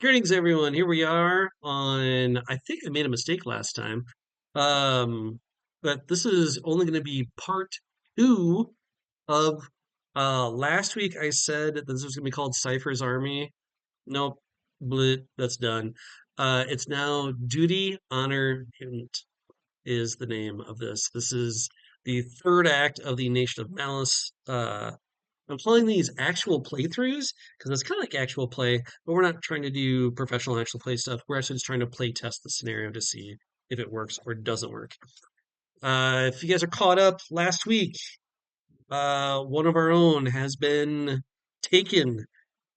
Greetings, everyone. Here we are on, I think I made a mistake last time. Um, but this is only going to be part two of last week I said that this was going to be called Cypher's Army. Nope, blit, that's done. It's now Duty, Honor, Mutant is the name of this. This is the third act of the Nation of Malice I'm calling these actual playthroughs because it's kind of like actual play, but we're not trying to do professional actual play stuff. We're actually just trying to play test the scenario to see if it works or doesn't work. If you guys are caught up, last week, one of our own has been taken.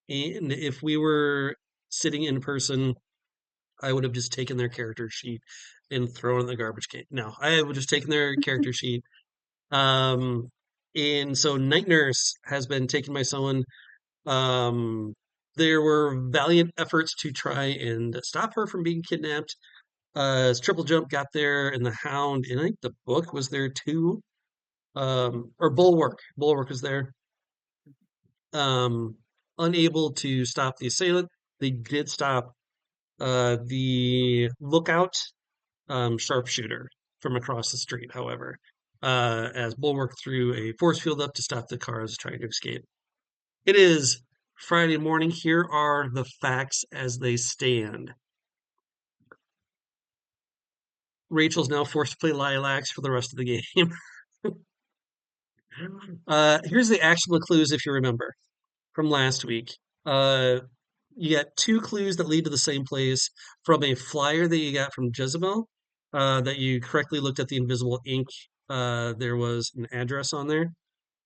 And if we were sitting in person, I would have just taken their character sheet and thrown it in the garbage can. No, I would have just taken their character sheet. Um, and so Night Nurse has been taken by someone. Um, there were valiant efforts to try and stop her from being kidnapped. Triple Jump got there, and the Hound, and I think the book was there too. Or Bulwark. Bulwark was there. Um, Unable to stop the assailant. They did stop the lookout sharpshooter from across the street, however, as Bulwark threw a force field up to stop the cars trying to escape. It is Friday morning. Here are the facts as they stand. Rachel's now forced to play Lilacs for the rest of the game. Here's the actionable clues if you remember from last week. Uh, you got two clues that lead to the same place from a flyer that you got from Jezebel that you correctly looked at the invisible ink. There was an address on there.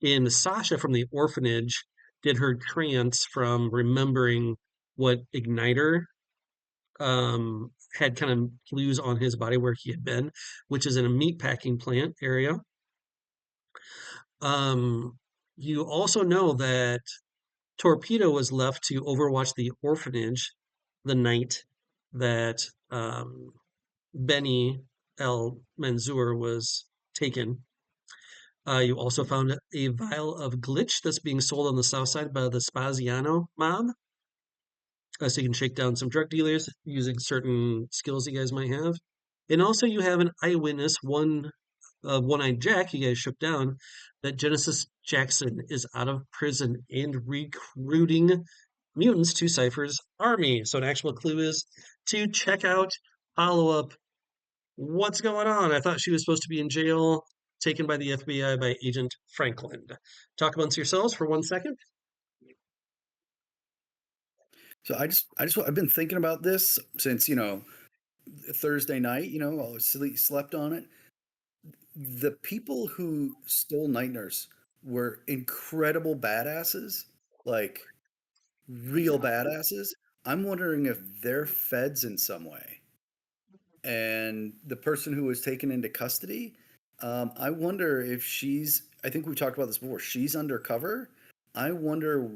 And Sasha from the orphanage did her trance from remembering what Igniter had kind of clues on his body where he had been, which is in a meat packing plant area. Um, you also know that Torpedo was left to overwatch the orphanage the night that Benny El Manzur was taken. You also found a vial of glitch that's being sold on the south side by the Spaziano mob. So you can shake down some drug dealers using certain skills you guys might have. And also you have an eyewitness, One-Eyed Jack, you guys shook down, that Genesis Jackson is out of prison and recruiting mutants to Cypher's army. So an actual clue is to check out, follow up, what's going on? I thought she was supposed to be in jail, taken by the FBI by Agent Franklin. Talk amongst yourselves for 1 second. So I've been thinking about this since Thursday night. I slept on it. The people who stole Night Nurse were incredible badasses, like real badasses. I'm wondering if they're feds in some way. And the person who was taken into custody, I wonder if she's. I think we talked about this before. She's undercover. I wonder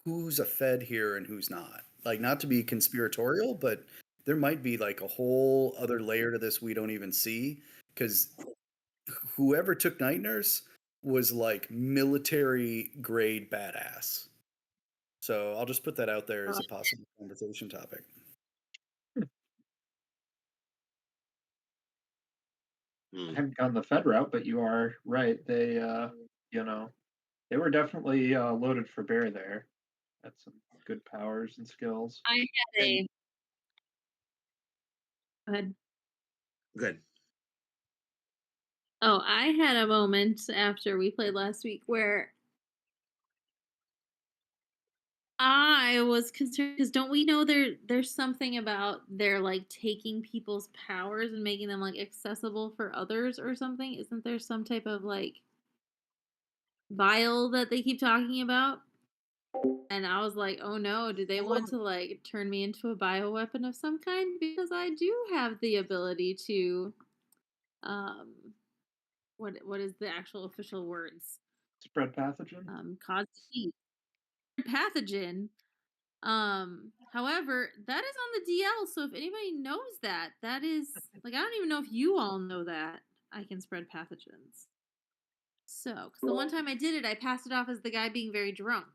who's a fed here and who's not. Like, not to be conspiratorial, but there might be like a whole other layer to this we don't even see. Because whoever took Night Nurse was like military grade badass. So I'll just put that out there as a possible conversation topic. I haven't gone the Fed route, but you are right. They were definitely loaded for bear there. Had some good powers and skills. I had And go ahead. Good. Oh, I had a moment after we played last week where I was concerned because don't we know there's something about they're like taking people's powers and making them like accessible for others or something? Isn't there some type of like vial that they keep talking about? And I was like, oh no, do they want to like turn me into a bioweapon of some kind? Because I do have the ability to um what is the actual official words? spread pathogen. Cause heat. Pathogen. However, that is on the DL, so if anybody knows that, that is like I don't even know if you all know that I can spread pathogens. So, because the one time I did it, I passed it off as the guy being very drunk.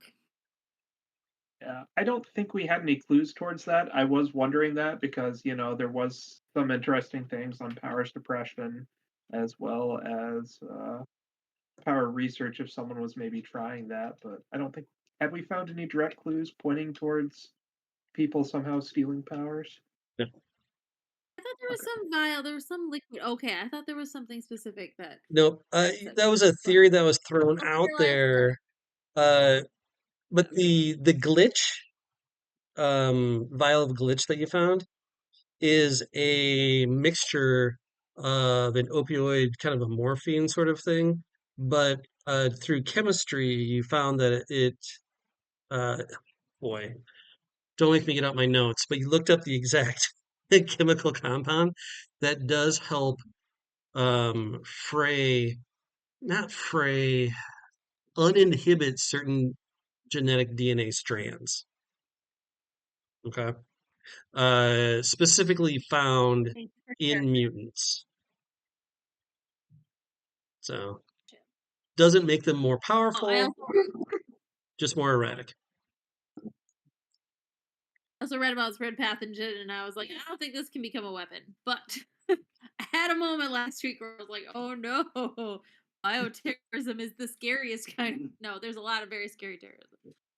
Yeah, I don't think we had any clues towards that. I was wondering that because, there was some interesting things on power suppression as well as power research if someone was maybe trying that, but I don't think had we found any direct clues pointing towards people somehow stealing powers? Yeah. I thought there was Okay. some vial, there was some liquid. Okay, I thought there was something specific Nope. that said That that. was a But theory that was thrown out okay, like there. Uh, but the glitch, vial of glitch that you found is a mixture of an opioid, kind of a morphine sort of thing. But through chemistry, you found that uh, boy, don't make me get out my notes, but you looked up the exact chemical compound that does help fray, not fray, uninhibit certain genetic DNA strands. Okay. Specifically found thank you for in clarifying. mutants. So doesn't make them more Oh, I powerful, also just more erratic. also read about this red pathogen, and I was like, I don't think this can become a weapon. But I had a moment last week where I was like, oh no, bioterrorism is the scariest kind. No, there's a lot of very scary terrorism.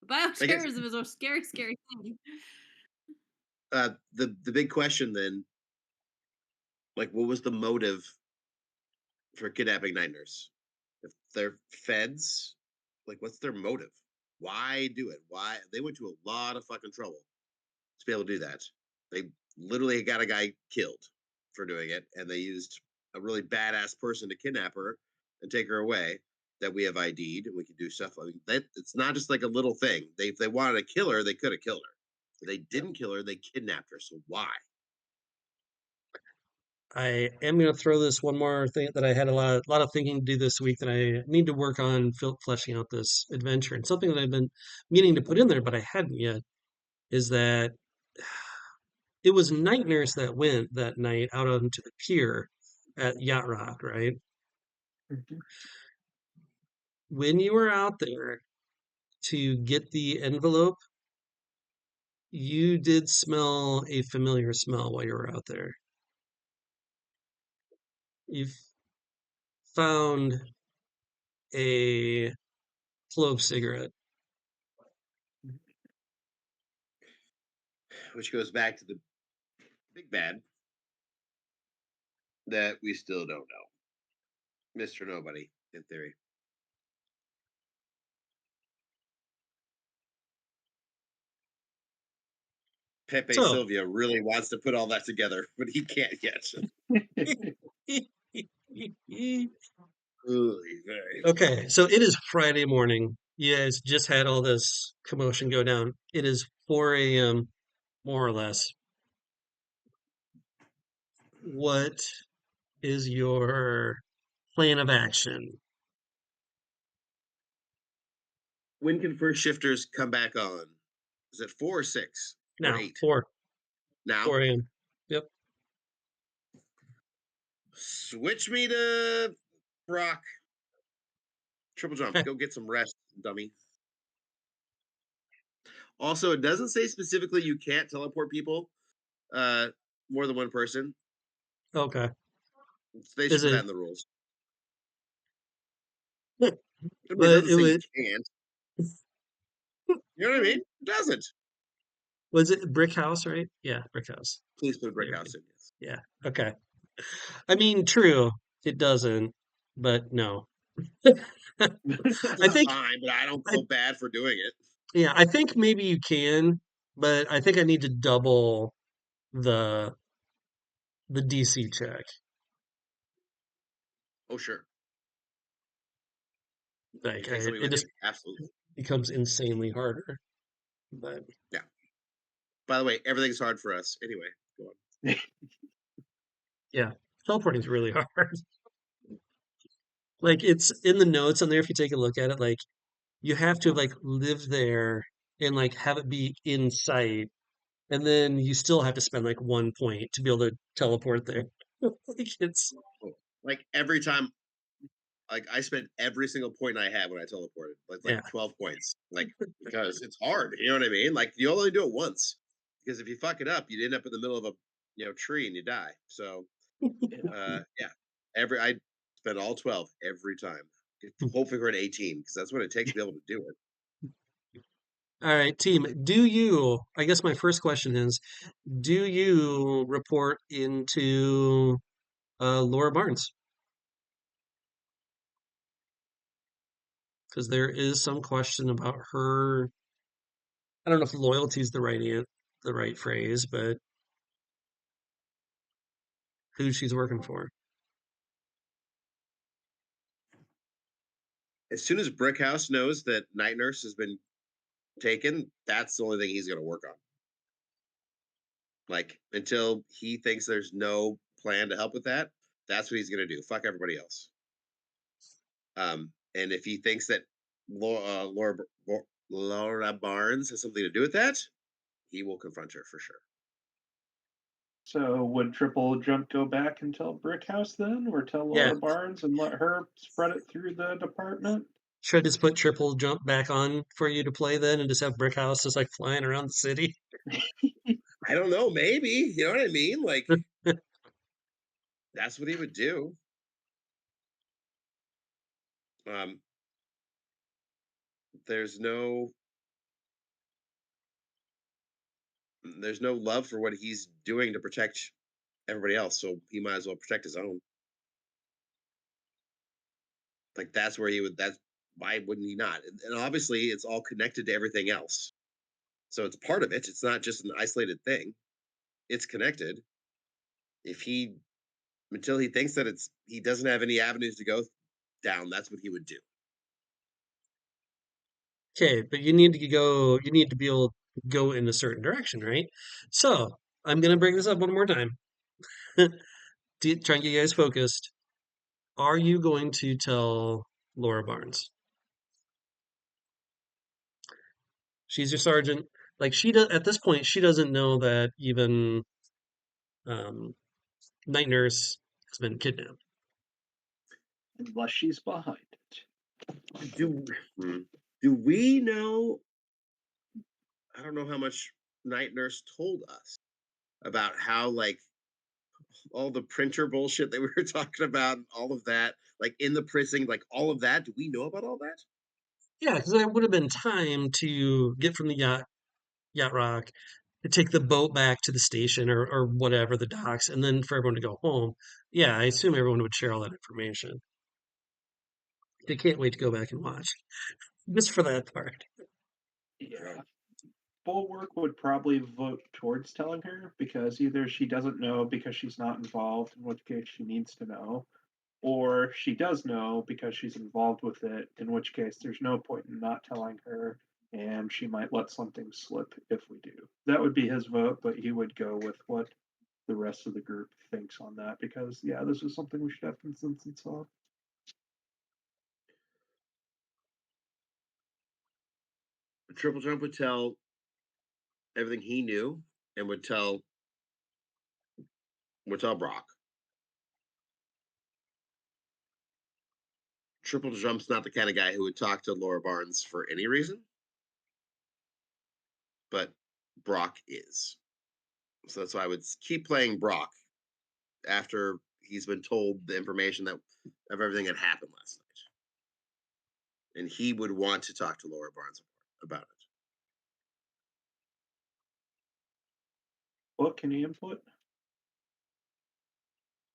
I guess Bioterrorism is a scary, scary thing. the big question then, like, what was the motive for kidnapping night nurse? If they're feds, like, what's their motive? Why do it? Why they went to a lot of fucking trouble to be able to do that? They literally got a guy killed for doing it, and they used a really badass person to kidnap her and take her away. That we have ID'd, and we can do stuff. I mean, that it's not just like a little thing. If they wanted to kill her, they could have killed her. If they didn't kill her, they kidnapped her. So why? I am going to throw this one more thing that I had a lot of thinking to do this week that I need to work on fleshing out this adventure. And something that I've been meaning to put in there, but I hadn't yet, is that it was Night Nurse that went that night out onto the pier at Yacht Rock, right? Mhm. When you were out there to get the envelope, you did smell a familiar smell while you were out there. You found a clove cigarette. Which goes back to the big bad that we still don't know. Mr. Nobody, in theory. Pepe So, Silvia really wants to put all that together, but he can't yet. Really, very. okay, so it is Friday morning. You guys just had all this commotion go down. It is 4 a.m., more or less. What is your plan of action? When can first shifters come back on? Is it 4 or 6 or Now, 8? 4, Now, 4 a.m. Yep. switch me to Brock. Triple jump. Okay. Go get some rest, dummy. Also, it doesn't say specifically you can't teleport people, more than one person. Okay. They should Is put that it? in the rules. But I mean, it doesn't it say you was can't. You know what I mean? It doesn't. was it Brickhouse, right? Yeah, Brickhouse. Please put There Brickhouse in. Yes. Yeah. Okay. I mean, true. It doesn't, but no. I It's think. fine, but I don't I, feel bad for doing it. yeah, I think maybe you can, but I think I need to double the the DC check. Oh, sure. You Like take something it with you? just Absolutely. becomes insanely harder. But Yeah. By the way, everything's hard for us. Anyway, go on. yeah, teleporting is really hard. Like it's in the notes on there. If you take a look at it, like you have to like live there and like have it be in sight, and then you still have to spend like 1 point to be able to teleport there. Like it's Oh, like every time like I spent every single point I had when I teleported, like Yeah. 12 points, like because it's hard. You know what I mean? Like you only do it once, because if you fuck it up, you'd end up in the middle of a tree and you die. So yeah, I spent all 12 every time. Hopefully we're at 18 because that's what it takes to be able to do it. All right, team. I guess my first question is, do you report into Laura Barnes? Because there is some question about her. I don't know if loyalty is the right phrase, but who she's working for. As soon as Brickhouse knows that Night Nurse has been taken, that's the only thing he's going to work on. Like until he thinks there's no plan to help with that, that's what he's going to do. Fuck everybody else. And if he thinks that Laura Barnes has something to do with that, he will confront her for sure. So would Triple Jump go back and tell Brickhouse then, or tell Yeah, Laura Barnes and let her spread it through the department? should I just put triple jump back on for you to play then, and just have Brickhouse just like flying around the city? I don't know, maybe. You know what I mean? Like that's what he would do. Um, there's no love for what he's doing to protect everybody else, so he might as well protect his own. Like that's where he would. That's why wouldn't he not? And obviously, it's all connected to everything else. So it's part of it. It's not just an isolated thing. It's connected. If he until he thinks that he doesn't have any avenues to go down, that's what he would do. Okay, but you need to go. You need to be able to go in a certain direction, right? So I'm gonna bring this up one more time. Try and get you guys focused. Are you going to tell Laura Barnes? She's your sergeant. Like she does at this point, she doesn't know that even um, Night Nurse has been kidnapped. Unless she's behind it. Do we know? I don't know how much Night Nurse told us about how like all the printer bullshit that we were talking about, all of that, like in the prison, like all of that. Do we know about all that? Yeah, because there would have been time to get from the yacht rock to take the boat back to the station or whatever the docks, and then for everyone to go home. Yeah, I assume everyone would share all that information. They can't wait to go back and watch just for that part. Yeah. Bulwark would probably vote towards telling her because either she doesn't know because she's not involved, in which case she needs to know, or she does know because she's involved with it, in which case there's no point in not telling her, and she might let something slip if we do. That would be his vote, but he would go with what the rest of the group thinks on that because, yeah, this is something we should have consensus on. Triple Jump would tell everything he knew and would tell Brock. Triple Jump's not the kind of guy who would talk to Laura Barnes for any reason, but Brock is. So that's why I would keep playing Brock after he's been told the information of everything that happened last night, and he would want to talk to Laura Barnes about it. What can you input?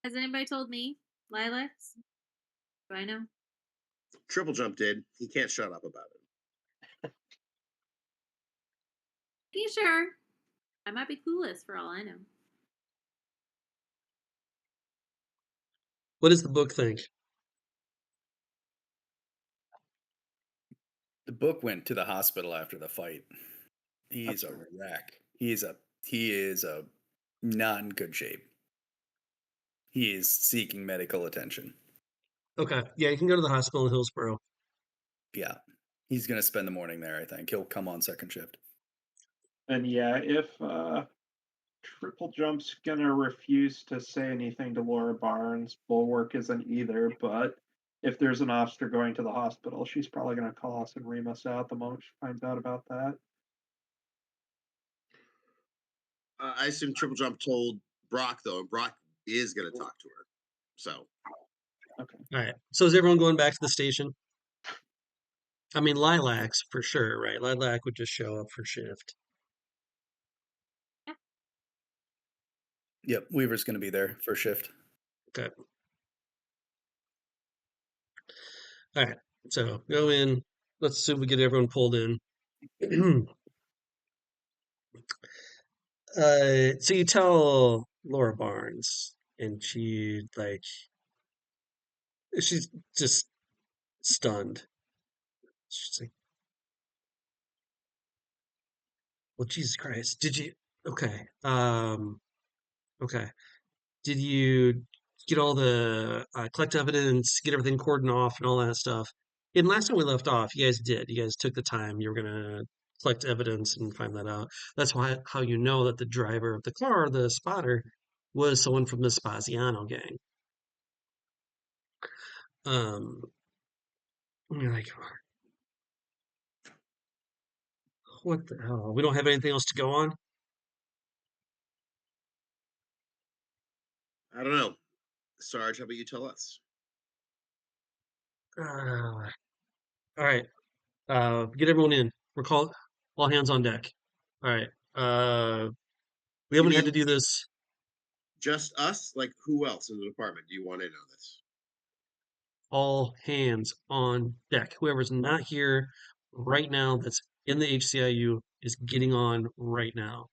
Has anybody told me, Lilacs? Do I know? Triple Jump did. He can't shut up about it. Are you sure? I might be clueless for all I know. What does the book think? The book went to the hospital after the fight. He's a wreck. He is a not in good shape. He is seeking medical attention. Okay, yeah, you can go to the hospital in Hillsborough. Yeah. He's going to spend the morning there, I think. He'll come on second shift. And yeah, if Triple Jump's gonna refuse to say anything to Laura Barnes, Bulwark isn't either, but if there's an officer going to the hospital, she's probably going to call us and ream us out the moment she finds out about that. I assume Triple Jump told Brock though, and Brock is going to talk to her. So Okay. All right. So is everyone going back to the station? I mean, Lilac's for sure, right? Lilac would just show up for shift. Yep, Weaver's going to be there for shift. Okay. All right. So go in. Let's assume we get everyone pulled in. So you tell Laura Barnes, and she's just stunned. She's like, "Well, Jesus Christ, did you? Okay, okay. Did you get all the collect evidence, get everything cordoned off, and all that stuff? And last time we left off, you guys did. You guys took the time. You were gonna collect evidence and find that out. That's why how you know that the driver of the car, the spotter, was someone from the Spaziano gang. And you're like, what the hell? We don't have anything else to go on? I don't know. Sarge, how about you tell us? All right. Get everyone in. We're called all hands on deck. All right. We You haven't had to mean do this. just us? Like who else in the department do you want in on this? All hands on deck. Whoever's not here right now that's in the HCIU is getting on right now.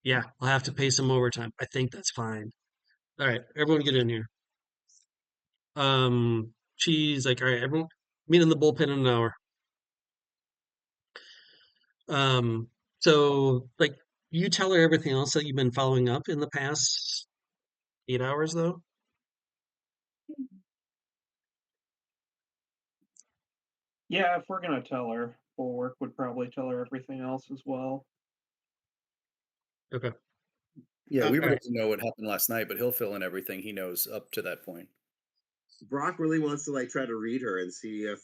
Yeah, I'll have to pay some overtime. I think that's fine. All right, everyone get in here. She's like, all right, everyone meet in the bullpen in an hour. Um, so like you tell her everything else that you've been following up in the past 8 hours though? Yeah, if we're going to tell her, Bulwark would probably tell her everything else as well. Okay. Yeah, Weaver Alright. doesn't know what happened last night, but he'll fill in everything he knows up to that point. Brock really wants to like try to read her and see if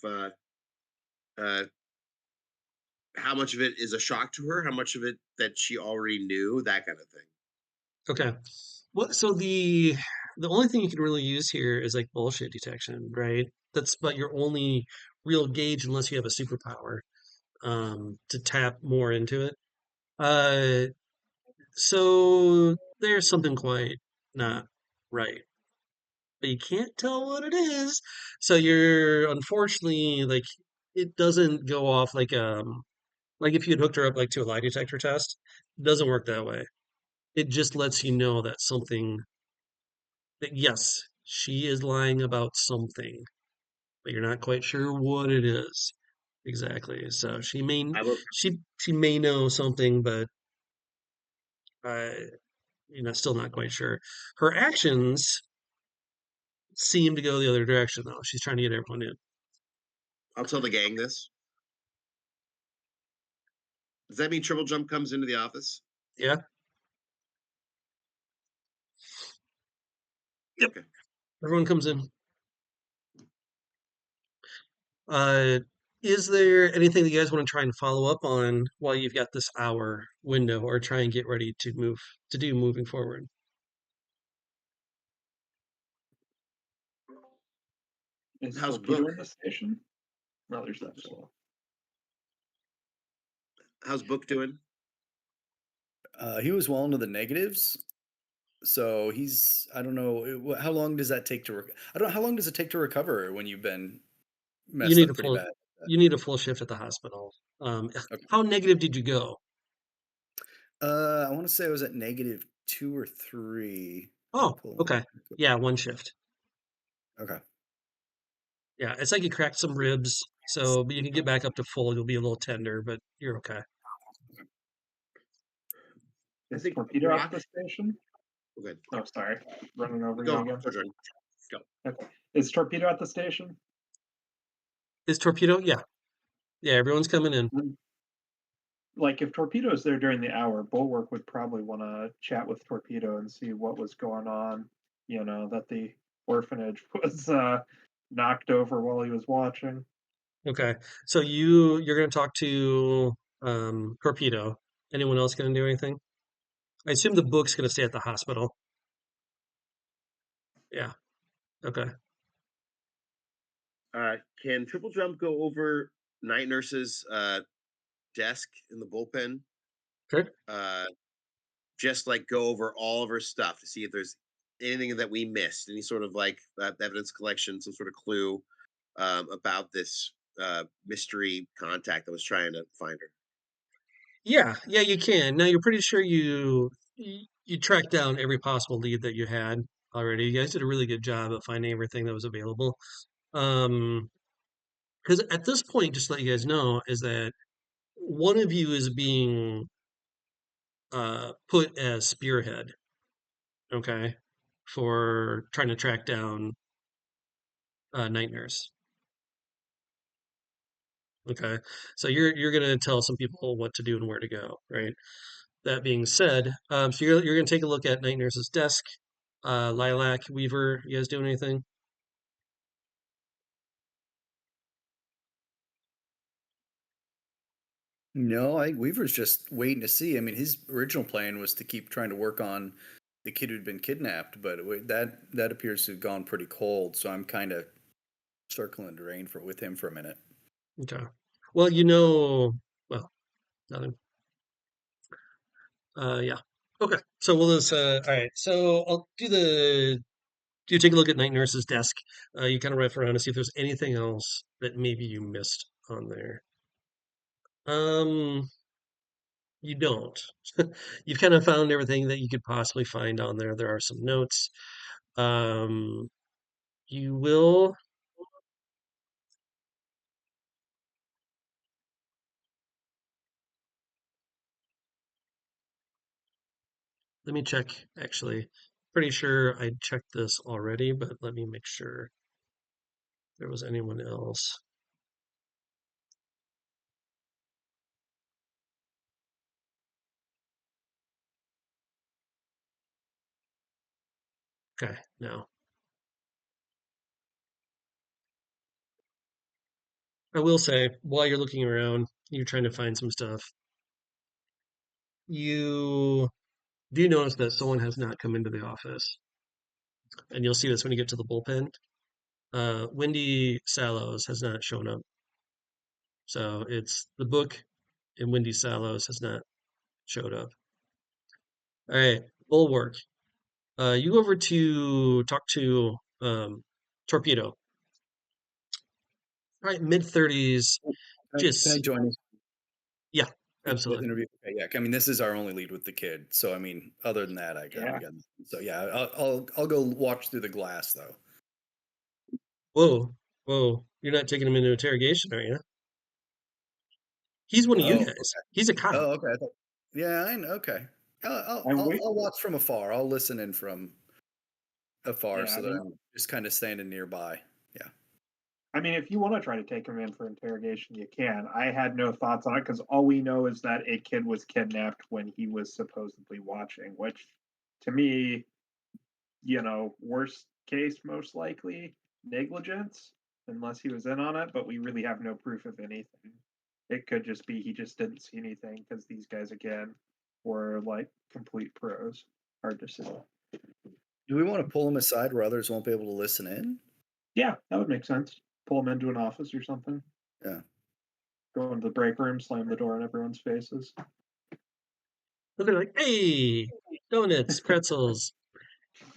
how much of it is a shock to her, how much of it that she already knew, that kind of thing. Okay. What so the only thing you can really use here is like bullshit detection, right? That's but your only real gauge unless you have a superpower to tap more into it. Uh so there's something quite not right. But you can't tell what it is. So you're unfortunately like it doesn't go off like if you had hooked her up like to a lie detector test, it doesn't work that way. It just lets you know that something that yes, she is lying about something, but you're not quite sure what it is exactly. So I will. she may know something, but uh, you're not still not quite sure. Her actions seem to go the other direction though. She's trying to get everyone in. I'll tell the gang this. Does that mean Triple Jump comes into the office? Yeah. Yep. Okay. Everyone comes in. Uh, is there anything that you guys want to try and follow up on while you've got this hour window, or try and get ready to move to do moving forward? Is How's Torpedo Book? in the station? No, there's that fellow. How's Book doing? He was well into the negatives, so he's. I don't know how long does that take to. I don't know how long does it take to recover when you've been You messed need up a pretty full bad. you need a full shift at the hospital. Okay. How negative did you go? I want to say I was at -2 or 3. Let me Oh, pull okay. Yeah, one shift. Okay. Yeah, it's like you cracked some ribs, so but you can get back up to full. You'll be a little tender, but you're okay. I Is think Torpedo Brock. at the station? Okay. Oh, sorry. Running over you Go, again. Jordan. Go. Okay. Is Torpedo at the station? Is Torpedo? Yeah. Yeah, everyone's coming in. Like, if Torpedo's there during the hour, Bulwark would probably want to chat with Torpedo and see what was going on. You know, that the orphanage was knocked over while he was watching. Okay. So you're gonna talk to Torpedo. Anyone else gonna do anything? I assume the book's gonna stay at the hospital. Yeah. Okay. Can Triple Jump go over Night Nurse's desk in the bullpen? Okay. Just like go over all of her stuff to see if there's anything that we missed, any sort of like evidence collection, some sort of clue about this mystery contact that was trying to find her. Yeah, yeah, you can. Now you're pretty sure you tracked down every possible lead that you had already. You guys did a really good job of finding everything that was available. Um, because at this point, just to let you guys know, is that one of you is being put as spearhead, okay, for trying to track down Night Nurse. Okay, so you're gonna tell some people what to do and where to go, right? That being said, so you're gonna take a look at Night Nurse's desk. Lilac, Weaver, you guys doing anything? No, I think Weaver's just waiting to see. I mean, his original plan was to keep trying to work on the kid who'd been kidnapped, but that appears to have gone pretty cold. So I'm kind of circling the drain with him for a minute. Okay. Well, well, nothing. Yeah. Okay. So we'll just, all right. So I'll do take a look at Night Nurse's desk. You kind of riff around to see if there's anything else that maybe you missed on there. Um, you don't. You've kind of found everything that you could possibly find on there. There are some notes. Um, you will. Let me check, actually. Pretty sure I checked this already, but let me make sure if there was anyone else. Okay, no. I will say, while you're looking around, you're trying to find some stuff, you do notice that someone has not come into the office. And you'll see this when you get to the bullpen. Wendy Sallows has not shown up. So it's the book, and Wendy Sallows has not showed up. All right, Bulwark. You go over to talk to Torpedo. Right, mid-30s, Can I just join yeah, the absolutely. interview? Okay, yeah. I mean, this is our only lead with the kid. So I mean, other than that, we Yeah. got. So yeah, I'll go watch through the glass though. Whoa, whoa, you're not taking him into interrogation, are you? He's one of you Oh, guys. He's a cop. oh, okay. Yeah, I know. Okay. And we, I'll watch from afar. I'll listen in from afar yeah, so that I'm just kind of standing nearby. Yeah. I mean, if you want to try to take him in for interrogation, you can. I had no thoughts on it because all we know is that a kid was kidnapped when he was supposedly watching, which to me, worst case, most likely negligence, unless he was in on it, but we really have no proof of anything. It could just be he just didn't see anything because these guys, again, were like complete pros. Hard to say. Do we want to pull him aside where others won't be able to listen in? Yeah, that would make sense. Pull him into an office or something. Yeah. Go into the break room, slam the door in everyone's faces. So they're like, "Hey, donuts, pretzels."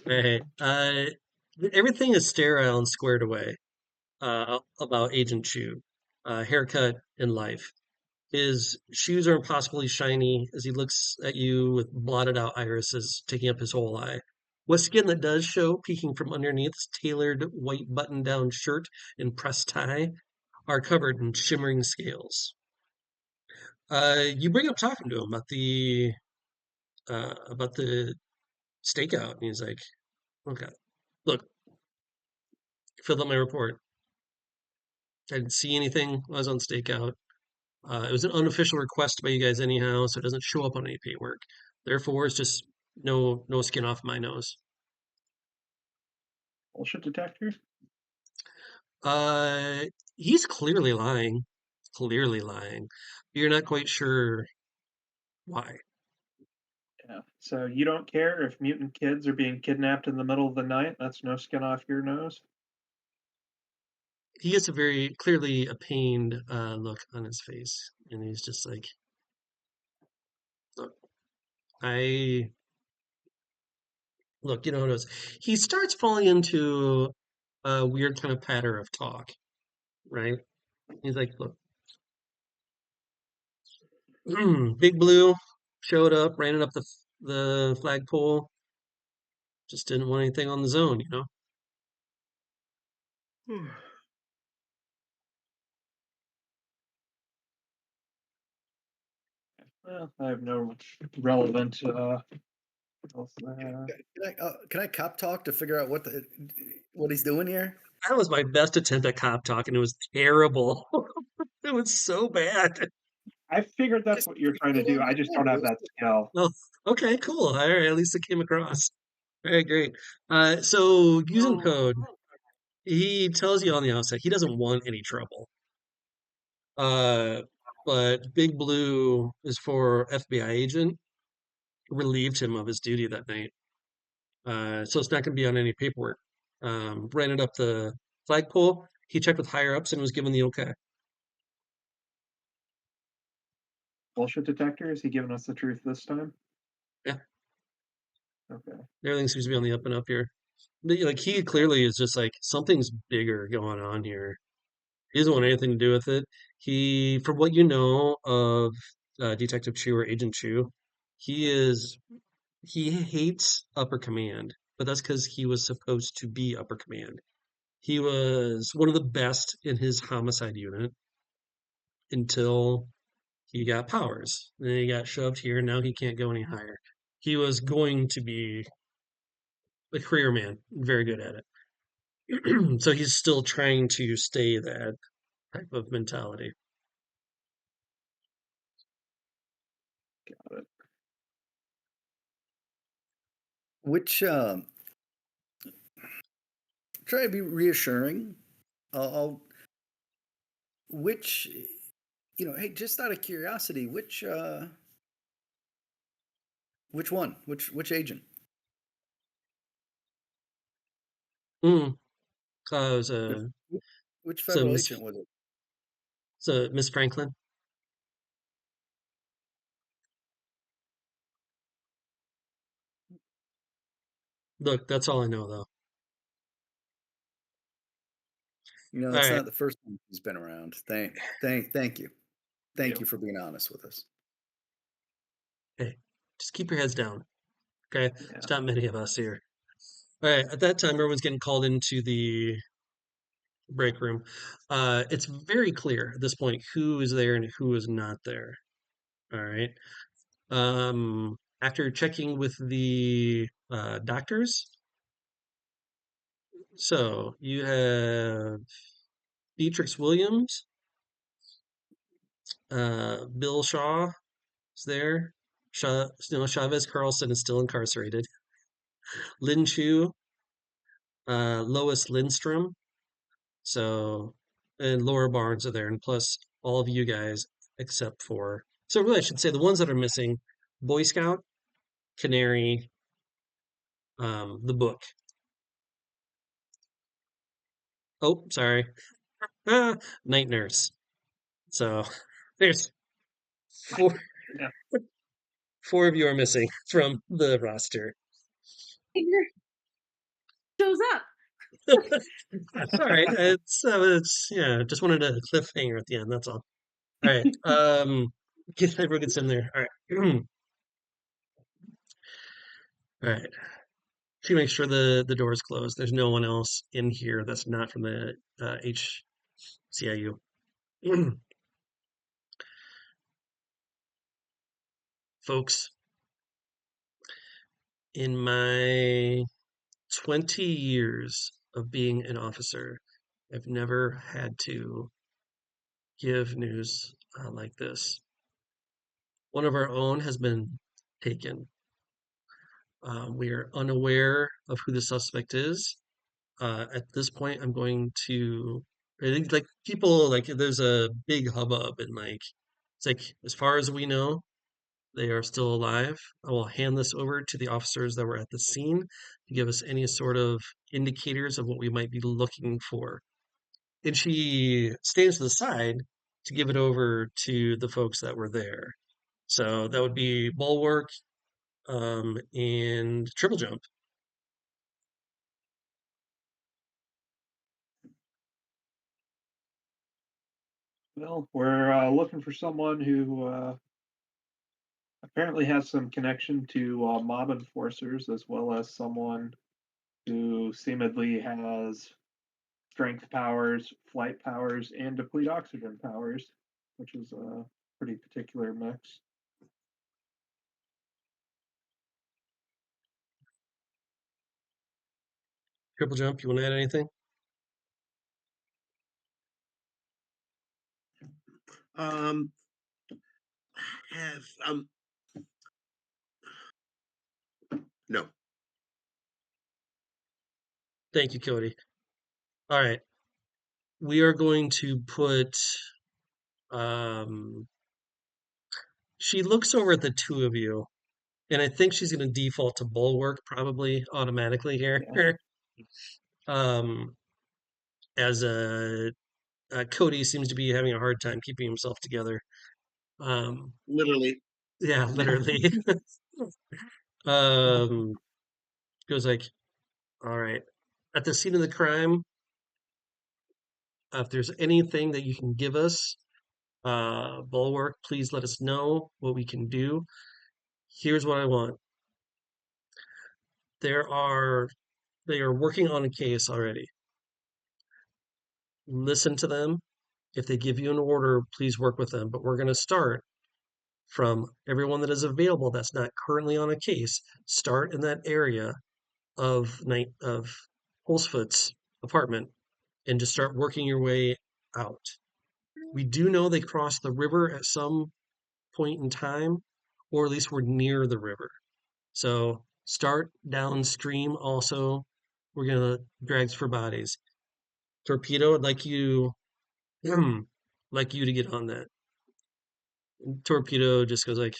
Right. Everything is sterile and squared away. About Agent Chu, haircut and life. His shoes are impossibly shiny as he looks at you with blotted out irises taking up his whole eye. What skin that does show peeking from underneath his tailored white button down shirt and pressed tie are covered in shimmering scales. You bring up talking to him about the stakeout, and he's like, "Okay, look, filled out my report. I didn't see anything while I was on stakeout. It was an unofficial request by you guys anyhow, so it doesn't show up on any paperwork. Therefore, it's just no skin off my nose." Bullshit detector? Uh, he's clearly lying. Clearly lying. You're not quite sure why. Yeah. So you don't care if mutant kids are being kidnapped in the middle of the night? That's no skin off your nose? He gets a very clearly a pained look on his face, and he's just like, "Look, I look, you know what it is." He starts falling into a weird kind of patter of talk, right? He's like, "Look, Big Blue showed up, ran it up the flagpole, just didn't want anything on the zone, you know." Well, I have no relevant else, Can I cop talk to figure out what he's doing here? That was my best attempt at cop talk, and it was terrible. It was so bad. I figured that's Just what you're trying to feel do. on I the just don't have board. that skill. Oh, okay, cool. All right, at least it came across. All right, great. So using code, he tells you on the outset he doesn't want any trouble. Uh, but Big Blue is for FBI agent, relieved him of his duty that night. So it's not going to be on any paperwork. Ran it up the flagpole. He checked with higher ups and was given the okay. Bullshit detector? Is he giving us the truth this time? Yeah, Okay. everything seems to be on the up and up here. Like he clearly is just like something's bigger going on here. He doesn't want anything to do with it. He, from what you know of Detective Chu or Agent Chu, he is he hates upper command, but that's because he was supposed to be upper command. He was one of the best in his homicide unit until he got powers. Then he got shoved here, and now he can't go any higher. He was going to be a career man, very good at it. So he's still trying to stay that type of mentality. Got it. Which try to be reassuring. I'll which hey, just out of curiosity, which one? Which agent? Mm. It was Which, which so federal Miss agent was it? Miss Franklin. Look, that's all I know though. All It's right, not the first time he's been around. Thank you. Thank you for being honest with us. hey, just keep your heads down. Okay, Yeah. there's not many of us here. All right, at that time, everyone's getting called into the break room. It's very clear at this point who is there and who is not there. All right. After checking with the doctors, so you have Beatrix Williams, Bill Shaw is there. Chavez Carlson is still incarcerated. Lin Chu, Lois Lindstrom, so and Laura Barnes are there, and plus all of you guys except for so really I should say the ones that are missing: Boy Scout, Canary, the book. Oh, sorry, Night Nurse. So there's four Yeah. four of you are missing from the roster. Shows up. That's all right. It's yeah. Just wanted a cliffhanger at the end. That's all. All right. Get everyone gets in there. All right. All right. To make sure the door is closed. There's no one else in here that's not from the HCIU. Folks, in my 20 years of being an officer, I've never had to give news like this. One of our own has been taken. We are unaware of who the suspect is. At this point, I'm going to I think like people like there's a big hubbub and like it's like as far as we know, they are still alive. I will hand this over to the officers that were at the scene to give us any sort of indicators of what we might be looking for. And she stands to the side to give it over to the folks that were there. So that would be Bulwark, and Triple Jump. Well, we're looking for someone who apparently has some connection to mob enforcers, as well as someone who seemingly has strength powers, flight powers, and deplete oxygen powers, which is a pretty particular mix. Triple Jump, you want to add anything? Um, have no. Thank you, Cody. All right. We are going to put she looks over at the two of you, and I think she's going to default to Bulwark probably automatically here. Yeah. um, as Cody seems to be having a hard time keeping himself together. Literally. Yeah, literally. um, goes like, all right. At the scene of the crime, if there's anything that you can give us, Bulwark, please let us know what we can do. Here's what I want. They are working on a case already. Listen to them. If they give you an order, please work with them. But we're going to start from everyone that is available that's not currently on a case. Start in that area of Pulsfut's apartment and just start working your way out. We do know they crossed the river at some point in time, or at least we're near the river. So start downstream also. We're gonna drags for bodies. Torpedo, I'd like you like you to get on that. Torpedo just goes like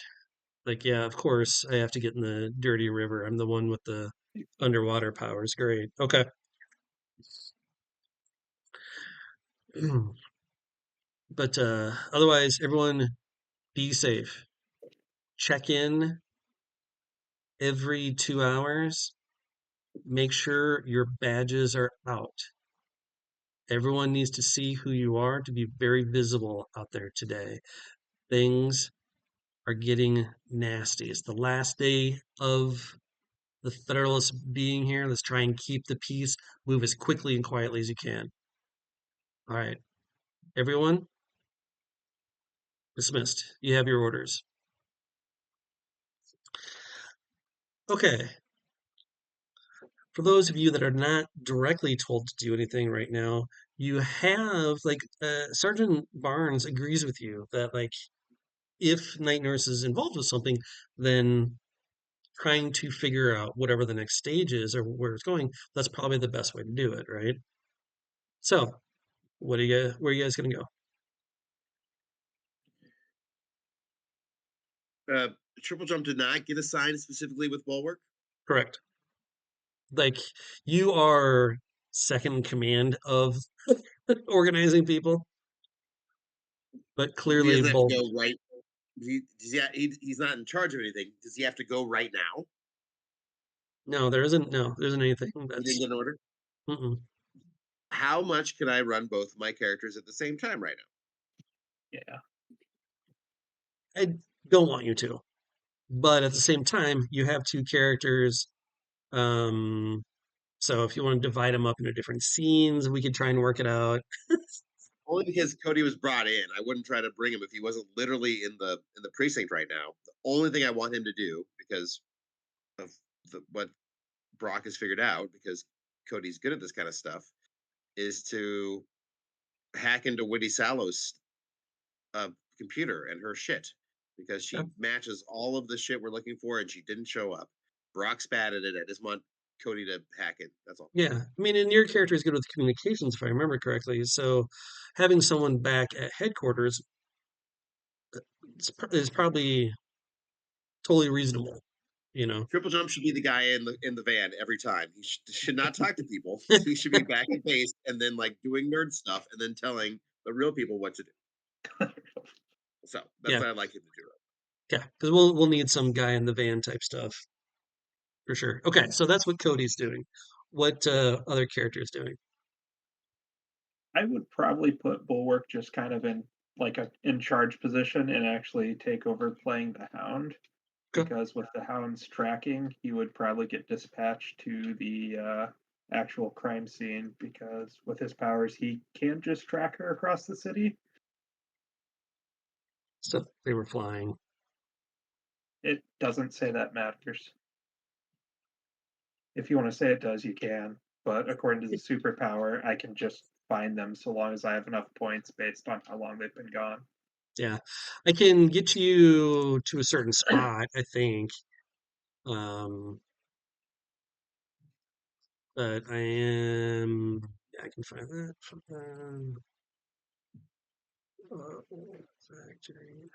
yeah, of course I have to get in the dirty river. I'm the one with the underwater powers. Great. Okay. But otherwise everyone be safe. Check in every 2 hours. Make sure your badges are out. Everyone needs to see who you are to be very visible out there today. Things are getting nasty. It's the last day of the Federalists being here. Let's try and keep the peace. Move as quickly and quietly as you can. All right. Everyone, dismissed. You have your orders. Okay. For those of you that are not directly told to do anything right now, you have, like, Sergeant Barnes agrees with you that, like, if Night Nurse is involved with something, then trying to figure out whatever the next stage is or where it's going, that's probably the best way to do it, right? So, where are you guys going to go? Triple Jump did not get assigned specifically with Bulwark. Correct. Like, you are second in command of organizing people, but He clearly doesn't have to both. go right. He's not in charge of anything. Does he have to go right now? No, there isn't. No, there isn't anything. He didn't get an order. Mm-mm. How much can I run both of my characters at the same time right now? Yeah. I don't want you to, but at the same time, you have two characters. So if you want to divide them up into different scenes, we could try and work it out. Only because Cody was brought in. I wouldn't try to bring him if he wasn't literally in the precinct right now. The only thing I want him to do, because of what Brock has figured out, because Cody's good at this kind of stuff, is to hack into Whitty Sallow's computer and her shit, because she Yeah. matches all of the shit we're looking for, and she didn't show up. Brock's bad at it. I just want Cody to hack it. That's all. Yeah, I mean, and your character is good with communications, if I remember correctly. So having someone back at headquarters is probably totally reasonable. You know. Triple Jump should be the guy in the van every time. He should not talk to people. He should be back at base and then like doing nerd stuff and then telling the real people what to do. So that's Yeah, what I'd like him to do. yeah, because we'll need some guy in the van type stuff for sure. Okay, so that's what Cody's doing. What other characters doing? I would probably put Bulwark just kind of in like a in charge position and actually take over playing the Hound, Okay. because with the Hound's tracking, he would probably get dispatched to the actual crime scene, because with his powers, he can just track her across the city. So they were flying. It doesn't say that matters. If you want to say it does, you can. But according to the superpower, I can just find them so long as I have enough points based on how long they've been gone. Yeah, I can get you to a certain spot, I think. Um, but I am. Yeah, I can find that. Factory.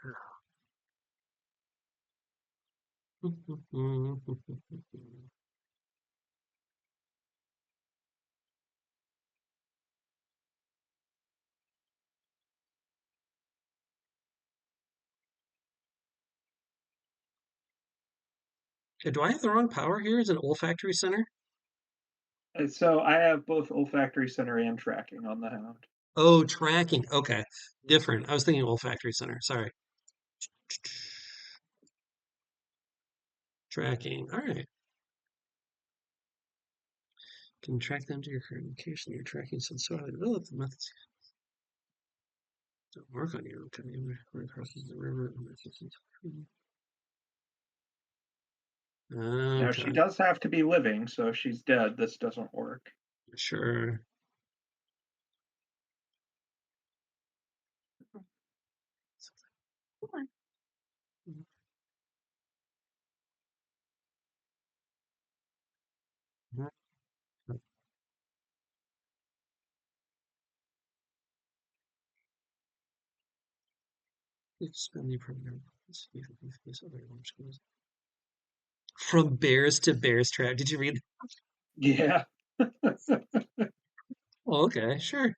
Okay, do I have the wrong power here? Is it an olfactory center? And so I have both olfactory center and tracking on the Hound. Oh, tracking. Okay, different. I was thinking olfactory center. Sorry. Tracking. All right. Can track them to your current location. Your tracking sensorily develop the methods don't work on you. Okay, where crosses the river. Now she Okay, does have to be living, so if she's dead, this doesn't work. sure. From bears to bears trap. Did you read? Yeah. Oh, okay, sure.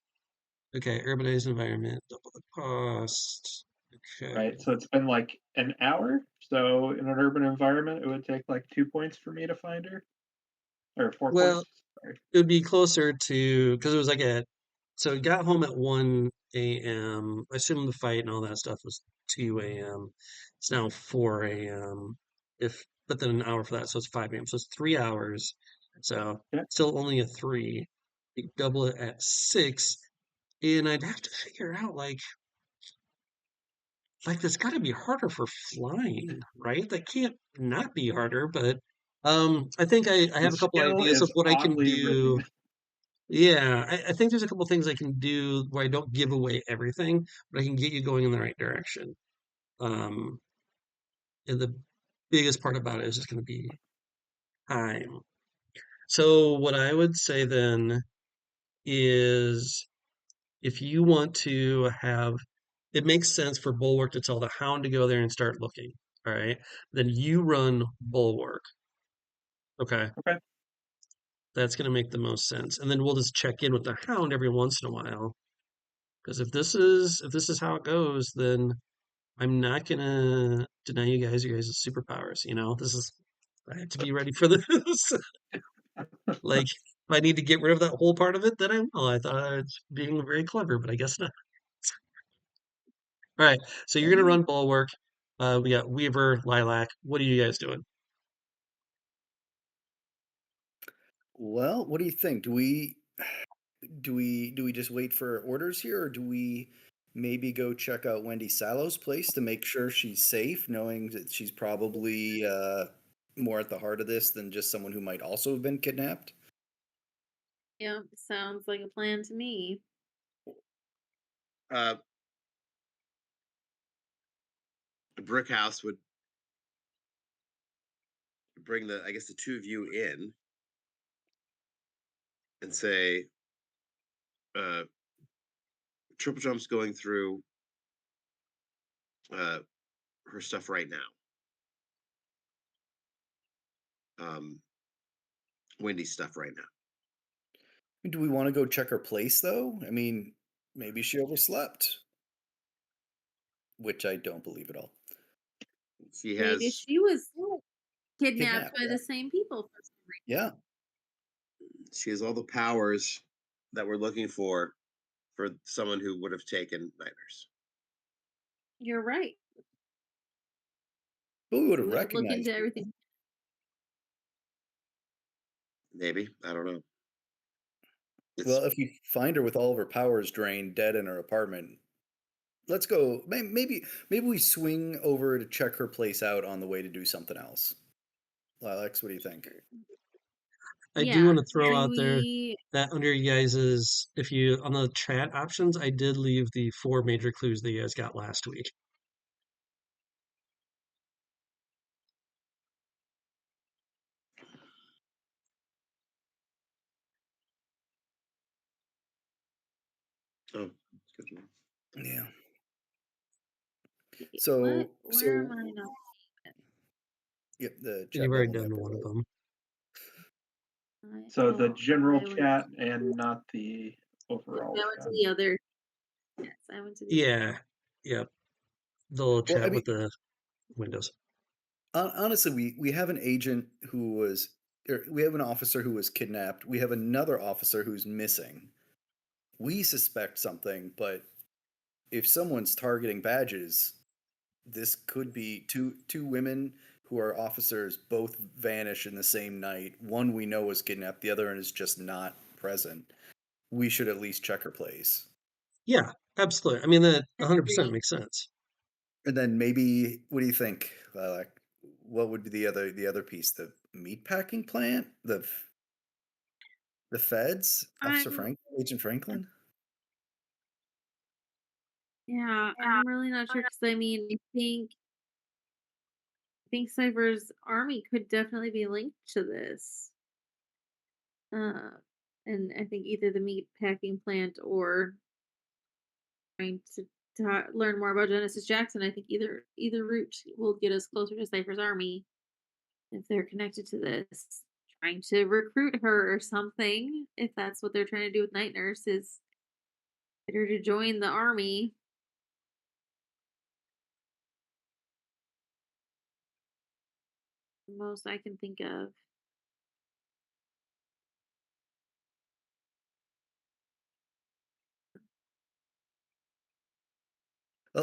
Okay, urbanized environment, double the cost. Okay. Right. So it's been like an hour. So in an urban environment, it would take like 2 points for me to find her, or four Well, points. Sorry. it would be closer to because it was like so it got home at 1 a.m. I assume the fight and all that stuff was 2 a.m. It's now 4 a.m. But then an hour for that, so it's 5 a.m. So it's 3 hours. So Yeah. still only a three. You double it at 6, and I'd have to figure out like that's got to be harder for flying, right? That can't not be harder, but I think I The have a couple skill ideas of is what I can oddly do. written. Yeah, I think there's a couple things I can do where I don't give away everything, but I can get you going in the right direction. Um, and the biggest part about it is just going to be time. So what I would say then is if you want to have it makes sense for Bulwark to tell the Hound to go there and start looking. All right. Then you run Bulwark. Okay. Okay. That's going to make the most sense. And then we'll just check in with the Hound every once in a while. Because if this is how it goes, then I'm not gonna deny you guys your guys' superpowers. This is I have to be ready for this. Like, if I need to get rid of that whole part of it, then I will. I thought I was being very clever, but I guess not. All right, so you're gonna run Bulwark. We got Weaver, Lilac. What are you guys doing? Well, what do you think? Do we just wait for orders here, or do we maybe go check out Wendy Sallow's place to make sure she's safe, knowing that she's probably more at the heart of this than just someone who might also have been kidnapped? Yeah, sounds like a plan to me. Uh, the Brickhouse would bring I guess the two of you in. and say, Triple Jump's going through her stuff right now. Wendy's stuff right now. Do we want to go check her place though? I mean, maybe she overslept, which I don't believe at all. She Maybe has she was kidnapped Kidnapped, by yeah. the same people for some reason. Yeah. all the powers that we're looking for someone who would have taken Nightmares. You're right. But we would have We should look recognized into her. everything. Maybe, I don't know. Well, if we find her with all of her powers drained, dead in her apartment, let's go. Maybe we swing over to check her place out on the way to do something else. Lilacs, what do you think? I do Yeah. want to throw Do out there we? that under you guys's, if you on the chat options, I did leave the 4 major clues that you guys got last week. Oh, that's good to know. Yeah. What? So Where am I not? yep, the chat You've already bubble done never one of wrote. them. So the Oh, general I went. chat and not the I overall went chat. to the other. Yes, I went to the. Yeah. Yep. The little Well, I chat mean, with the windows. honestly, we have an agent who was, or we have an officer who was kidnapped. We have another officer who's missing. We suspect something, but if someone's targeting badges, this could be two women who are officers both vanish in the same night. One we know was kidnapped, the other one is just not present. We should at least check her place. Yeah, absolutely. I mean, that I 100% agree. makes sense. And then maybe, what do you think, Lilac? What would be the other piece? The meat packing plant? The feds? Officer I'm. Agent Franklin? Yeah, I'm really not sure because I mean, I think Cypher's army could definitely be linked to this. Uh, and I think either the meat packing plant or trying to learn more about Genesis Jackson. I think either route will get us closer to Cypher's army if they're connected to this. Trying to recruit her or something, if that's what they're trying to do with Night Nurse, is get her to join the army. The most I can think of.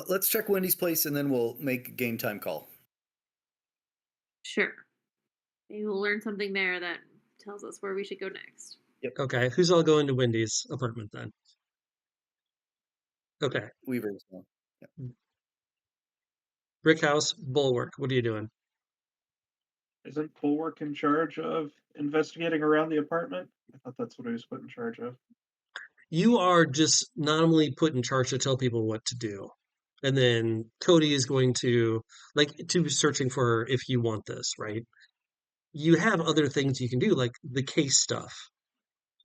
Let's check Wendy's place and then we'll make a game time call. Sure. Maybe we'll learn something there that tells us where we should go next. Okay, who's all going to Wendy's apartment then? Okay, Weaver's one. Yeah. Brickhouse, Bulwark, what are you doing? Isn't Bulwark in charge of investigating around the apartment? I thought that's what he was put in charge of. You are just nominally put in charge to tell people what to do. And then Cody is going to, like, to searching for if you want this, right? You have other things you can do, like the case stuff,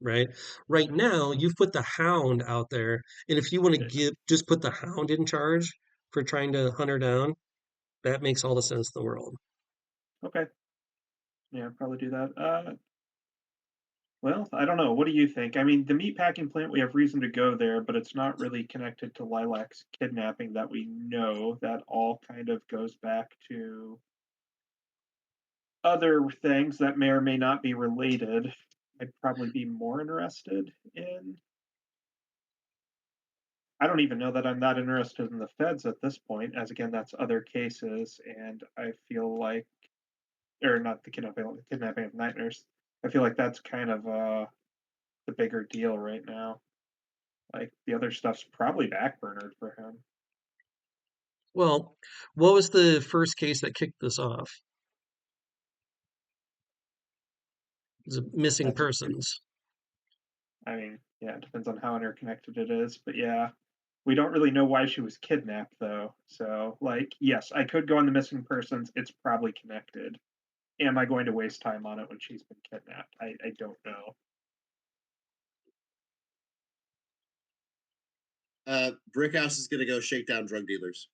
right? Right now, you've put the hound out there. And if you want to just put the hound in charge for trying to hunt her down, that makes all the sense in the world. Okay. Yeah, probably do that. Well, I don't know. What do you think? I mean, the meatpacking plant, we have reason to go there, but it's not really connected to Lilac's kidnapping that we know. That all kind of goes back to other things that may or may not be related. I'd probably be more interested in. I don't even know that I'm that interested in the feds at this point, as again, that's other cases, and I feel like, or not the kidnapping of Night Nurse. I feel like that's kind of the bigger deal right now. Like the other stuff's probably backburnered for him. Well, what was the first case that kicked this off? Is it missing That's a persons? I mean, yeah, it depends on how interconnected it is, but yeah, we don't really know why she was kidnapped though. So, like, yes, I could go on the missing persons. It's probably connected. Am I going to waste time on it when she's been kidnapped? I don't know. Brickhouse is gonna go shake down drug dealers.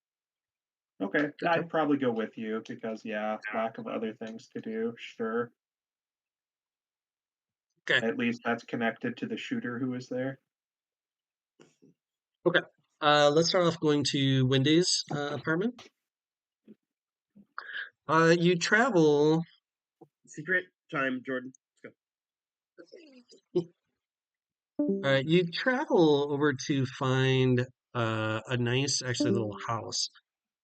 Okay, Okay. I'd probably go with you because lack of other things to do. Sure, Okay. at least that's connected to the shooter who was there. Okay. Let's start off going to Wendy's apartment. You travel. Secret time, Jordan. Let's You travel over to find a nice, actually, little house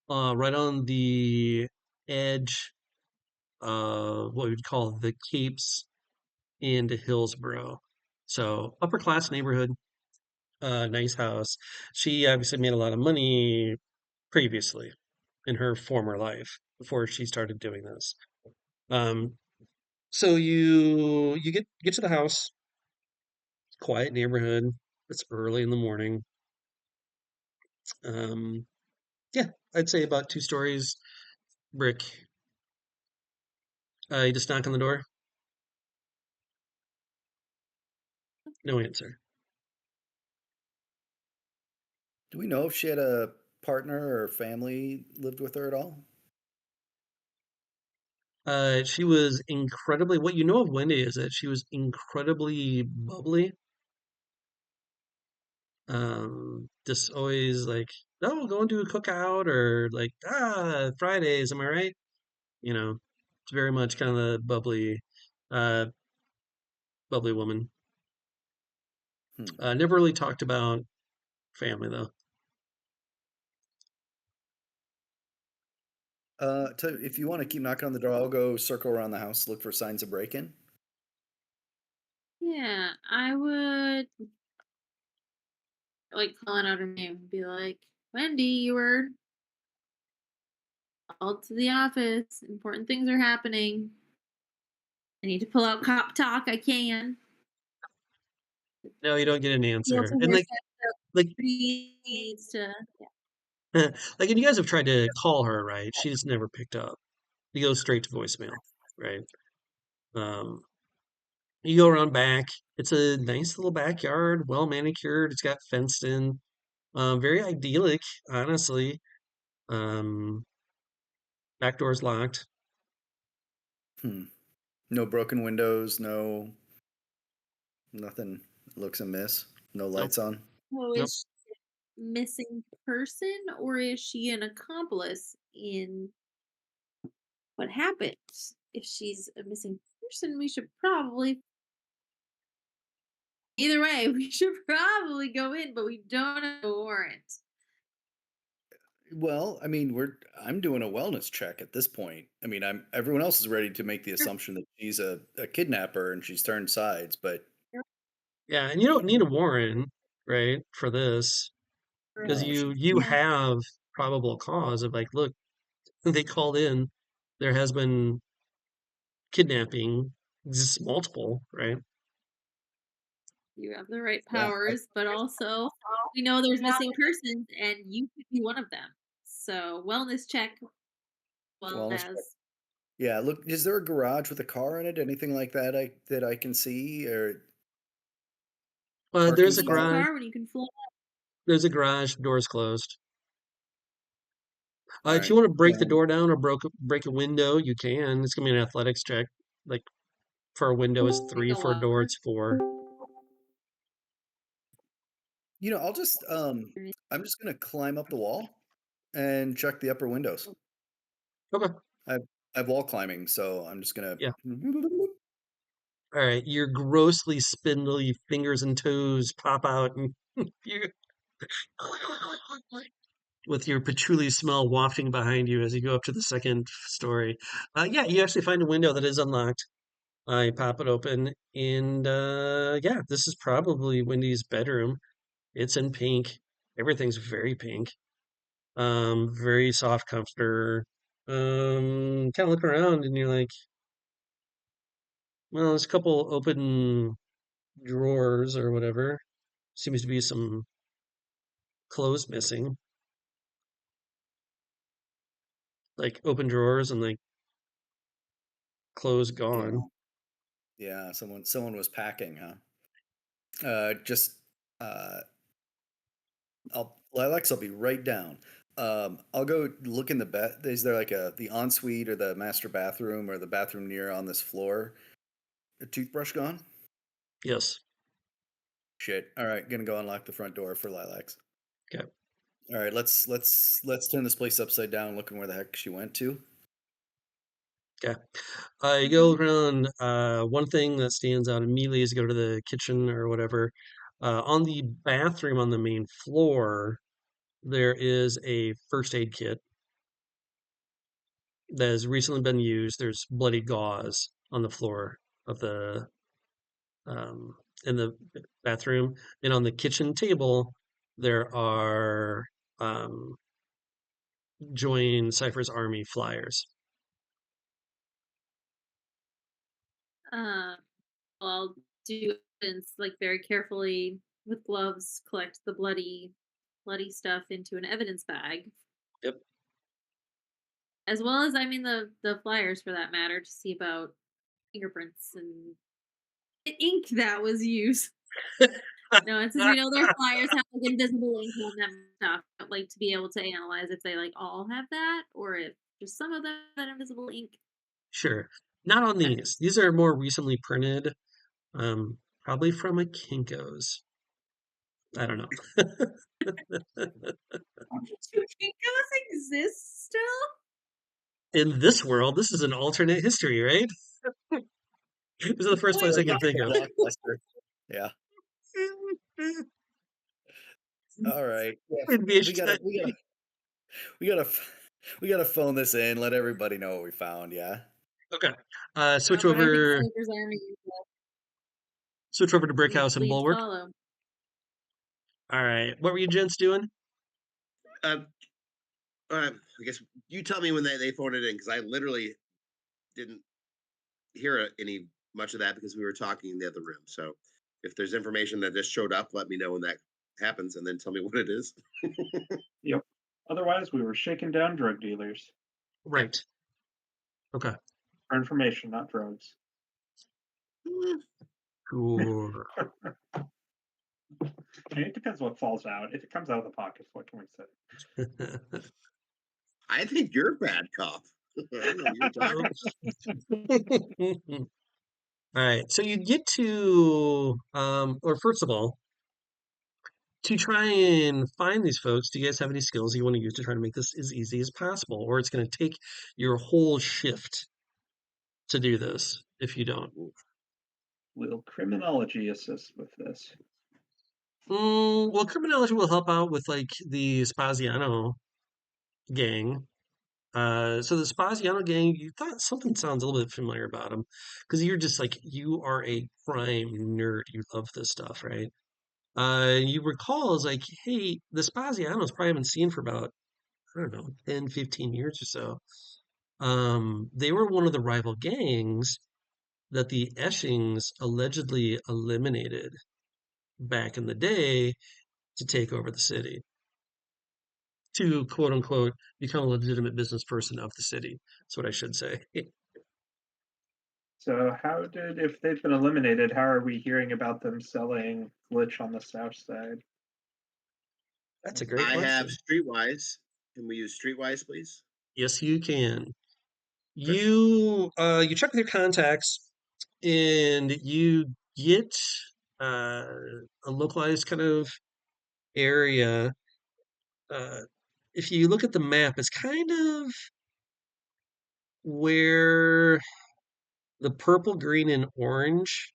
right on the edge of what we'd call the Capes into Hillsborough. So upper class neighborhood, nice house. She obviously made a lot of money previously in her former life before she started doing this. Um, so you get to the house, quiet neighborhood. It's early in the morning. Um, yeah, I'd say about 2 stories brick. You just knock on the door. No answer. Do we know if she had a partner or family lived with her at all? She was incredibly. What you know of Wendy is that she was incredibly bubbly. Just always like, oh, going to a cookout or like, Fridays, am I right? You know, it's very much kind of the uh, bubbly woman. Hmm. Never really talked about family though. If you want to keep knocking on the door, I'll go circle around the house, look for signs of break-in. Yeah, I would like calling out her name and be like, Wendy, you were called to the office. Important things are happening. I need to pull out cop talk. I can. No, you don't get an Feel answer. to And her like, she needs to. like, and you guys have tried to call her, right? She just never picked up. You go straight to voicemail, right? Um, you go around back. It's a nice little backyard, well manicured. It's got fenced in. Very idyllic, honestly. Um, Back door's locked. Hmm. No broken windows, nothing looks amiss. No Nope, lights on. So nope. is she a missing person or is she an accomplice in what happened? If she's a missing person, we should probably either way, we should probably go in, but we don't have a warrant. Well, I mean, I'm doing a wellness check at this point. I mean, everyone else is ready to make the Sure, assumption that she's a kidnapper and she's turned sides, but sure, Yeah, and you don't need a warrant, right, for this because well, right. you Yeah. have probable cause of like, look, they called in. There has been kidnapping, just multiple, right? You have the right yeah, powers, but also we know there's missing persons and you could be one of them. So wellness check well wellness check. as Yeah, look, is there a garage with a car in it? Anything like that I can see or parking There's a needs a spot? garage. car when you can fly. There's a garage. Door's closed. All If right. you want to break the Well, door down or break a window, you can. It's gonna be an athletics check. Like for a window, it's Like 3. a For a door, walker. it's 4. I'll just I'm just gonna climb up the wall and check the upper windows. Okay. I've I've wall climbing, so I'm just gonna Yeah. All right. Your grossly spindly fingers and toes pop out, and you with your patchouli smell wafting behind you as you go up to the second story. Yeah, you actually find a window that is unlocked. I pop it open, and yeah, this is probably Wendy's bedroom. It's in pink. Everything's very pink. Very soft comforter. Kind of look around, and you're like, well, there's a couple open drawers or whatever. Seems to be some clothes missing, like open drawers and like clothes Yeah. gone. Yeah, someone was packing, huh? Just uh Lilacs, I'll be right down. I'll go look in the bed. Is there like the ensuite or the master bathroom or the bathroom near on this floor? A toothbrush gone? Yes. Shit. All right, gonna go unlock the front door for Lilacs. Okay. All right, let's turn this place upside down, looking where the heck she went to. Okay. You go look around. One thing that stands out immediately is you go to the kitchen or whatever. On the bathroom on the main floor, there is a first aid kit that has recently been used. There's bloody gauze on the floor of the um, in the bathroom, and on the kitchen table there are join Cypher's army flyers. Uh, I'll do evidence like very carefully with gloves, collect the bloody stuff into an evidence bag. Yep. As well as the flyers for that matter to see about fingerprints and the ink that was used. No, it's because their flyers have like invisible ink on them and stuff, but, like to be able to analyze if they like all have that or if just some of them have that invisible ink. Sure. Not on Okay. these. These are more recently printed, probably from a Kinko's. I don't know. Do Kinkos exist still? In this world, this is an alternate history, right? This is the first Wait, place I Like can think a of. blockbuster. Yeah. All right. Yeah. It'd be We gotta we gotta we gotta we gotta phone this in. Let everybody know what we found. Yeah. okay. I think Cypher's army Switch over to Brickhouse and leads Bulwark. follow. All right. What were you gents doing? I guess you tell me when they phoned it in, because I literally didn't hear any much of that because we were talking in the other room. So if there's information that just showed up, let me know when that happens, and then tell me what it is. Yep. Otherwise, we were shaking down drug dealers Right. Okay. for information, not drugs. Sure. It depends what falls out. If it comes out of the pockets, what can we say? I think you're a bad cop. I know you're talking. All right. So you get to, or first of all, to try and find these folks, do you guys have any skills you want to use to try to make this as easy as possible? Or it's going to take your whole shift to do this if you don't. Will criminology assist with this? Well, criminology will help out with like the Spaziano gang. So the Spaziano gang, you thought something sounds a little bit familiar about them because you're just like, you are a crime nerd. You love this stuff, right? You recall is like, hey, the Spazianos probably haven't seen for about, I don't know, 10, 15 years or so. They were one of the rival gangs that the Eschings allegedly eliminated back in the day to take over the city, to quote unquote become a legitimate business person of the city. That's what I should say. So, if they've been eliminated, how are we hearing about them selling glitch on the south side? That's a great I have question. Streetwise. Can we use Streetwise, please? Yes, you can. Good. You check with your contacts and you get uh, a localized kind of area. Uh, if you look at the map, it's kind of where the purple, green, and orange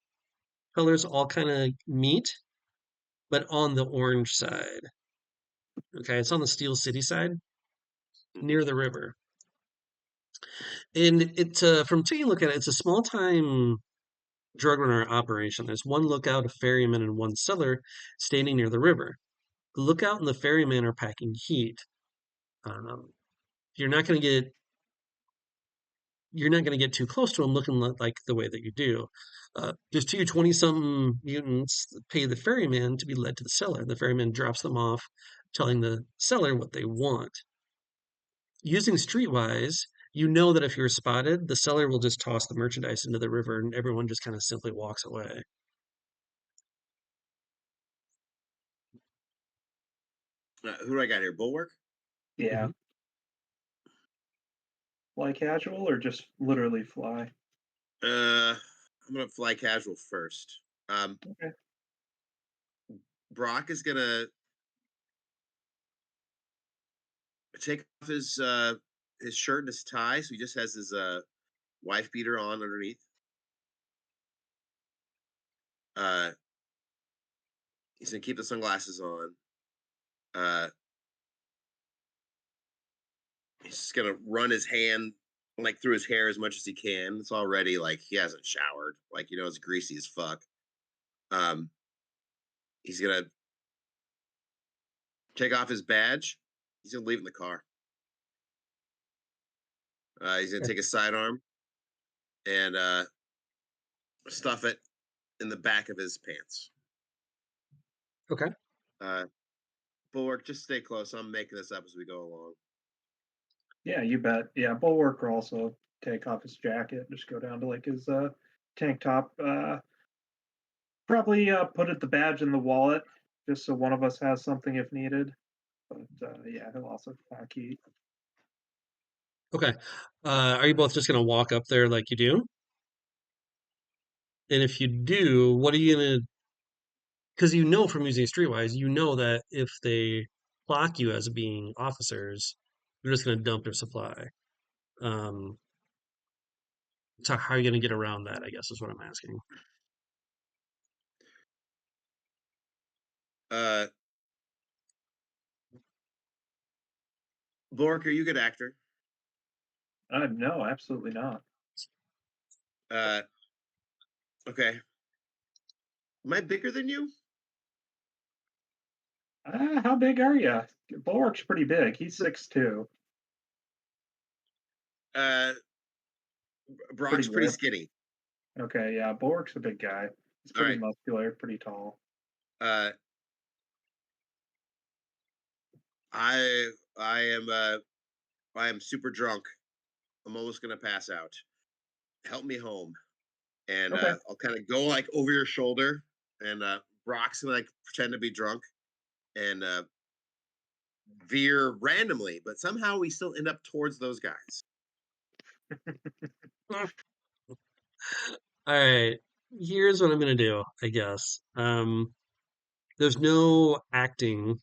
colors all kind of meet, but on the orange side. Okay, it's on the Steel City side near the river. And from taking a look at it, it's a small time drug runner operation. There's one lookout, a ferryman, and one seller standing near the river. The lookout and the ferryman are packing heat. Um, you're not going to get too close to them looking like the way that you do. There's two 20-something mutants that pay the ferryman to be led to the cellar. The ferryman drops them off, telling the seller what they want. Using Streetwise, you know that if you're spotted, the seller will just toss the merchandise into the river and everyone just kind of simply walks away. Who do I got here? Bulwark? Yeah. Mhm. Fly casual or just literally fly? I'm gonna fly casual first. Um, Okay. Brock is gonna take off his shirt and his tie, so he just has his wife beater on underneath. Uh, he's gonna keep the sunglasses on. Uh, he's just gonna run his hand like through his hair as much as he can. It's already like he hasn't showered, like it's greasy as fuck. Um, he's gonna take off his badge. He's gonna leave it in the car. He's gonna Okay. take his sidearm and stuff it in the back of his pants. Okay. Uh, Bulwark, just stay close. I'm making this up as we go along. Yeah, you bet. Yeah, Bulwark will also take off his jacket, just go down to like his tank top. Probably put the badge in the wallet, just so one of us has something if needed. But yeah, he'll also pack heat. Okay. Are you both just gonna walk up there like you do? And if you do, what are you gonna? Because from using Streetwise, that if they clock you as being officers, they're just gonna dump their supply. Um, so how are you gonna get around that? I guess is what I'm asking. Uh, Bulwark, are you a good actor? No, absolutely not. Uh, okay. Am I bigger than you? How big are you? Bulwark's pretty big. He's 6'2". Uh, Pretty Brock's pretty ripped. skinny. Okay, yeah, Bulwark's a big guy. He's All pretty right. muscular, pretty tall. Uh, I I am super drunk. I'm almost gonna pass out. Help me home, and Okay. I'll kind of go like over your shoulder, and Brock's gonna like pretend to be drunk and veer randomly, but somehow we still end up towards those guys. All right. Here's what I'm gonna do, I guess. There's no acting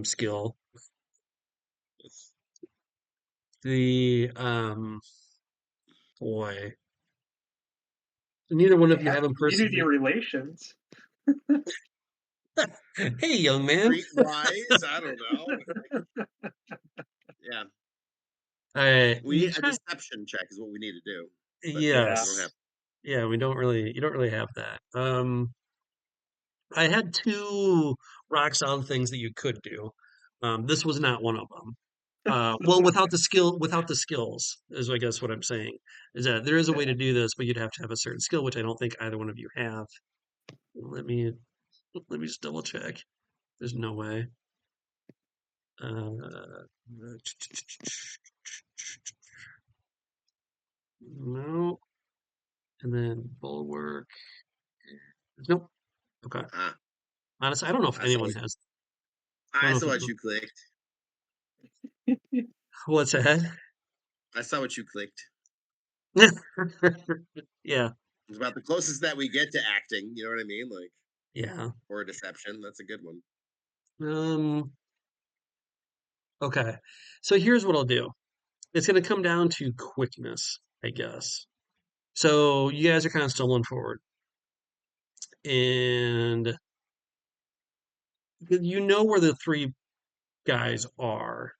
skill. The boy, neither one It of you has have community impersonate. relations. Hey, young man. Streetwise, I don't know. Yeah, we You need a kind deception check is what we need to do. But Yeah. we don't have. yes. Yeah, we don't really you don't really have that. I had two rock solid things that you could do. This was not one of them. Well, without the skills is I guess what I'm saying is that there is a way to Okay. do this, but you'd have to have a certain skill, which I don't think either one of you have. Let me let me just double check. There's no way. Uh, no, and then bulwark. Nope. Okay. Ah, Honestly, I don't know if I saw anyone what has. I I don't saw know what you clicked. if what's ahead. I saw what you clicked. Yeah, It's about the closest that we get to acting. You know what I mean? Like yeah. or deception. That's a good one. Um, okay. So here's what I'll do. It's going to come down to quickness, I guess. So you guys are kind of stumbling forward, and you know where the three guys are.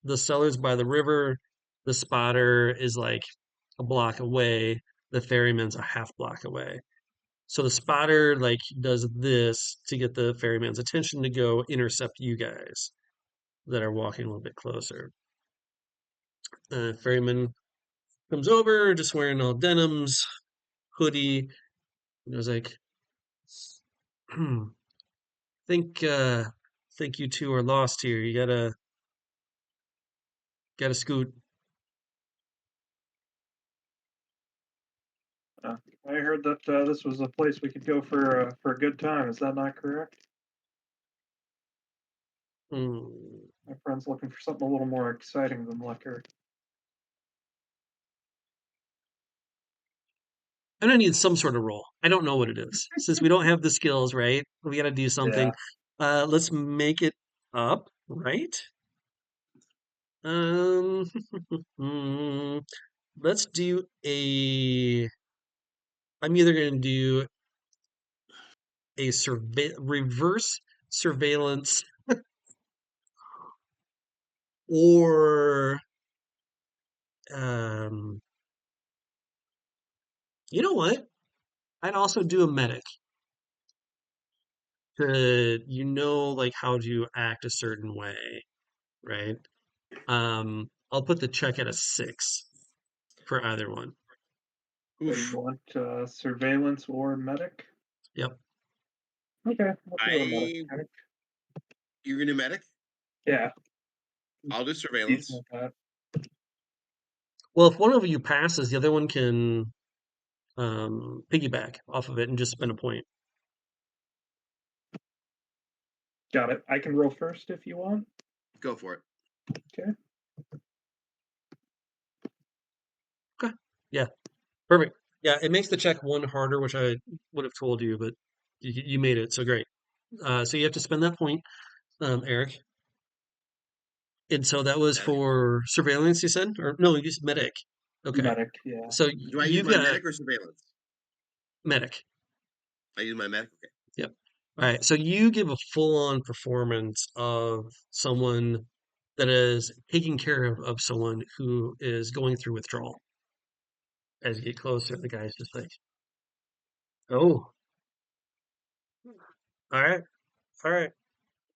The cellar's by the river. The spotter is like a block away. The ferryman's a half block away. So the spotter like does this to get the ferryman's attention to go intercept you guys that are walking a little bit closer. Ferryman comes over, just wearing all denims, hoodie. And I was like, think think you two are lost here. You gotta scoot. I heard that this was a place we could go for a good time. Is that not correct? Hmm. My friend's looking for something a little more exciting than liquor. I'm gonna need some sort of roll. I don't know what it is. Since we don't have the skills, right? We gotta do something. Let's make it up, right? Um, let's do a. I'm either gonna do a reverse surveillance or um, you know what? I'd also do a medic to like how to act a certain way, right? I'll put the check at a 6 for either one. So you Oof. want surveillance or medic? Yep. Okay, I'll do a medic. I you're gonna do medic? Yeah, I'll do decent surveillance. with that. Well, if one of you passes, the other one can piggyback off of it and just spend a point. Got it. I can roll first if you want. Go for it. Okay. Okay. Yeah. Perfect. Yeah, it makes the check one harder, which I would have told you, but you made it, so great. So you have to spend that point, Eric. And so that was Medic. for surveillance, you said? Or no, you used medic. Okay. Medic, yeah. So Do I use you've my got medic or surveillance? medic. I use my medic. Okay. Yep. All right. So you give a full-on performance of someone that is taking care of someone who is going through withdrawal. As you get closer, the guy's just like, oh, all right, all right.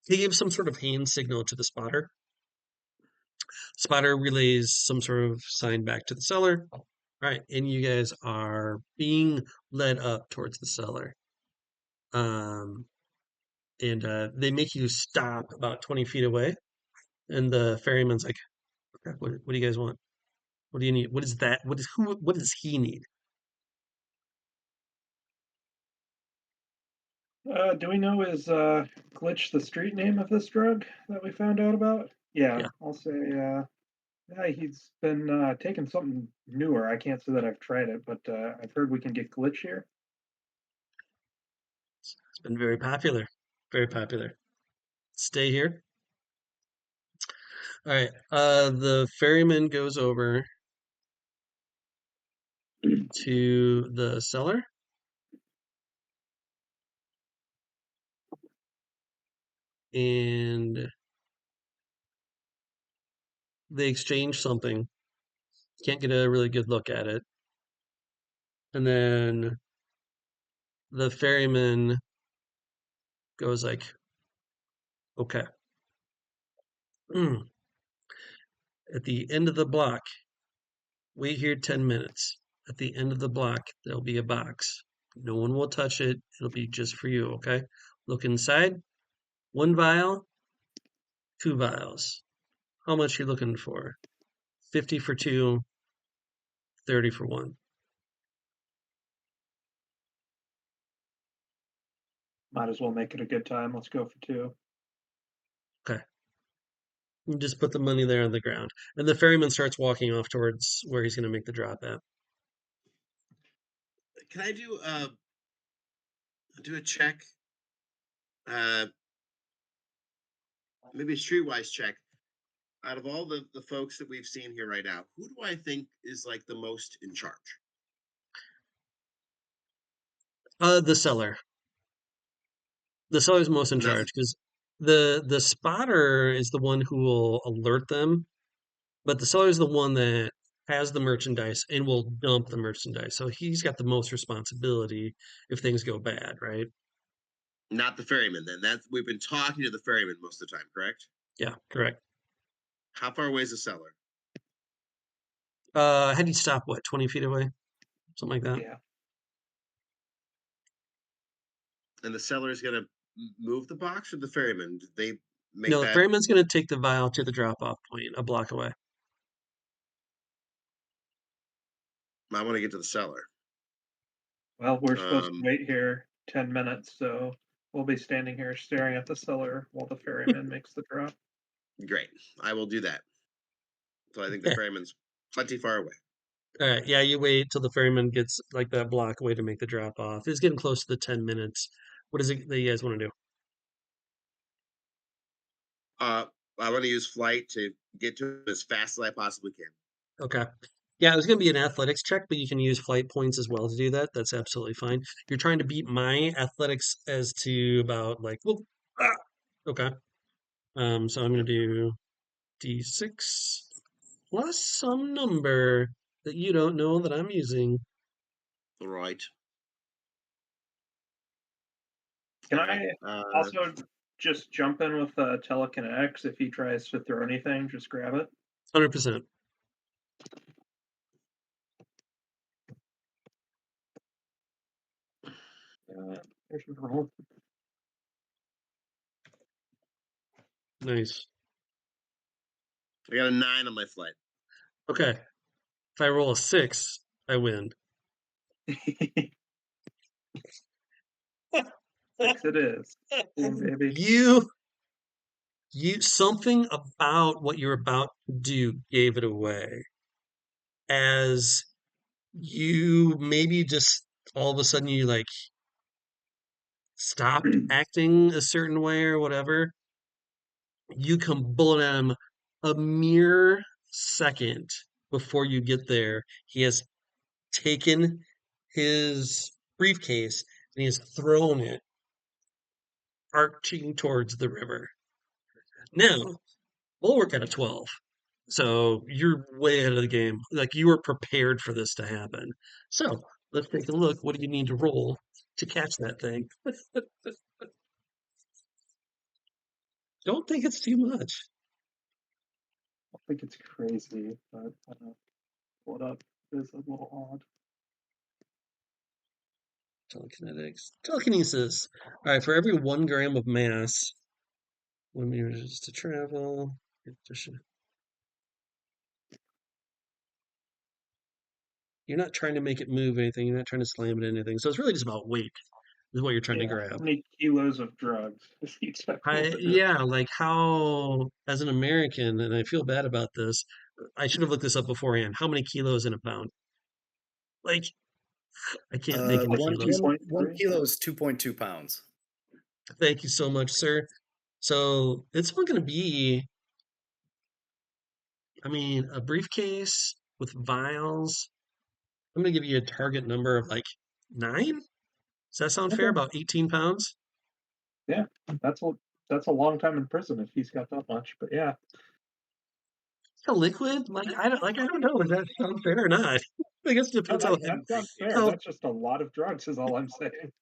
He gives some sort of hand signal to the spotter. Spotter relays some sort of sign back to the cellar. All right, and you guys are being led up towards the cellar. Um, and they make you stop about 20 feet away. And the ferryman's like, "Okay, what do you guys want? What do you need? What is that? What does he need?" Do we know is glitch the street name of this drug that we found out about? Yeah, Yeah, I'll say yeah, he's been taking something newer. I can't say that I've tried it, but I've heard we can get glitch here. it's been very popular. Very popular. Stay here. All right. The ferryman goes over to the cellar and they exchange something. Can't get a really good look at it. And then the ferryman goes like, "Okay, at the end of the block, wait here 10 minutes. At the end of the block, there'll be a box. No one will touch it. It'll be just for you, okay? Look inside. 1 vial, 2 vials. How much you looking for? 50 for 2, 30 for 1. Might as well make it a good time. Let's go for 2. Okay. You just put the money there on the ground. And the ferryman starts walking off towards where he's going to make the drop at. Can I do a check? Maybe a streetwise check. Out of all the folks that we've seen here right now, who do I think is like the most in charge? The seller. The seller's most in Nothing. charge because the spotter is the one who will alert them, but the seller's the one that has the merchandise and will dump the merchandise. So he's got the most responsibility if things go bad, right? Not the ferryman. Then that's we've been talking to the ferryman most of the time, correct? Yeah, correct. How far away is the cellar? Had you stop what, 20 feet away? Something like that. Yeah. And the cellar is gonna move the box, or the ferryman? Did they make No, the that? ferryman's gonna take the vial to the drop off point a block away. I want to get to the cellar. Well, we're supposed to Um, wait here 10 minutes, so we'll be standing here staring at the cellar while the ferryman makes the drop. Great. I will do that. So I think the Okay. ferryman's plenty far away. All right, yeah, you wait till the ferryman gets like that block away to make the drop off. It's getting close to the 10 minutes. What is it that you guys want to do? I want to use flight to get to it as fast as I possibly can. Okay. Yeah, it was going to be an athletics check, but you can use flight points as well to do that. That's absolutely fine. You're trying to beat my athletics as to about like, well, okay. So I'm going to do D6 plus some number that you don't know that I'm using. All right. Can Okay. I also just jump in with telekinetics? If he tries to throw anything, just grab it. 100%. There's a roll. Nice. I got a 9 on my flight. Okay. If I roll a 6, I win. 6 it is. Boom, baby. You something about what you're about to do gave it away. As you maybe just all of a sudden you like stopped acting a certain way or whatever, you come bullet at him a mere second before you get there. He has taken his briefcase and he has thrown it arching towards the river. Now, we'll work at a 12. So you're way ahead of the game. Like you were prepared for this to happen. So let's take a look. What do you need to roll to catch that thing? Don't think it's too much. I think it's crazy, but pull it up. It's a little odd. Telekinetics. Telekinesis. All right, for every 1 gram of mass, 1 meters to travel. You're not trying to make it move anything. You're not trying to slam it into anything. So it's really just about weight, is what you're trying to Yeah, how grab. many kilos of drugs is he expecting to do? Yeah, like how, as an American, and I feel bad about this, I should have looked this up beforehand. How many kilos in a pound? Like, I can't think in Like kilos. 2.3? Kilo is 2.2 pounds. Thank you so much, sir. So it's not going to be, I mean, a briefcase with vials. I'm going to give you a target number of like 9. Does that sound fair? Okay. About 18 pounds? Yeah, that's a long time in prison if he's got that much. But yeah, A liquid? I don't know. Does that sound fair or not? I guess it no, depends on that sounds fair. how. That's just a lot of drugs, is all I'm saying.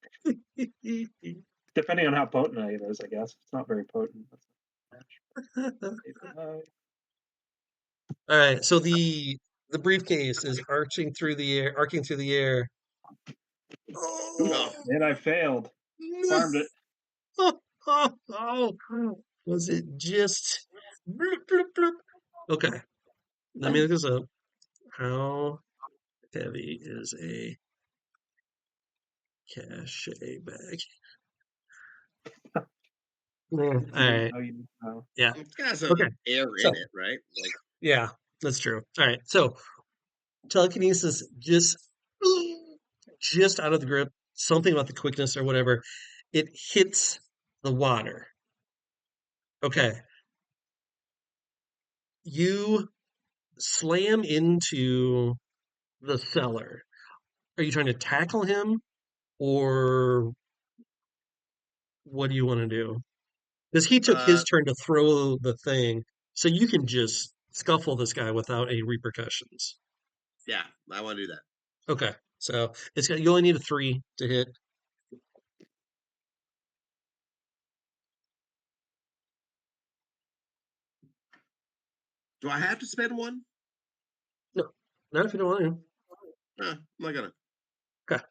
Depending on how potent it is, I guess. It's not very potent. All right, so the briefcase is arcing through the air. No. And I failed. No. Farmed it. Oh, was it just bloop, bloop, bloop? Okay, let me look this up. How heavy is a cachet bag? All right, How you know. yeah, It's got some okay. air So in it, right? Like, yeah, that's true. All right, so telekinesis just out of the grip. Something about the quickness or whatever. It hits the water. Okay, you slam into the cellar. Are you trying to tackle him or what do you want to do? Because he took his turn to throw the thing, so you can just scuffle this guy without any repercussions. yeah, I want to do that. Okay, so you only need a 3 to hit. Do I have to spend 1? No, not if you don't want to. I'm not gonna. Okay,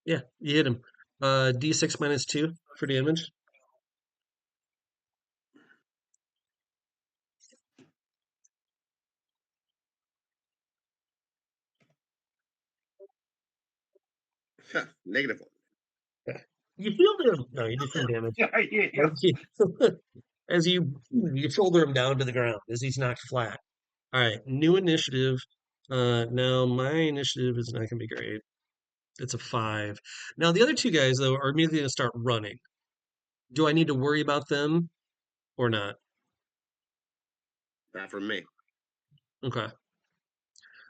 yeah, you hit him. D6 minus 2 for damage. -1. Okay. You feel him. No, you do some damage. Yeah. As you shoulder him down to the ground as he's knocked flat. All right, new initiative. Now my initiative is not going to be great. It's a 5. Now the other two guys though are immediately going to start running. Do I need to worry about them or not? Not from me. Okay.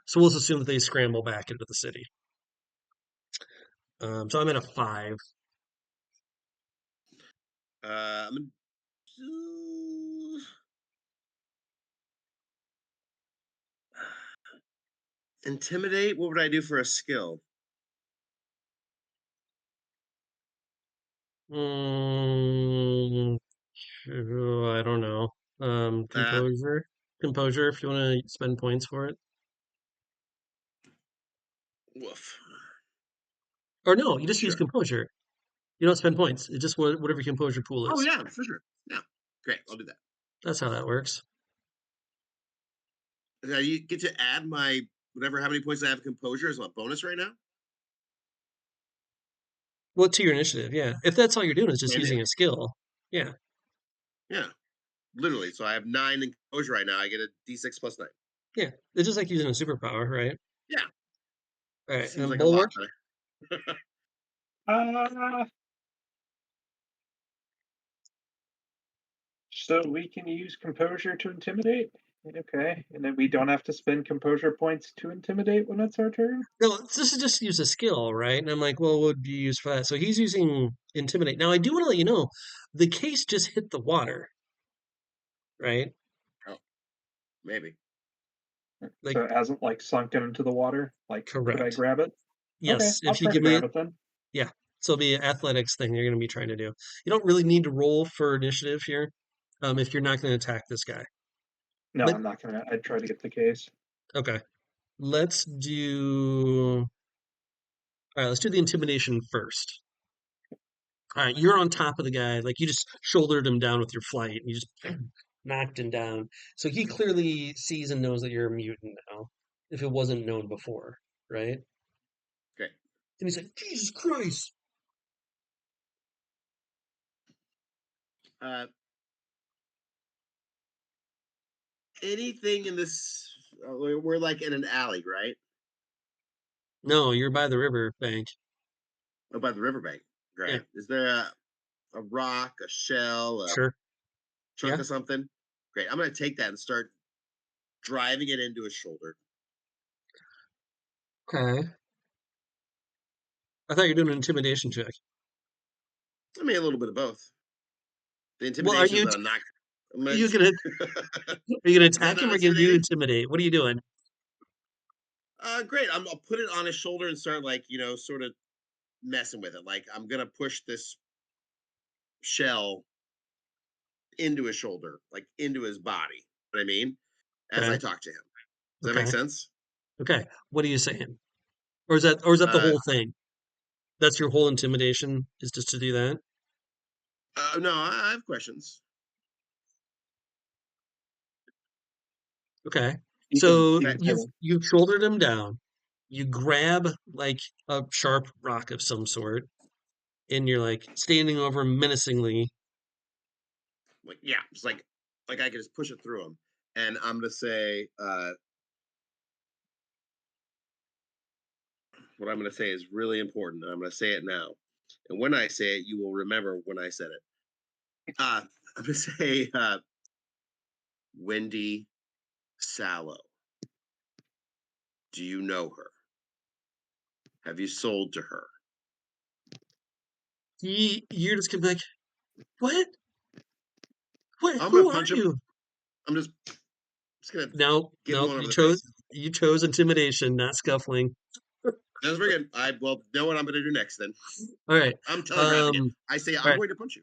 So we'll just assume that they scramble back into the city. So I'm at a 5. I'm gonna do... Intimidate. What would I do for a skill? Mm, I don't know. Nah. Composure. Composure, if you want to spend points for it. Woof. Or no, you just use Sure. composure. You don't spend points. It's just whatever your composure pool Oh is. yeah, for sure. Yeah. Great. I'll do that. That's how that works. Now you get to add my whatever. How many points I have composure is my bonus right now. Well, to your initiative, yeah. If that's all you're doing is just Maybe. using a skill, yeah. Yeah. Literally. So I have 9 in composure right now. I get a D6 plus 9. Yeah. It's just like using a superpower, right? Yeah. All right. Seems And like a lot. Bulwark? Uh, so we can use composure to intimidate. Okay, and then we don't have to spend composure points to intimidate when it's our turn. No, this is just use a skill, right? And I'm like, well, what would you use for that? So he's using Intimidate. Now, I do want to let you know, the case just hit the water, right? Oh, maybe. Like, So it hasn't like sunken into the water. Like, could I correct. grab it? Okay, Yes. I'll If you try to give me grab it, it then. yeah. So it'll be an athletics thing you're going to be trying to do. You don't really need to roll for initiative here, if you're not going to attack this guy. No, But I'm not gonna. I'd try to get the case. okay, let's do. All right, let's do the intimidation first. All right, you're on top of the guy, like you just shouldered him down with your flight, and you just knocked him down. So he clearly sees and knows that you're a mutant now, if it wasn't known before, right? Okay. And he's like, Jesus Christ! Uh, anything in this? We're like in an alley, right? No, you're by the river bank. Oh, by the riverbank. Yeah, Great. Is there a rock, a shell, a sure. chunk Yeah. of something? Great. I'm gonna take that and start driving it into his shoulder. Okay. I thought you were doing an intimidation check. I mean, a little bit of both. The Well, are intimidation is you gonna knock. I'm are gonna, you gonna are you gonna is that attack him not or are you gonna do intimidating? intimidate? What are you doing? Great. I'll put it on his shoulder and start like sort of messing with it. Like I'm gonna push this shell into his shoulder, like into his body. What I mean, as I Okay. talk to him. Does that make Okay. sense? Okay. What are you saying? Or is that the Uh, whole thing? That's your whole intimidation is just to do that? no, I have questions. Okay. You can. So You Okay. can tell you've them. you've shouldered him down. You grab like a sharp rock of some sort, and you're like standing over him menacingly. Like yeah, it's like I can just push it through him, and I'm gonna say what I'm gonna say is really important. And I'm gonna say it now, and when I say it, you will remember when I said it. I'm gonna say Wendy Sallow. Do you know her? Have you sold to her? You're just gonna be like, what? What? I'm gonna Who are punch him. you? I'm just gonna No, give him no. one over You the chose face. you chose intimidation, not scuffling. That's very good. I well know what I'm gonna do next then. All right. I'm telegraphing it. Um. I say All I'm right. going to punch you.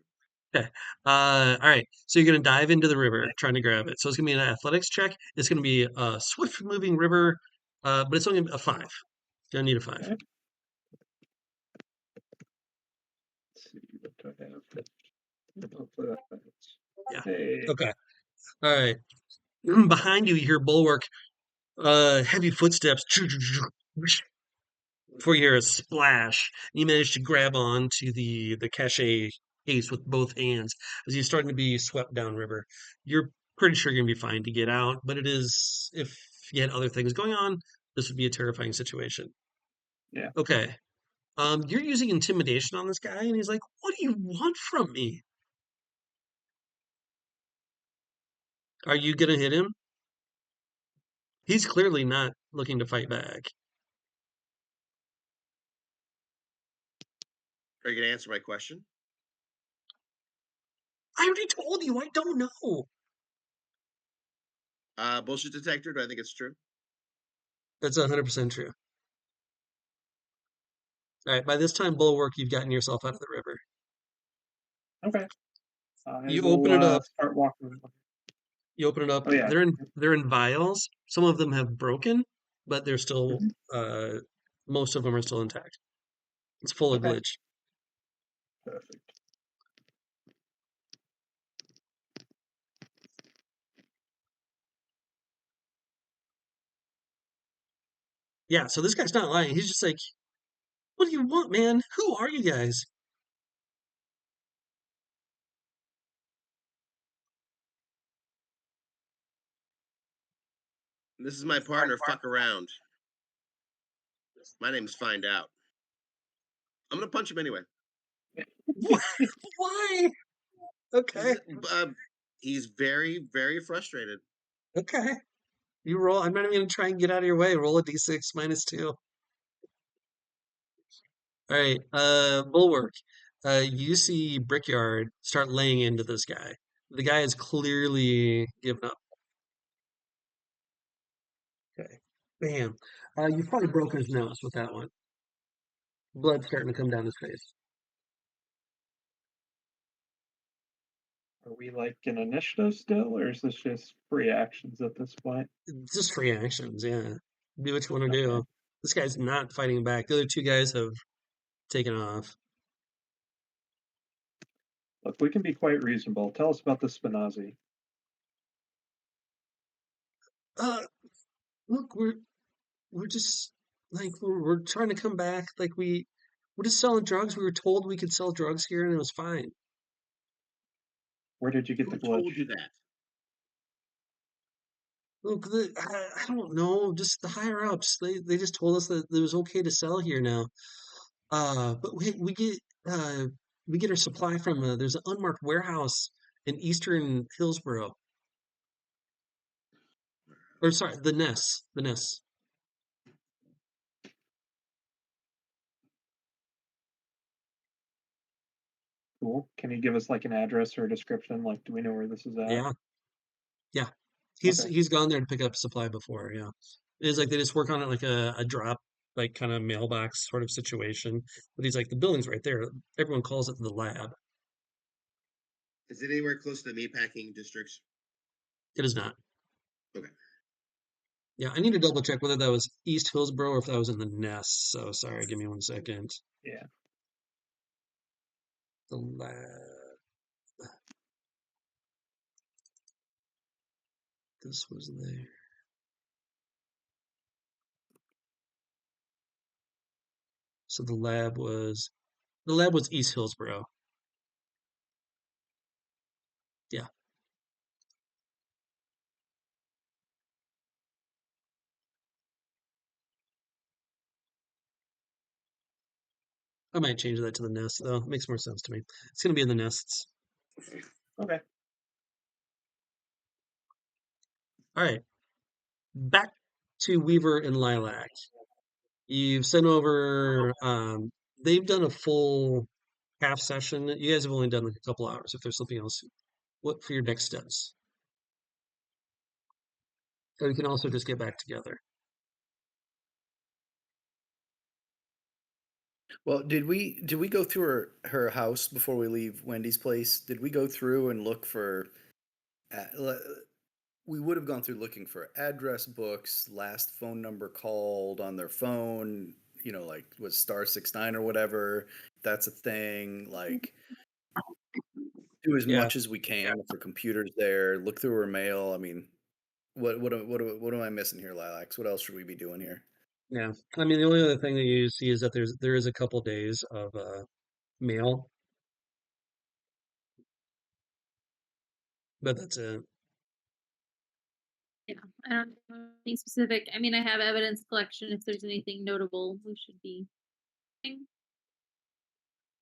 Okay. All right. So you're gonna dive into the river trying to grab it. So it's gonna be an athletics check. It's gonna be a swift moving river, but it's only a 5. Gonna need a 5. Okay. Let's see what do I have. Hopefully that fits. Yeah. Hey, Okay. All right. Behind you, you hear Bulwark, heavy footsteps. before you hear a splash, you manage to grab on to the cache case with both hands as you're starting to be swept downriver. You're pretty sure you're gonna be fine to get out, but it is if you had other things going on, this would be a terrifying situation. Yeah. Okay. You're using intimidation on this guy, and he's like, "What do you want from me? Are you gonna hit him?" He's clearly not looking to fight back. Are you gonna answer my question? I already told you, I don't know. Bullshit detector. Do I think it's true? That's 100% true. All right, by this time, Bulwark, you've gotten yourself out of the river. Okay. I You will open it up. start walking. You open it up. Oh yeah. They're in vials. Some of them have broken, but they're still Mhm. most of them are still intact. It's full of Okay. glitch. Perfect. Yeah, so this guy's not lying. He's just like, "What do you want, man? Who are you guys?" This is my partner. Fuck around. My name's Find Out. I'm gonna punch him anyway. What? Why? Okay. He's very, very frustrated. Okay. You roll. I'm not even gonna try and get out of your way. Roll a d6 -2. All right. Bulwark. You see Brickyard start laying into this guy. The guy is clearly given up. Okay. Bam. You've probably broken his nose with that one. Blood's starting to come down his face. Are we like in initiative still, or is this just free actions at this point? It's just free actions, yeah. Do what you want to Okay. do. This guy's not fighting back. The other two guys have taken off. Look, we can be quite reasonable. Tell us about the Spinazi. Uh, look, we're just like we're trying to come back. Like we're just selling drugs. We were told we could sell drugs here, and it was fine. Where did you get the Who told glitch? you that? Look, I don't know. Just the higher ups. They just told us that it was okay to sell here now. But uh we get our supply from there's an unmarked warehouse in Eastern Hillsboro. Or sorry, the Ness. The Ness. Cool. Can you give us like an address or a description? Like, do we know where this is at? Yeah, yeah. Okay. He's gone there to pick up supply before. Yeah, it's like they just work on it like a drop, like kind of mailbox sort of situation. But he's like the building's right there. Everyone calls it the lab. Is it anywhere close to the meatpacking districts? It is not. Okay. Yeah, I need to double check whether that was East Hillsboro or if that was in the Nest. So sorry, give me 1 second. Yeah. The lab. This was there. So the lab was East Hillsboro. Yeah, I might change that to the Nest though. It makes more sense to me. It's gonna be in the Nests. Okay. All right, back to Weaver and Lilac. You've sent over. They've done a full half session. You guys have only done like a couple hours. If there's something else, what for your next steps? Or you can also just get back together. Well, did we go through her house before we leave Wendy's place? Did we go through and look for? We would have gone through looking for address books, last phone number called on their phone. Like was *69 or whatever. That's a thing. Like do as Yeah. much as we can if her computer's there. Look through her mail. I mean, what am I missing here, Lilacs? What else should we be doing here? Yeah. I mean, the only other thing that you see is that there is a couple days of mail, but that's it. Yeah, I don't have anything specific. I mean, I have evidence collection if there's anything notable we should be doing.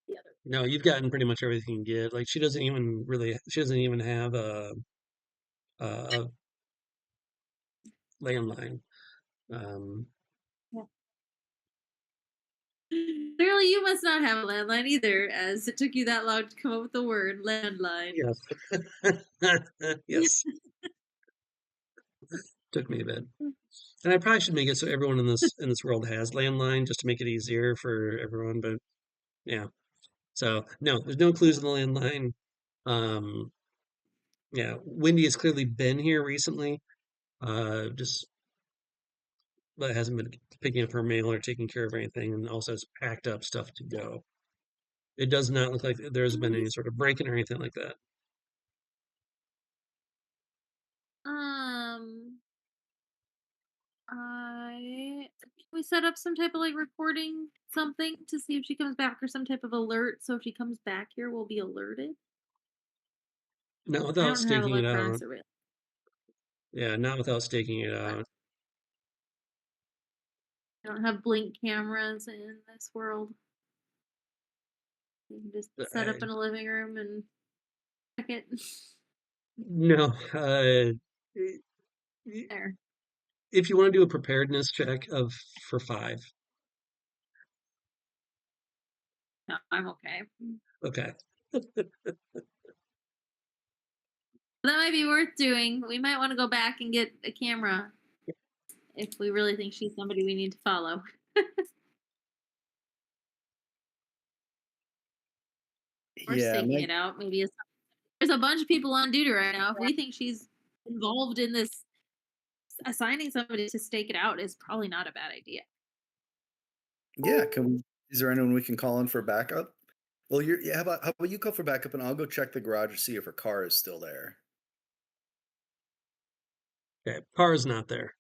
The other. No, you've gotten pretty much everything you get. Like she doesn't even have a landline. Um, Yeah. Clearly, you must not have a landline either, as it took you that long to come up with the word landline. yes. Yes. Took me a bit. And I probably should make it so everyone in this world has landline just to make it easier for everyone, but yeah. So no, there's no clues in the landline. Um, yeah, Wendy has clearly been here recently. Just but hasn't been picking up her mail or taking care of anything, and also has packed up stuff to go. It does not look like there's been any sort of break-in or anything like that. Um, I can we set up some type of like recording something to see if she comes back or some type of alert. So if she comes back here, we'll be alerted. Not I without don't have staking it electronic out. surveillance. Yeah, not without staking it I out. don't have blink cameras in this world. You can just set up I, in a living room and check it. no, There. if you want to do a preparedness check of for 5, No, I'm okay. okay. That might be worth doing. We might want to go back and get a camera if we really think she's somebody we need to follow. Or Yeah, staking it out. Maybe there's a bunch of people on duty right now. If we think she's involved in this, assigning somebody to stake it out is probably not a bad idea. yeah. Is there anyone we can call in for backup? Well, yeah. How about you call for backup, and I'll go check the garage to see if her car is still there. Okay, par is not there.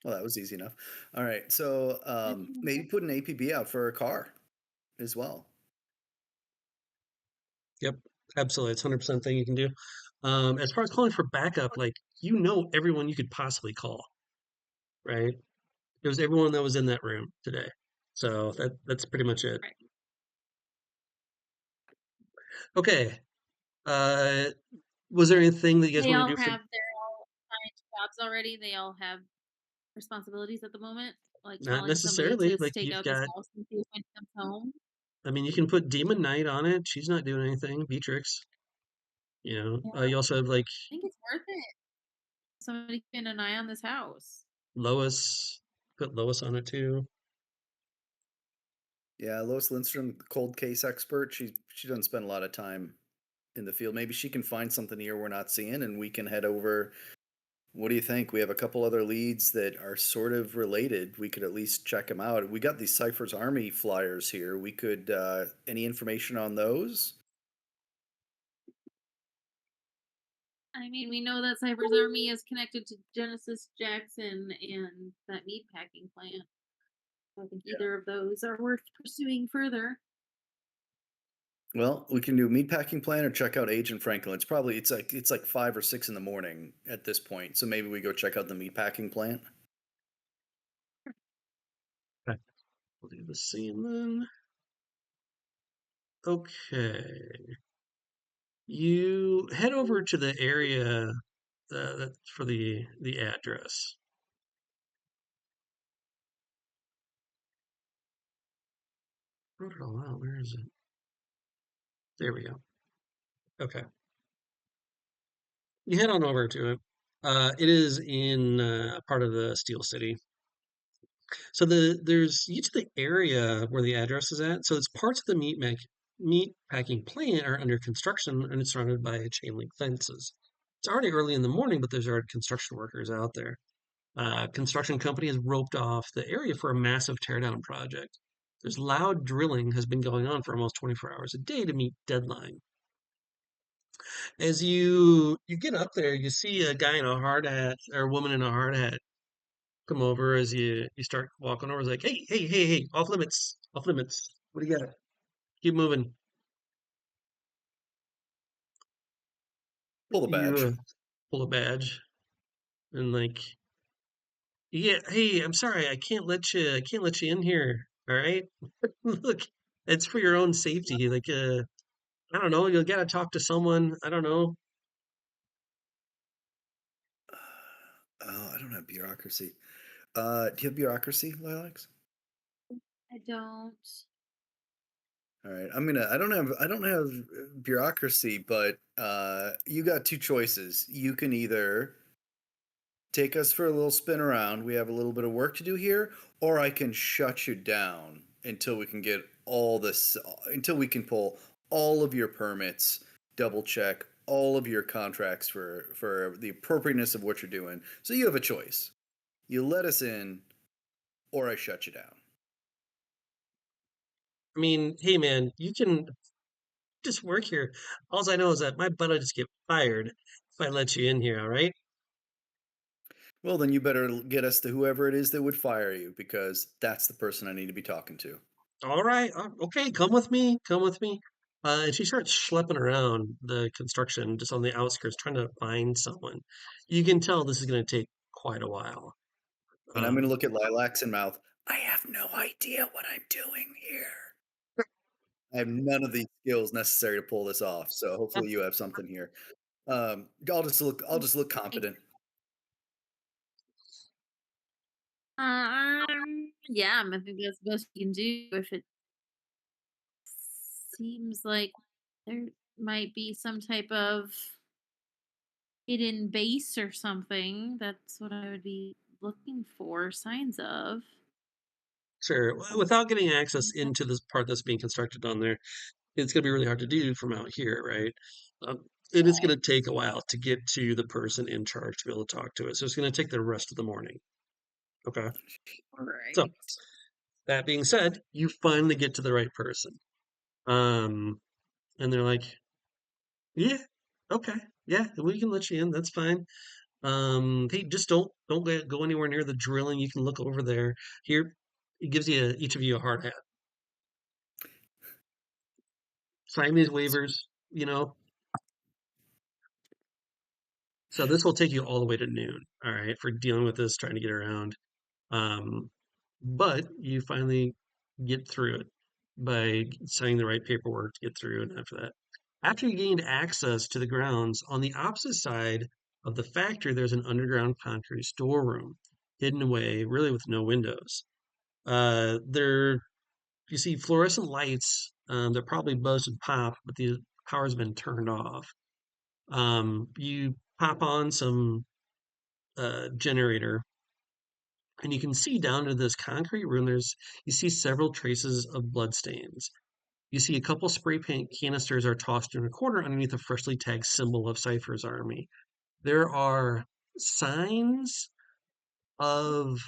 Well, that was easy enough. All right, so maybe put an APB out for her car as well. Yep, absolutely. It's 100% thing you can do. As far as calling for backup, like everyone you could possibly call, right? It was everyone that was in that room today. So that's pretty much it. Right. Okay. Uh, was there anything that you guys They want all to do for? have their all assigned jobs already. They all have responsibilities at the moment, like Not telling somebody necessarily. to Like stake you've out this got. house and see if it comes home. I mean, you can put Demon Knight on it. She's not doing anything. Beatrix. Yeah, You also have like I think it's worth it. Somebody keeping an eye on this house. Lois. Put Lois on it too. Yeah, Lois Lindstrom, cold case expert. She doesn't spend a lot of time in the field. Maybe she can find something here we're not seeing, and we can head over. What do you think? We have a couple other leads that are sort of related. We could at least check them out. We got these Cypher's Army flyers here. We could any information on those? I mean, we know that Cyber's army is connected to Genesis Jackson and that meat packing plant. I think either of those are worth pursuing further. Well, we can do a meatpacking plan or check out Agent Franklin. It's like 5 or 6 in the morning at this point. So maybe we go check out the meatpacking plant. Okay. We'll do the scene then. Okay. You head over to the area for the address. Wrote it all out. Where is it? There we go. Okay. You head on over to it. It is in part of the Steel City. So there's each of the area where the address is at. So it's parts of the meat packing plant are under construction and it's surrounded by chain link fences. It's already early in the morning, but there's already construction workers out there. Construction company has roped off the area for a massive teardown project. There's loud drilling has been going on for almost 24 hours a day to meet deadline. As you get up there, you see a guy in a hard hat or a woman in a hard hat come over as you start walking over. It's like, hey, hey, hey, hey, off limits, off limits. What do you got? Keep moving. Pull the You badge. pull a badge and like, yeah, hey, I'm sorry, I can't let you in here. All right, look, it's for your own safety. Like, I don't know, you gotta talk to someone. I don't know. Oh, I don't have bureaucracy. Do you have bureaucracy, Lilacs? I don't. All right, I don't have bureaucracy, but you got two choices. You can either take us for a little spin around. We have a little bit of work to do here, or I can shut you down until we can get all this, until we can pull all of your permits, double check all of your contracts for the appropriateness of what you're doing. So you have a choice. You let us in, or I shut you down. I mean, hey, man, you can just work here. All I know is that my butt will just get fired if I let you in here. All right. Well, then you better get us to whoever it is that would fire you, because that's the person I need to be talking to. All right. Okay. Come with me. Come with me. And she starts schlepping around the construction just on the outskirts, trying to find someone. You can tell this is going to take quite a while. And I'm going to Um, look at Lilacs and mouth. I have no idea what I'm doing here. I have none of these skills necessary to pull this off. So hopefully you have something here. I'll just look competent. Yeah, I think that's the best you can do. If it seems like there might be some type of hidden base or something, that's what I would be looking for signs of. sure. Without getting access into this part that's being constructed on there, it's going to be really hard to do from out here, right? It is going to take a while to get to the person in charge to be able to talk to it. So it's going to take the rest of the morning. Okay. So Right. that being said, you finally get to the right person. Um, and they're like, yeah, okay, yeah, we can let you in. That's fine. Hey, just don't go anywhere near the drilling. You can look over there. Here, it gives you each of you a hard hat. Sign these waivers. You know, so this will take you all the way to noon. All right, for dealing with this, trying to get around. Um, but you finally get through it by signing the right paperwork to get through. And after that, after you gained access to the grounds, on the opposite side of the factory, there's an underground concrete storeroom hidden away, really with no windows. There, you see fluorescent lights. They're probably buzzed and pop, but the power's been turned off. You pop on some generator and you can see down into this concrete room. You see several traces of bloodstains. You see a couple spray paint canisters are tossed in a corner underneath a freshly tagged symbol of Cypher's army. There are signs of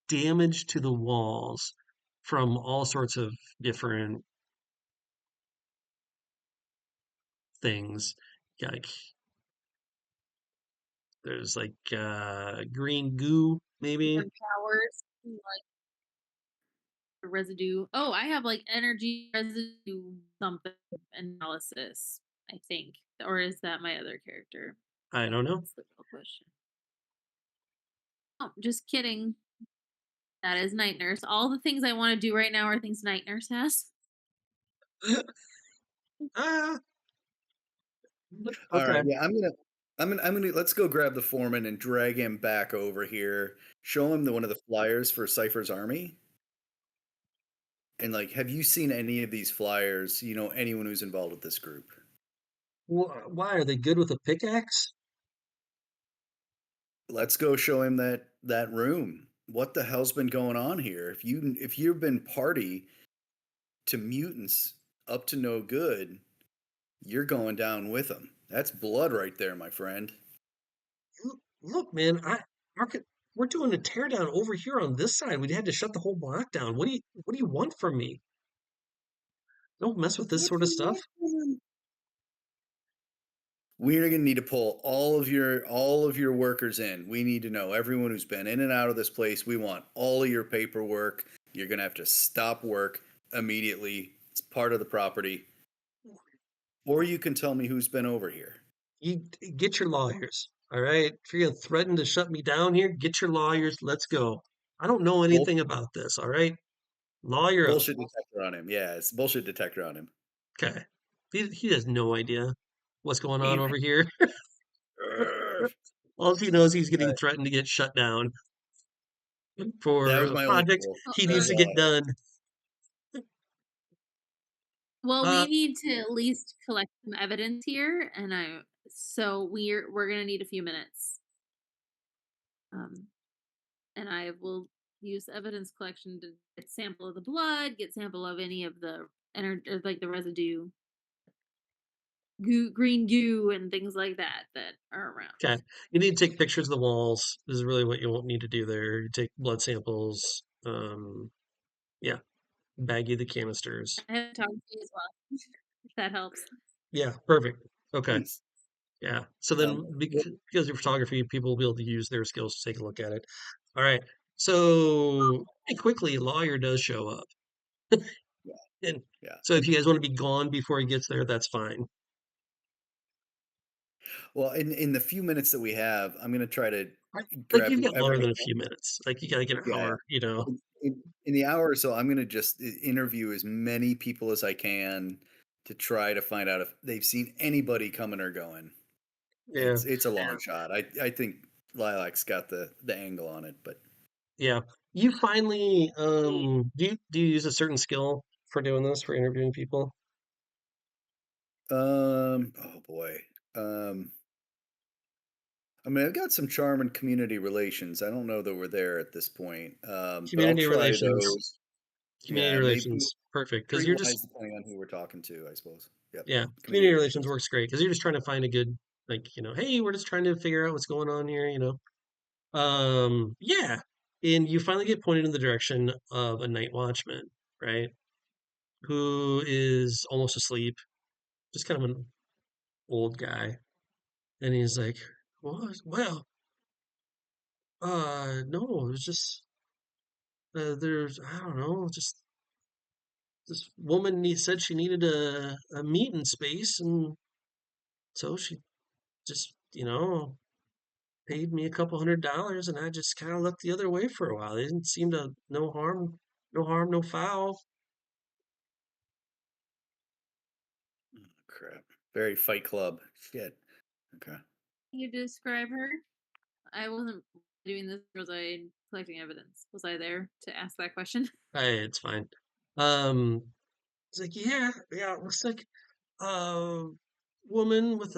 damage to the walls from all sorts of different things. Like there's like green goo, maybe. Different powers, like the residue. Oh, I have like energy residue something analysis, I think. Or is that my other character? I don't know. That's the real question. Oh, just kidding. That is Night Nurse. All the things I want to do right now are things Night Nurse has. Ah, All okay. right, yeah, I'm gonna let's go grab the foreman and drag him back over here. Show him one of the flyers for Cypher's army. And like, have you seen any of these flyers? You know, anyone who's involved with this group? Why are they good with a pickaxe? Let's go show him that room. What the hell's been going on here? If you've been party to mutants up to no good, you're going down with them. That's blood right there, my friend. Look, man, Mark, we're doing a teardown over here on this side. We had to shut the whole block down. What do you want from me? Don't mess with this What sort do of you stuff. want from him? we're going to need to pull all of your workers in. We need to know everyone who's been in and out of this place. We want all of your paperwork. You're going to have to stop work immediately. It's part of the property. Or you can tell me who's been over here. You get your lawyers, all right? If you're gonna threaten to shut me down here, get your lawyers. Let's go. I don't know anything about this, all right? Lawyer up. Bullshit detector on him. Yeah, it's bullshit detector on him. Okay. He has no idea what's going on over here. All he knows, he's getting threatened to get shut down That for was a my only project goal. he That needs was to all get I had. done. Well, Uh, we need to at least collect some evidence here, and so we're gonna need a few minutes. And I will use evidence collection to get sample of the blood, get sample of any of the like the residue, green goo, and things like that are around. okay. You need to take pictures of the walls. This is really what you won't need to do there. You take blood samples. Yeah. Baggy the canisters. I have photography as well, if that helps. Yeah, perfect. Okay. Nice. Yeah. So then, because of photography, people will be able to use their skills to take a look at it. All right. So quickly, a lawyer does show up. And Yeah. so if you guys want to be gone before he gets there, that's fine. Well, in the few minutes that we have, I'm going to try to Like grab you've got whoever longer I than a can. few minutes. Like you got like an Yeah. hour, you know. In the hour or so, I'm going to just interview as many people as I can to try to find out if they've seen anybody coming or going. Yeah. It's a long shot. I think Lilac's got the angle on it, but Yeah. You finally do you use a certain skill for doing this, for interviewing people? oh boy. Um I mean, I've got some charm and community relations. I don't know that we're there at this point. But I'll Community try relations. those. Community Yeah, maybe relations. Perfect. Because you're just streetwise, depending on who we're talking to, I suppose. Yep. yeah, Community community relations relations. works great because you're just trying to find a good, like, hey, we're just trying to figure out what's going on here, yeah. And you finally get pointed in the direction of a night watchman, right? Who is almost asleep, just kind of an old guy. And he's like, well, no, it was just, there's, I don't know, just this woman said she needed a meeting space. And so she just, paid me a couple $100 and I just kind of looked the other way for a while. They didn't seem to no harm, no foul. Oh, crap. Very Fight Club. Shit. Okay. Can you describe her? I wasn't doing this. Was I collecting evidence? Was I there to ask that question? Hey, it's fine. Um, it's like, yeah, it looks like a woman with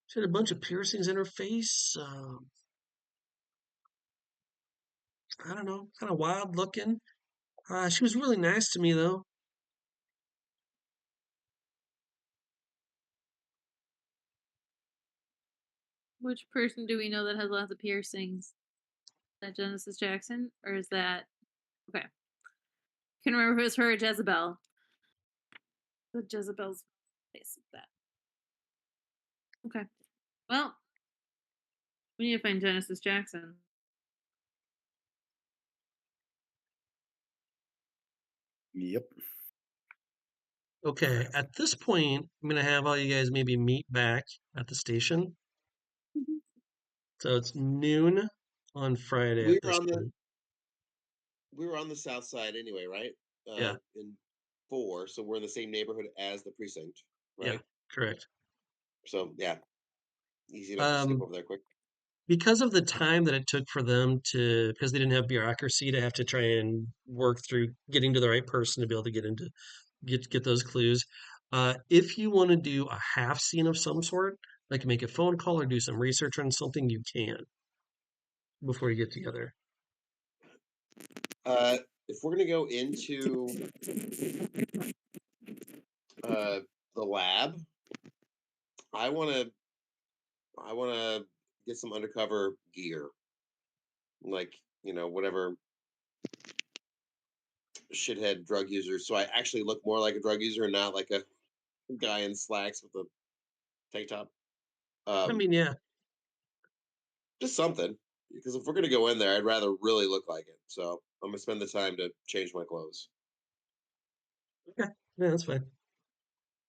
she had a bunch of piercings in her face. I don't know, kind of wild looking. She was really nice to me though. Which person do we know that has lots of piercings? Is that Genesis Jackson, or is that okay? Can remember if it was her or Jezebel. The Jezebel's face with that. Okay. Well, we need to find Genesis Jackson. Yep. Okay, at this point, I'm gonna have all you guys maybe meet back at the station. Mhm. So it's noon on Friday We at were this on the point. we were on the south side anyway, right? Yeah, In 4, so we're in the same neighborhood as the precinct, yeah, right? correct. So yeah, easy enough to sneak Um, over there quick. because of the time that it took for them because they didn't have bureaucracy to have to try and work through getting to the right person to be able to get those clues. If you want to do a half scene of some sort, like make a phone call or do some research on something, you can before you get together. If we're gonna go into uh, the lab, I wanna I wanna get some undercover gear, like whatever shithead drug user, so I actually look more like a drug user and not like a guy in slacks with a tank top. I mean, yeah. Just something. Because if we're gonna go in there, I'd rather really look like it. So I'm gonna spend the time to change my clothes. Okay. Yeah, that's fine.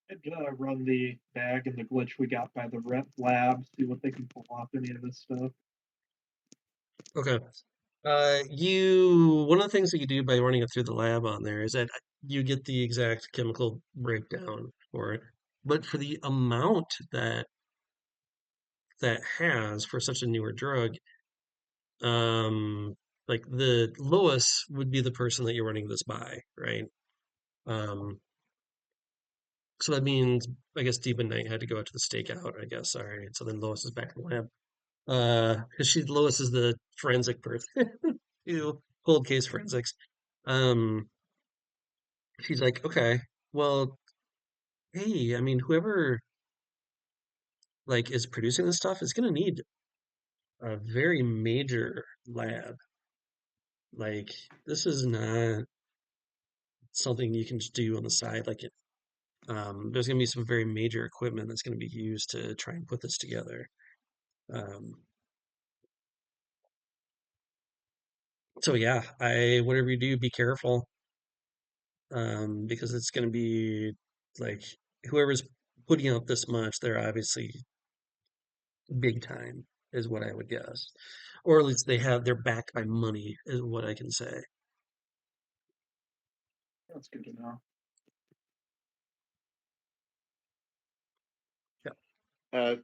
I'd run the bag and the glitch we got by the rep lab, see what they can pull off any of this stuff. Okay. One of the things that you do by running it through the lab on there is that you get the exact chemical breakdown for it. But for the amount that has for such a newer drug, um, like the Lois would be the person that you're running this by, right? Um, so that means I guess Deep and Knight had to go out to the stakeout, I guess. All right. So then Lois is back in the lab. Because Lois is the forensic person, you cold case forensics. Um, she's like, okay, well, hey, I mean, whoever like is producing this stuff is gonna need a very major lab. Like, this is not something you can just do on the side. There's gonna be some very major equipment that's gonna be used to try and put this together. Um, so yeah, whatever you do, be careful. Because it's gonna be like whoever's putting out this much, they're obviously big time, is what I would guess. Or at least they're backed by money, is what I can say. That's good to know. Yeah. Uh,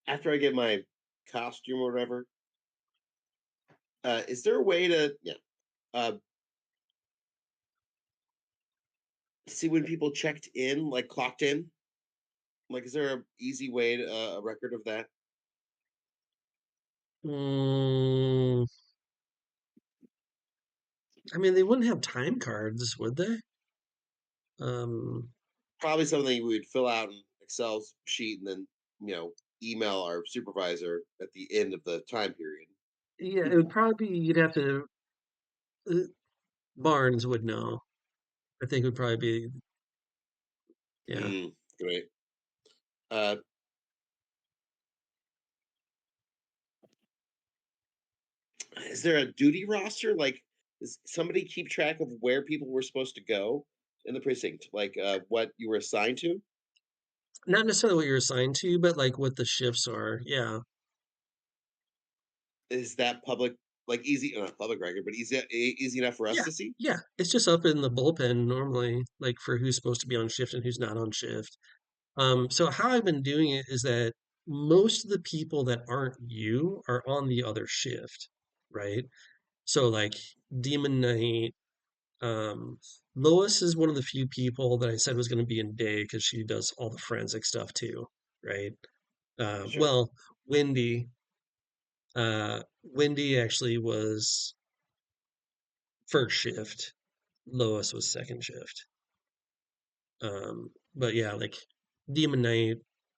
After I get my costume or whatever, is there a way to uh, see when people checked in, like clocked in? Like, is there a easy way to a record of that? Mm, I mean, they wouldn't have time cards, would they? Um, Probably something we would fill out in Excel sheet and then email our supervisor at the end of the time period. yeah, it would probably be you'd have to. Uh, Barnes would know. I think it would probably be yeah. Great. Uh, is there a duty roster? Like, does somebody keep track of where people were supposed to go in the precinct? Like, what you were assigned to? Not necessarily what you're assigned to, but like what the shifts are. Yeah. Is that public, like easy, not public record, but easy enough for us Yeah. to see? Yeah. It's just up in the bullpen normally, like for who's supposed to be on shift and who's not on shift. So how I've been doing it is that most of the people that aren't you are on the other shift, right? So like Demon Knight, um, Lois is one of the few people that I said was going to be in day because she does all the forensic stuff too, right? Sure. Well, Wendy, Wendy actually was first shift. Lois was second shift. But yeah, like Demon Knight,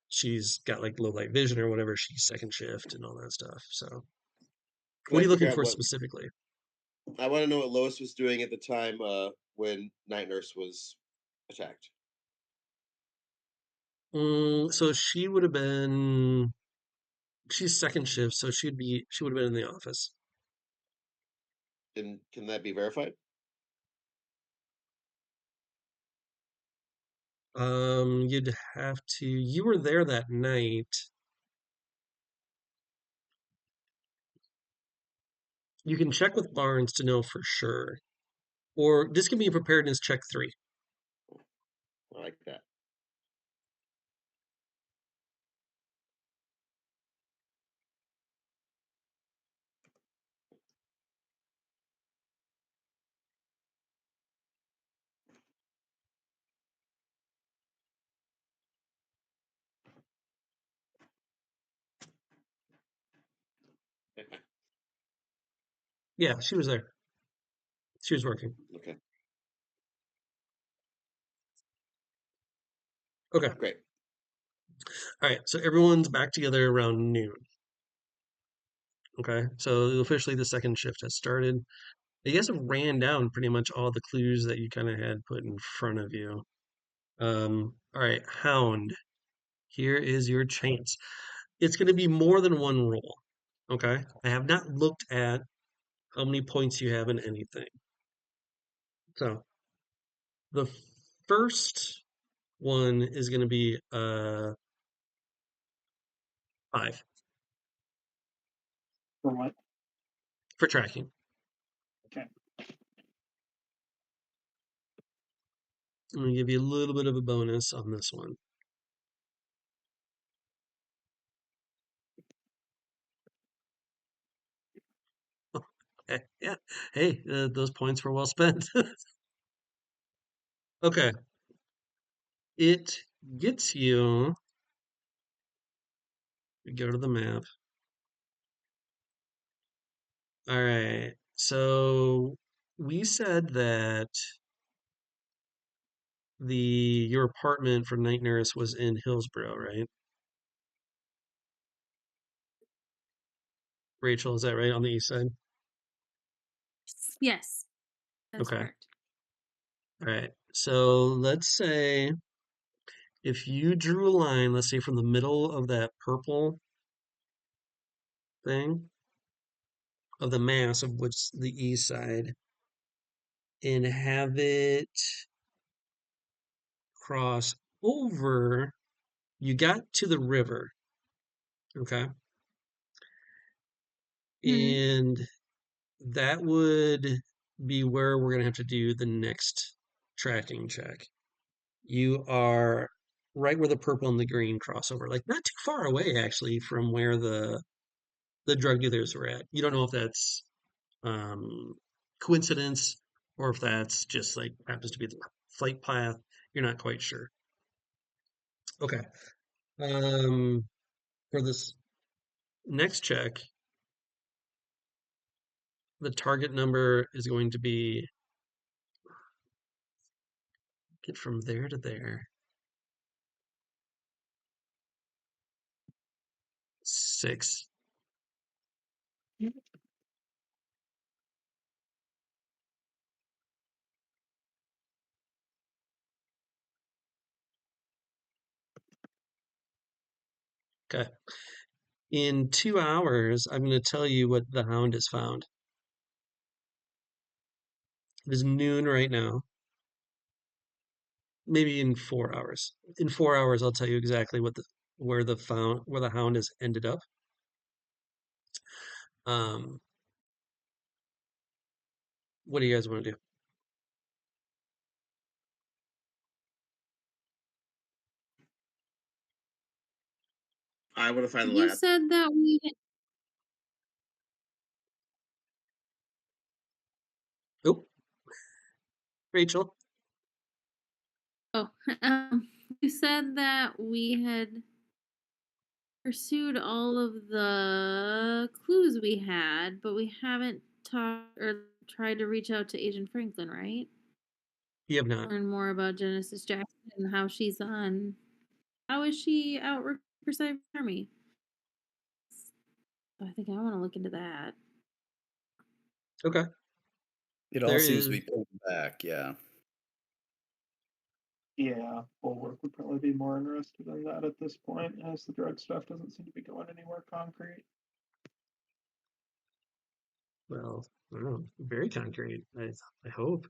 she's got like low light vision or whatever. She's second shift and all that stuff. So, Can what I are you figure looking out for what specifically? I want to know what Lois was doing at the time when Night Nurse was attacked. So she would have been. She's second shift, so she would have been in the office. And can that be verified? You'd have to. You were there that night. You can check with Barnes to know for sure, or just give me a preparedness check 3. I like that. Yeah, she was there. She was working. Okay, Okay. great. All right. So everyone's back together around noon. Okay. So officially the second shift has started. You guys have ran down pretty much all the clues that you kind of had put in front of you. All right, Hound. Here is your chance. It's going to be more than one roll. Okay. I have not looked at how many points you have in anything. So the first one is going to be 5 For what? for tracking. Okay. I'm going to give you a little bit of a bonus on this one. Yeah. Hey, those points were well spent. Okay. It gets you. Go to the map. All right. So we said that your apartment for night nurse was in Hillsborough, right? Rachel, is that right? On the east side? Yes, that's Okay. correct. All right. So let's say if you drew a line, let's say from the middle of that purple thing of the mass of which the east side, and have it cross over, you got to the river, okay? Hmm. And that would be where we're going to have to do the next tracking check. You are right where the purple and the green crossover, like not too far away actually from where the drug dealers were at. You don't know if that's um, coincidence or if that's just like happens to be the flight path. You're not quite sure. Okay. Um, for this next check, the target number is going to be get from there to there. 6. Okay. In 2 hours, I'm going to tell you what the hound has found. It is noon right now. Maybe in 4 hours. In 4 hours, I'll tell you exactly where the hound has ended up. Um, what do you guys want to do? I want to find the You lab. said that we Oh, Rachel. oh you said that we had pursued all of the clues we had, but we haven't talked or tried to reach out to Agent Franklin, right? You have not. Learn more about Genesis Jackson and how she's on. How is she out for Cyber Army? I think I want to look into that. Okay. It all There seems to is. be pulled back. Yeah. Yeah, Bulwark would probably be more interested in that at this point, as the drug stuff doesn't seem to be going anywhere concrete. Well, I don't know, very concrete. I hope.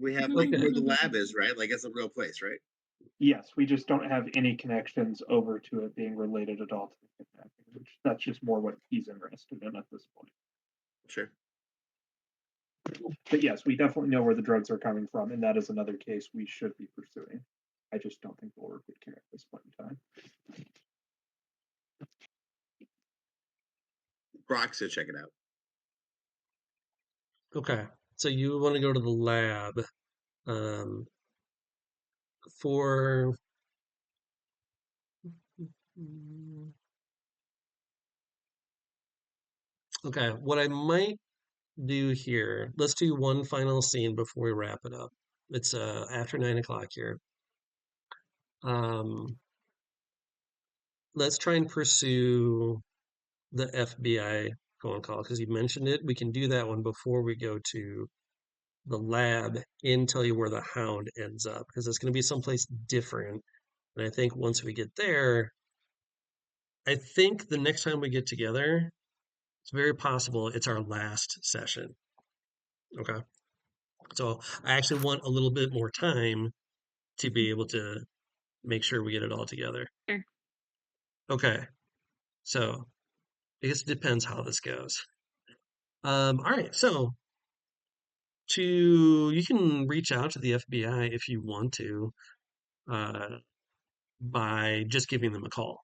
We have like Okay. where the lab is, right? Like it's a real place, right? Yes, we just don't have any connections over to it being related at all to the kidnapping, which that's just more what he's interested in at this point. Sure. But yes, we definitely know where the drugs are coming from, and that is another case we should be pursuing. I just don't think Bulwark would care at this point in time. Brock's to check it out. Okay. So you want to go to the lab for. Okay. What I might do here, let's do one final scene before we wrap it up. It's after 9 o'clock here. Um, let's try and pursue the FBI phone call because you mentioned it. We can do that one before we go to the lab and tell you where the hound ends up because it's going to be someplace different. And I think once we get there, I think the next time we get together, it's very possible it's our last session. Okay. So I actually want a little bit more time to be able to make sure we get it all together. Sure. Okay. So I guess it depends how this goes. All right. So you can reach out to the FBI if you want to, uh, by just giving them a call,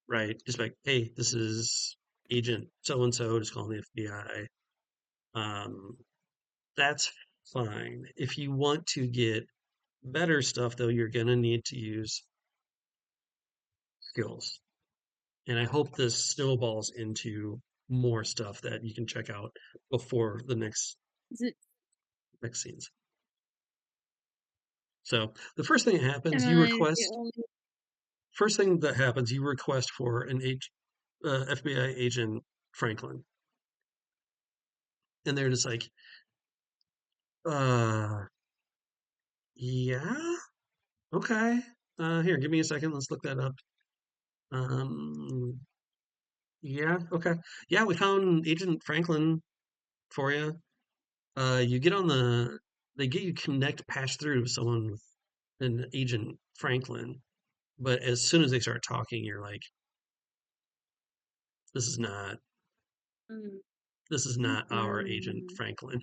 right? Just like, hey, this is Agent so and so, just calling the FBI. That's fine. If you want to get better stuff, though, you're gonna need to use skills. And I hope this snowballs into more stuff that you can check out before the next Is it? scenes. So the first thing that happens, Am you I the request. only? First thing that happens, you request for an FBI agent Franklin, and they're just like, uh, yeah, okay. Here, give me a second. Let's look that up. Um, yeah, okay. Yeah, we found Agent Franklin for you. You get on they get you connect patch through to someone with an Agent Franklin, but as soon as they start talking, you're like, this is not Mm, this is not our Agent mm, Franklin.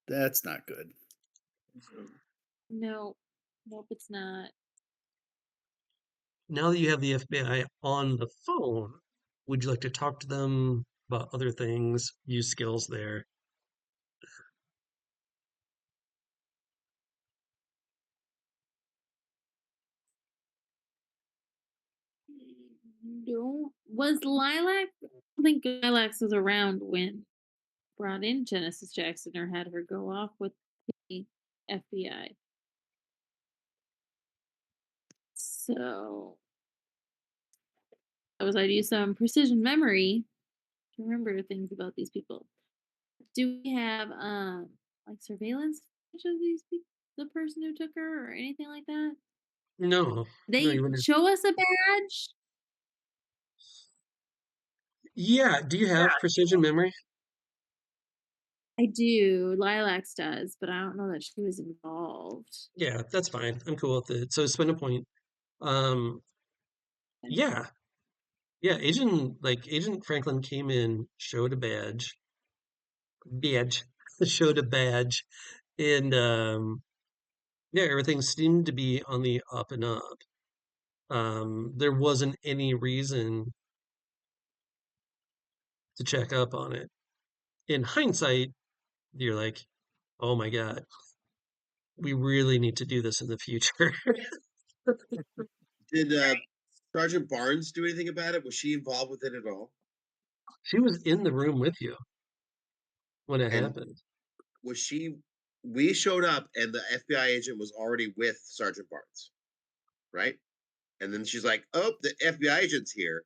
That's not good. no, nope, it's not. Now that you have the FBI on the phone, would you like to talk to them about other things, use skills there? No, was Lilac? I don't think Lilac was around when brought in Genesis Jackson or had her go off with the FBI. So I'd use some precision memory to remember things about these people. Do we have like surveillance footage of these people, the person who took her, or anything like that? No, no, They you wouldn't. show us a badge. Yeah, do you have precision memory? I do. Lilacs does, but I don't know that she was involved. Yeah, that's fine. I'm cool with it. So spend a point. Um, yeah, yeah. Agent Franklin came in, showed a badge, showed a badge, and yeah, everything seemed to be on the up and up. There wasn't any reason to check up on it. In hindsight, you're like, oh my God, we really need to do this in the future. Did Sergeant Barnes do anything about it? Was she involved with it at all? She was in the room with you when it And happened. was she? We showed up, and the FBI agent was already with Sergeant Barnes, right? And then she's like, "Oh, the FBI agent's here."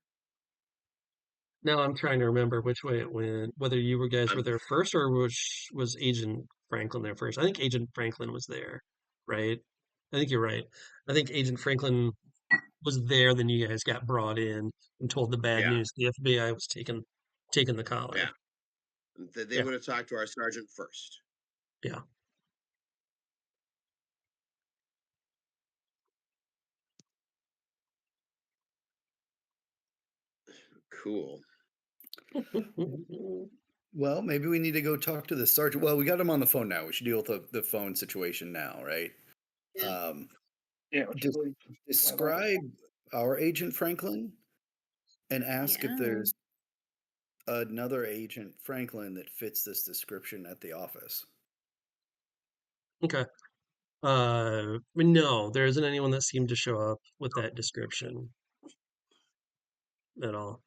Now I'm trying to remember which way it went, whether you guys were I'm there first or was Agent Franklin there first. I think Agent Franklin was there, right? I think you're right. I think Agent Franklin was there, then you guys got brought in and told the bad yeah, news. The FBI was taking the yeah. collar. They Yeah, would have talked to our sergeant first. yeah. Cool. Well, maybe we need to go talk to the sergeant. Well, we got him on the phone now. We should deal with the phone situation now, right? Yeah. Um, Yeah, which just really describe our agent Franklin and ask if Yeah. there's another agent Franklin that fits this description at the office. Okay. No, there isn't anyone that seemed to show up with that description at all.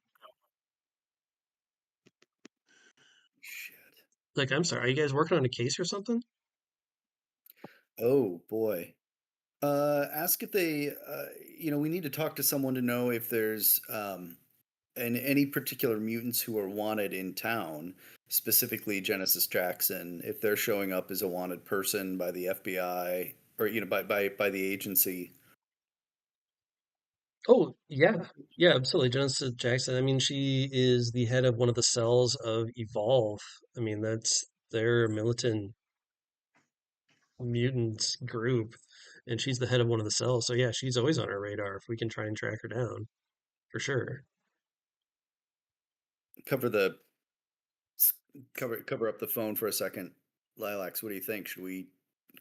Shit. Like, I'm sorry, are you guys working on a case or something? Oh boy. Ask if they, we need to talk to someone to know if there's any particular mutants who are wanted in town, specifically Genesis Jackson, if they're showing up as a wanted person by the FBI or by the agency. Oh, yeah. Yeah, absolutely. Genesis Jackson. I mean, she is the head of one of the cells of Evolve. I mean, that's their militant mutants group, and she's the head of one of the cells. So yeah, she's always on our radar if we can try and track her down, for sure. Cover the cover up the phone for a second. Lilacs, what do you think? Should we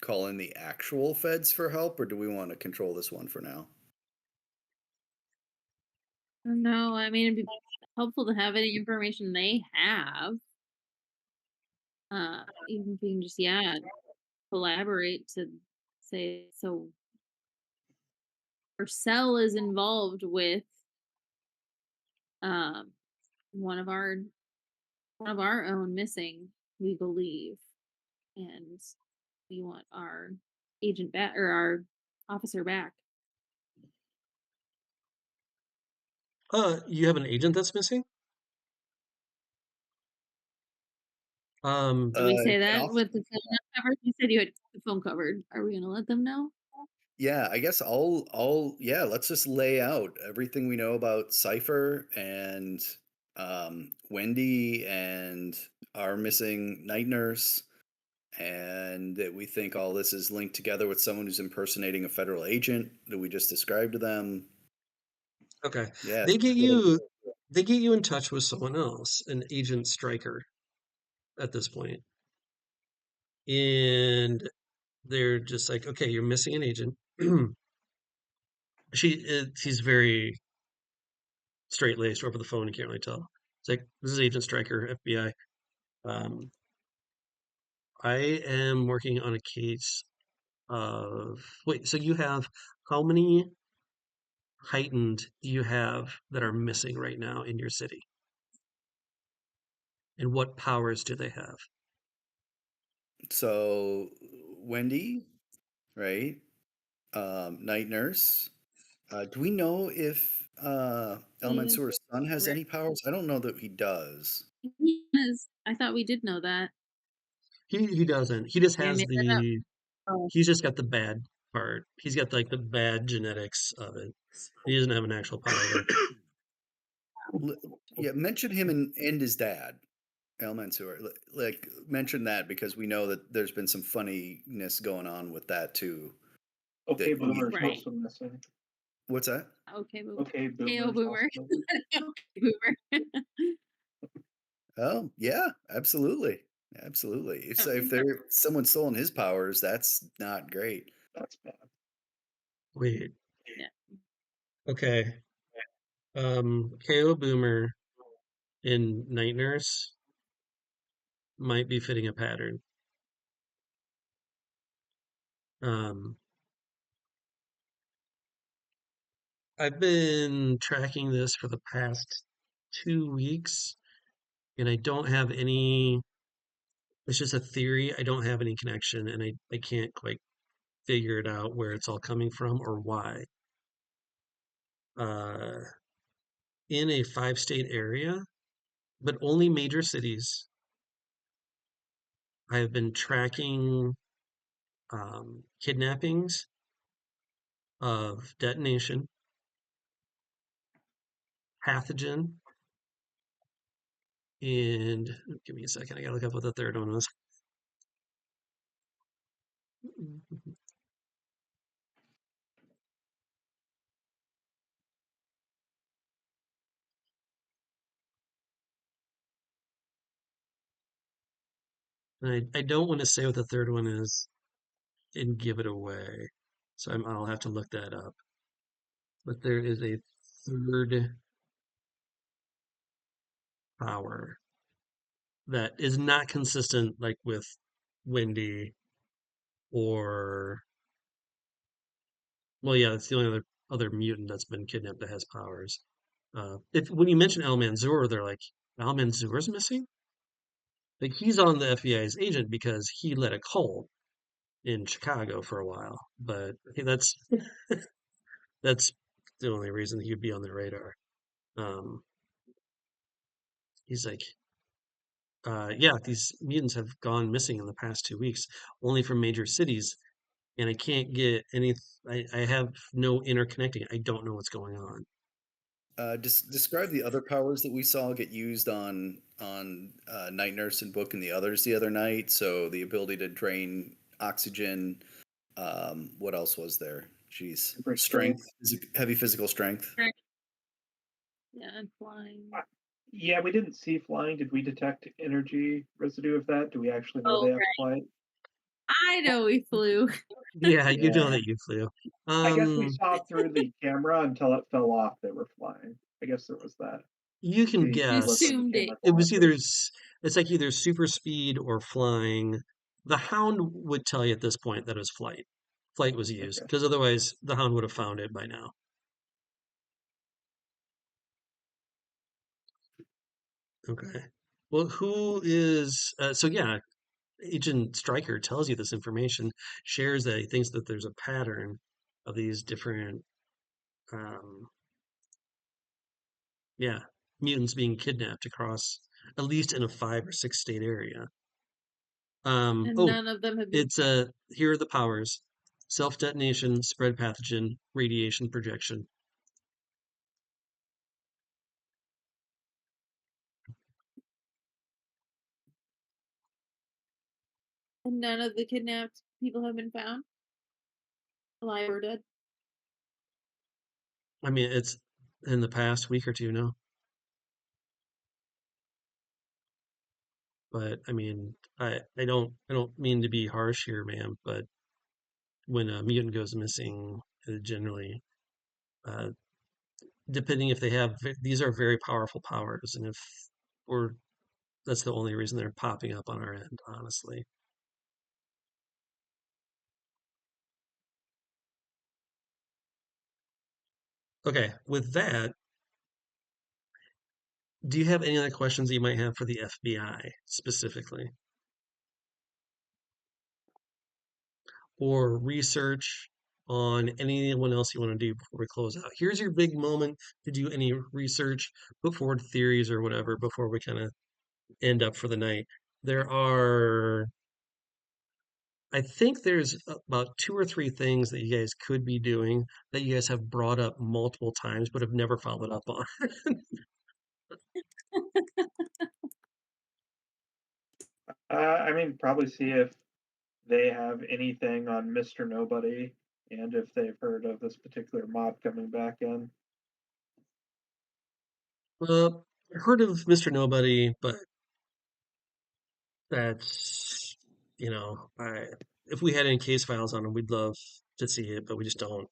call in the actual feds for help, or do we want to control this one for now? No, I mean, it'd be helpful to have any information they have. Even if we can just, yeah, collaborate to say, so our cell is involved with um one of our own missing, we believe, and we want our agent back, or our officer back. You have an agent that's missing? Did we say An that off. with the phone not covered? You said you had the phone covered. Are we gonna let them know? Yeah, I guess yeah, let's just lay out everything we know about Cypher and Wendy and our missing night nurse, and that we think all this is linked together with someone who's impersonating a federal agent that we just described to them. Okay. Yeah. They get you they get you in touch with someone else, an agent striker at this point. And they're just like, okay, you're missing an agent. She's very straight laced over the phone. You can't really tell. It's like, this is Agent Striker, FBI. Um, I am working on a case of wait. So you have how many heightened do you have that are missing right now in your city, and what powers do they have? So Wendy, right? Night nurse. Do we know if He Elementor's son has re- any powers? I don't know that he does. Yes, I thought we did know that. He doesn't. He just Maybe I has made that up. the. Oh, He's just got the bad part. He's got like the bad genetics of it. He doesn't have an actual power though. L- Yeah, mention him and his dad, Elmansur. Like mention that because we know that there's been some funniness going on with that too. Okay, That we Boomer's right. also missing. What's that? Okay, boomer. Okay, KO Boomer's boomer. also missing. Okay, boomer. Oh yeah, absolutely, absolutely. Oh, So if there someone's stolen his powers, that's not great. That's bad. Wait. yeah. Okay. KO Boomer in Night Nurse might be fitting a pattern. Um, I've been tracking this for the past 2 weeks, and I don't have any. It's just a theory. I don't have any connection, and I can't quite figure it out where it's all coming from or why. Uh, in a 5 state area, but only major cities, I have been tracking kidnappings of detonation, pathogen, and give me a second. I gotta look up what the third one was. And I don't want to say what the third one is and give it away. So I'll have to look that up. But there is a third power that is not consistent, like with Wendy or well, yeah, it's the only other mutant that's been kidnapped that has powers. If when you mention Al Manzur, they're like Al Manzur's missing. Like he's on the FBI's agent because he led a cult in Chicago for a while. But that's the only reason he'd be on the radar. Um, he's like, yeah, these mutants have gone missing in the past 2 weeks, only from major cities, and I can't get any. I have no interconnecting. I don't know what's going on. Describe the other powers that we saw get used on Night Nurse and Book and the others the other night. So the ability to drain oxygen. What else was there? Jeez, Super strength. strength, heavy physical strength. Yeah, and flying. Yeah, we didn't see flying. Did we detect energy residue of that? Do we actually know Oh, they have right. flight? I know we flew. Yeah, you know Yeah. that you flew. I guess we saw through the camera until it fell off. They were flying. I guess there was that. You can We We looked guess. at the assumed it. camera It was either glasses. it's like either super speed or flying. The Hound would tell you at this point that it was flight. Flight was used Okay. because otherwise the Hound would have found it by now. Okay. Well, who is so yeah, Agent Stryker tells you this information, shares that he thinks that there's a pattern of these different um yeah, mutants being kidnapped across at least in a 5 or 6 state area. And Oh, none of them have been it's here are the powers: self-detonation, spread pathogen, radiation projection. and none of the kidnapped people have been found. Alive or dead. I mean, it's in the past week or two now, but I mean, I don't mean to be harsh here, ma'am, but when a mutant goes missing, generally, uh, depending if they have, these are very powerful powers, and if we're that's the only reason they're popping up on our end, honestly. Okay, with that, do you have any other questions that you might have for the FBI specifically? Or research on anyone else you want to do before we close out? Here's your big moment to do any research, put forward theories or whatever before we kind of end up for the night. There are, I think there's about 2 or 3 things that you guys could be doing that you guys have brought up multiple times but have never followed up on. I mean, probably see if they have anything on Mr. Nobody and if they've heard of this particular mob coming back in. I heard of Mr. Nobody, but that's, if we had any case files on him, we'd love to see it, but we just don't.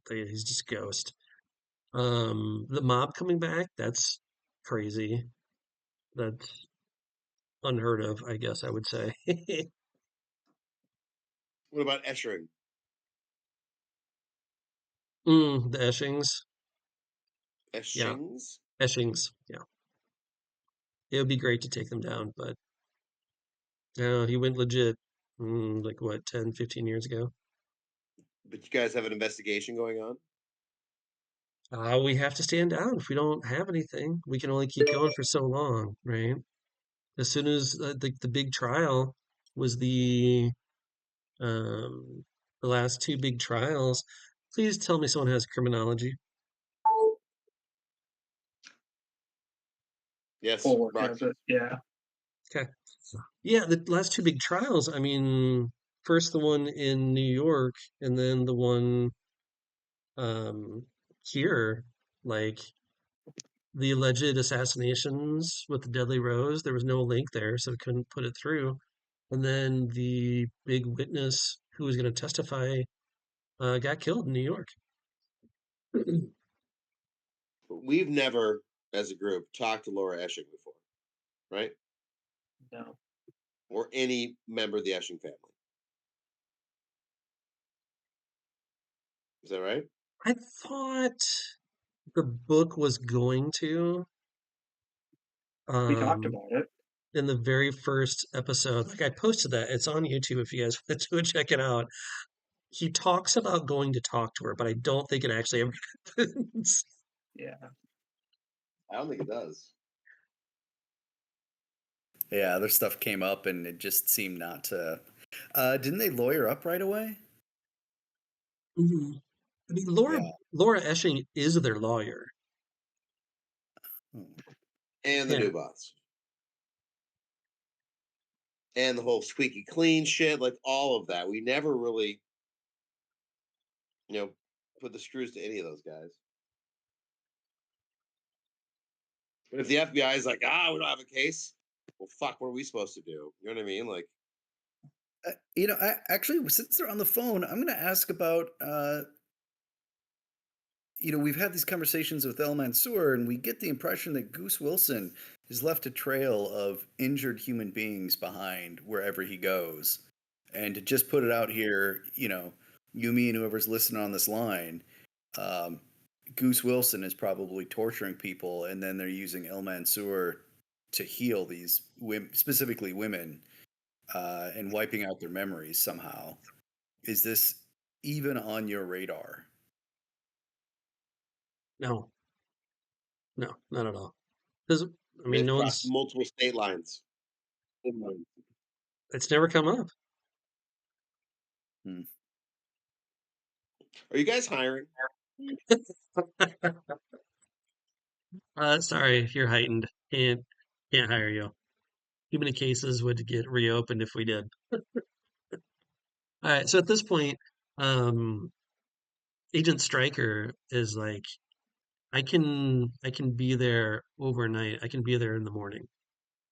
He's just a ghost. The mob coming back, that's crazy. That's unheard of, I guess I would say. What about Eschering? The Eschings. Yeah, Eschings? Eschings. Yeah. It would be great to take them down, but he went legit, like what, 10, 15 years ago? But you guys have an investigation going on? We have to stand down if we don't have anything. We can only keep going for so long, right? As soon as the big trial was um, the last 2 big trials, please tell me someone has criminology. Yes, Forward Rock. has it. Yeah. Okay. Yeah, the last 2 big trials, I mean, first the one in New York and then the one um, here, like the alleged assassinations with the Deadly Rose, there was no link there, so we couldn't put it through. And then the big witness who was going to testify got killed in New York. We've never, as a group, talked to Laura Esching before, right? No. Or any member of the Esching family. Is that right? I thought the book was going to. We talked Um, about it. in the very first episode, like I posted that, it's on YouTube if you guys want to check it out. He talks about going to talk to her, but I don't think it actually ever happens. Yeah. I don't think it does. Yeah, other stuff came up and it just seemed not to. Didn't they lawyer up right away? Mhm. I mean, Yeah. Laura Esching is their lawyer. Hmm. And the Yeah. new bots. And the whole squeaky clean shit, like all of that. We never really, put the screws to any of those guys. But if the FBI is like, we don't have a case, well, fuck, what are we supposed to do? You know what I mean? Like, I actually, since they're on the phone, I'm going to ask about. We've had these conversations with El Mansour, and we get the impression that Goose Wilson has left a trail of injured human beings behind wherever he goes. And to just put it out here, you, me, and whoever's listening on this line, um, Goose Wilson is probably torturing people, and then they're using El Mansour to heal these women, specifically women, and wiping out their memories somehow. Is this even on your radar? No, no, not at all. Because I mean, they've no crossed one's. multiple state lines. It's never come up. Hmm. Are you guys hiring? Sorry, you're heightened. Can't hire you. Too many cases would get reopened if we did. All right, so at this point, um, Agent Stryker is like, I can be there overnight. I can be there in the morning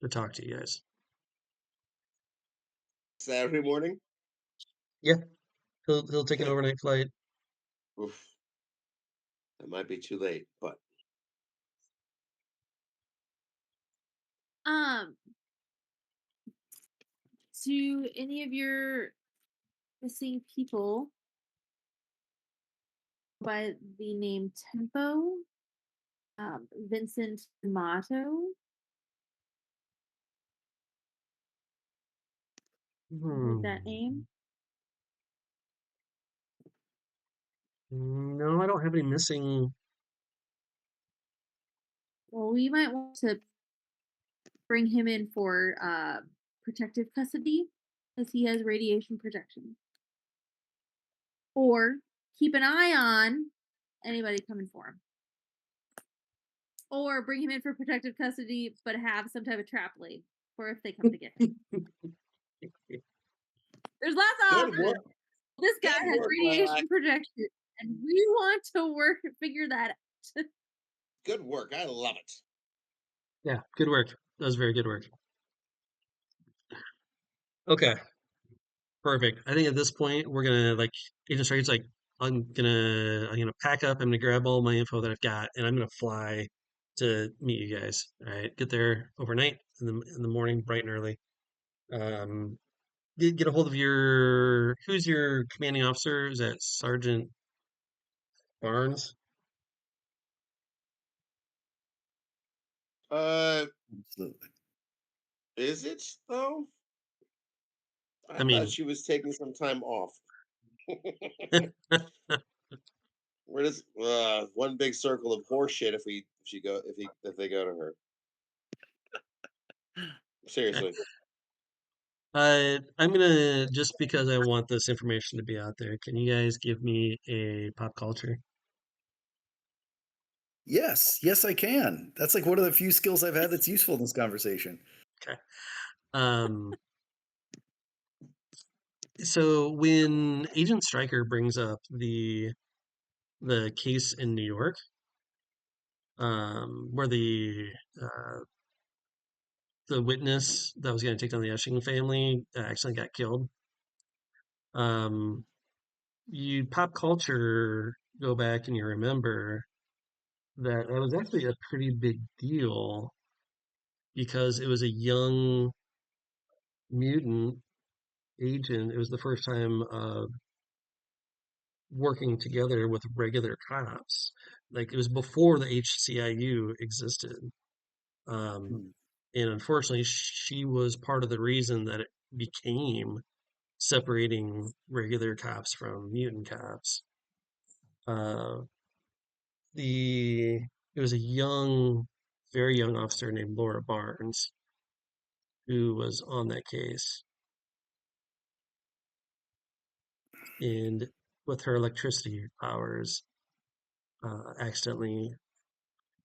to talk to you guys. Saturday morning? Yeah, he'll take an overnight flight. Oof. That might be too late, but Um, to any of your missing people by the name Tempo, Vincent D'Amato, with that name. No, I don't have any missing. Well, we might want to bring him in for protective custody, because he has radiation protection. Or keep an eye on anybody coming for him. Or bring him in for protective custody, but have some type of trap laid for if they come to get him. There's lots of good options. work. This guy Good has work, radiation Lilac. protection, and we want to figure that out. Good work. I love it. Yeah, good work. That was very good work. Okay, perfect. I think at this point we're gonna like Agent Stryker's like, I'm gonna pack up. I'm gonna grab all my info that I've got, and I'm gonna fly to meet you guys. All right, get there overnight in the morning, bright and early. Um, get a hold of who's your commanding officer? Is that Sergeant Barnes? Uh, Absolutely. is it though? I I thought mean, she was taking some time off. Where does one big circle of horseshit if they go to her? Seriously. I'm gonna just because I want this information to be out there. Can you guys give me a pop culture? Yes, I can. That's like one of the few skills I've had that's useful in this conversation. Okay. Um, so when Agent Stryker brings up the case in New York, where the witness that was going to take down the Esching family actually got killed, um, you pop culture go back and you remember that was actually a pretty big deal because it was a young mutant agent. It was the first time working together with regular cops. Like it was before the HCIU existed. Um, Hmm. And unfortunately, she was part of the reason that it became separating regular cops from mutant cops. Uh, the it was a very young officer named Laura Barnes who was on that case, and with her electricity powers, accidentally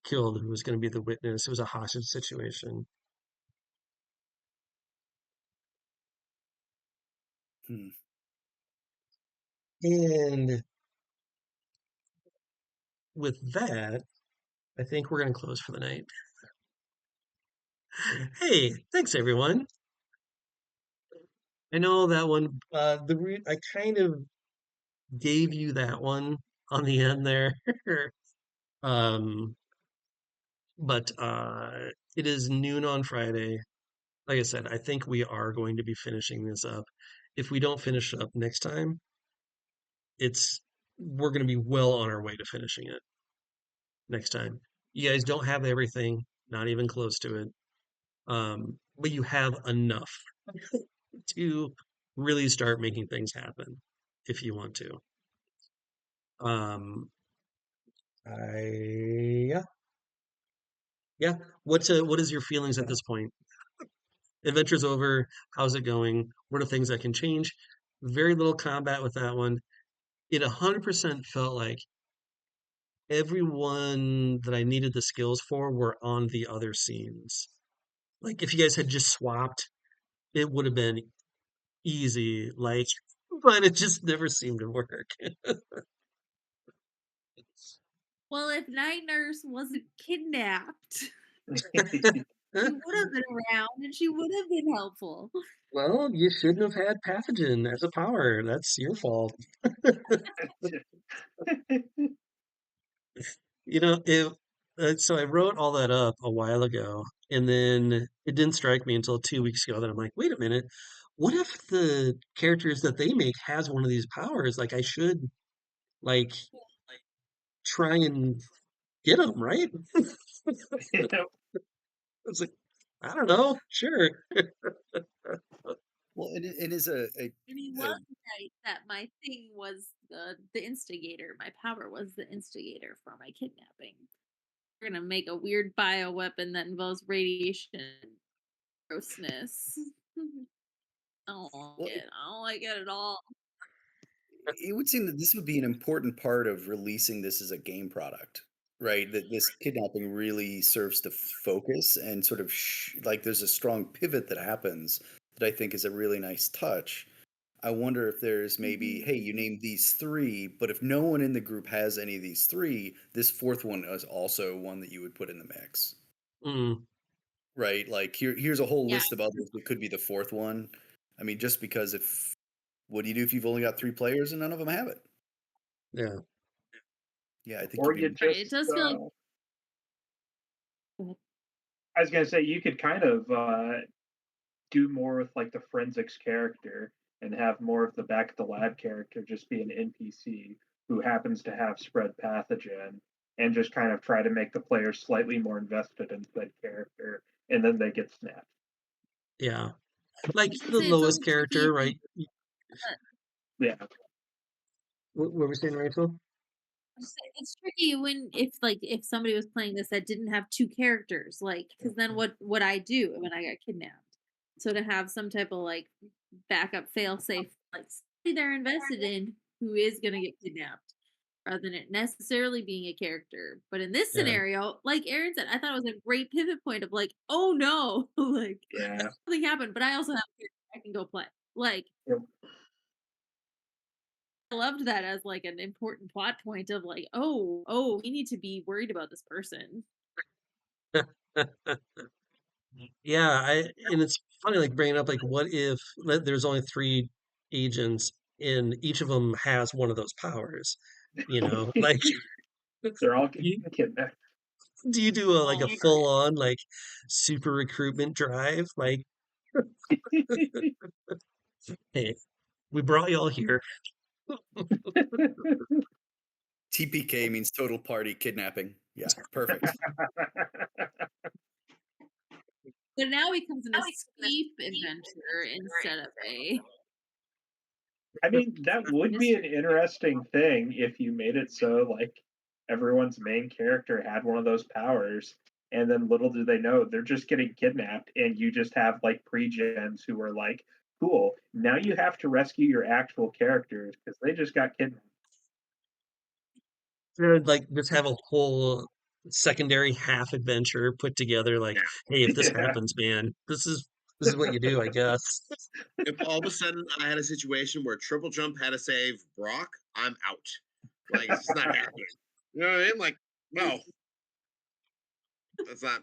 killed who was going to be the witness. It was a hostage situation. Hmm. And with that, I think we're going to close for the night. Hey, thanks everyone. I know that one. I kind of gave you that one on the end there. um, but it is noon on Friday. Like I said, I think we are going to be finishing this up. If we don't finish up next time, it's we're going to be well on our way to finishing it next time. You guys don't have everything, not even close to it, but you have enough to really start making things happen if you want to. Um, yeah, yeah. What is your feelings at this point? Adventure's over. How's it going? What are things that can change? Very little combat with that one. It 100% felt like everyone that I needed the skills for were on the other scenes. Like if you guys had just swapped, it would have been easy. Like, but it just never seemed to work. Well, if Night Nurse wasn't kidnapped, she would have been around and she would have been helpful. Well, you shouldn't have had Pathogen as a power. That's your fault. You know, so I wrote all that up a while ago, and then it didn't strike me until 2 weeks ago that I'm like, wait a minute, what if the characters that they make has one of these powers? Like, I should like try and get them, right? It's like, I don't know, sure. Well, it is a, And he was right that my thing was the instigator. My power was the instigator for my kidnapping. We're gonna make a weird bioweapon that involves radiation grossness. I don't well, like it. I don't like it at all. it would seem that this would be an important part of releasing this as a game product, right? That this kidnapping really serves to focus and sort of like there's a strong pivot that happens that I think is a really nice touch. I wonder if there's maybe, Mhm. hey, you named these three, but if no one in the group has any of these three, this fourth one is also one that you would put in the mix, Mm, right? Like here's a whole Yeah. list of others that could be the fourth one. I mean, just because if what do you do if you've only got three players and none of them have it? yeah, Yeah, I think Or you'd you be. Right. It just, does feel like I was gonna say you could kind of do more with like the forensics character and have more of the back of the lab character just be an NPC who happens to have spread pathogen and just kind of try to make the player slightly more invested in that character and then they get snapped. yeah. Like I the say it's lowest also tricky. character, right? Yeah. What were we saying, Rachel? It's tricky when if somebody was playing this that didn't have two characters, like because then what I do when I got kidnapped? So to have some type of like backup fail safe, like somebody they're invested in who is gonna get kidnapped, rather than it necessarily being a character. But in this Yeah, scenario, like Aaron said, I thought it was a great pivot point of like, oh no, like Yeah. something happened, but I also have a character I can go play. Like Yep. I loved that as like an important plot point of like, oh, we need to be worried about this person. yeah. And it's funny, like bringing up, like, what if there's only three agents and each of them has one of those powers? You know, like, They're all you, getting kidnapped. do you do a like a Oh, for full on like super recruitment drive? Like, hey, we brought y'all here. TPK means total party kidnapping. Yeah, perfect. But now he becomes an escape adventure instead of a. I mean, that would be an interesting thing if you made it so like everyone's main character had one of those powers, and then little do they know they're just getting kidnapped, and you just have like pre-gens who are like, "Cool, now you have to rescue your actual characters because they just got kidnapped." Or like just have a whole secondary half adventure put together. Like, Yeah. hey, if this Yeah, happens, man, this is what you do, I guess. If all of a sudden I had a situation where Triple Jump had to save Brock, I'm out. Like it's just not happening. You know what I mean? Like, no,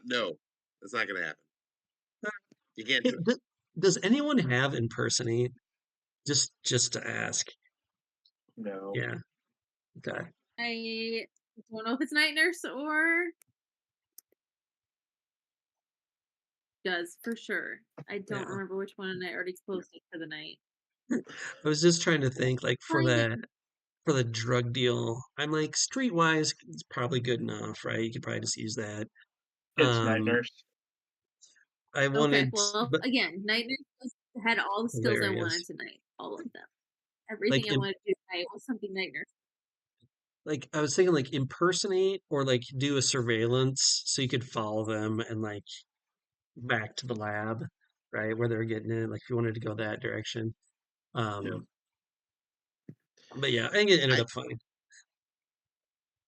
no, that's not gonna happen. You can't Hey, do it. does anyone have impersonate? Just to ask. no, Yeah. Okay. I don't know if it's Night Nurse or does for sure. I don't Yeah. remember which one, and I already closed it for the night. I was just trying to think, like, for Find it. the drug deal, I'm like, streetwise, it's probably good enough, right? You could probably just use that. it's Night Um, Nurse. I Okay, wanted, well, but again, Night Nurse had all the skills I wanted hilarious. tonight, all of them. Like, Everything I wanted to do tonight was something Night Nurse. like I was thinking, like, impersonate or like do a surveillance so you could follow them and like back to the lab, right, where they're getting it. Like, if you wanted to go that direction. Yeah. Um, but yeah, I think it ended I up fine.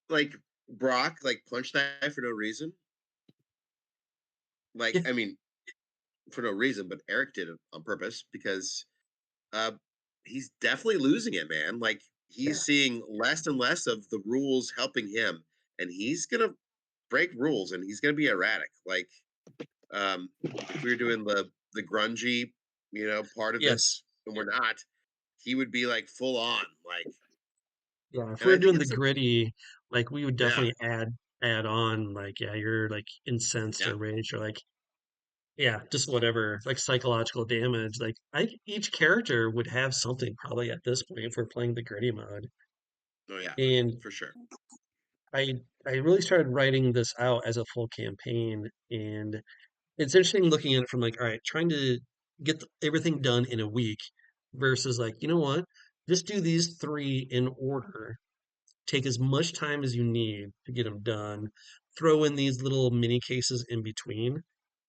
like Brock like punched that guy for no reason. Like, Yeah, I mean, for no reason, but Eric did it on purpose because uh he's definitely losing it, man. Like yeah, he's seeing less and less of the rules helping him, and he's gonna break rules and he's gonna be erratic. Like if we were doing the grungy, part of yes. this and we're not, he would be like full on, like, Yeah, if and we I were think doing the it's a gritty, like we would yeah, definitely add on like yeah, you're like incensed yeah, or rage or like yeah, just whatever, like psychological damage. Like I each character would have something probably at this point if we're playing the gritty mode. oh yeah, And for sure. I I really started writing this out as a full campaign and it's interesting looking at it from like, all right, trying to get everything done in a week versus like, you know what? Just do these three in order. Take as much time as you need to get them done. Throw in these little mini cases in between.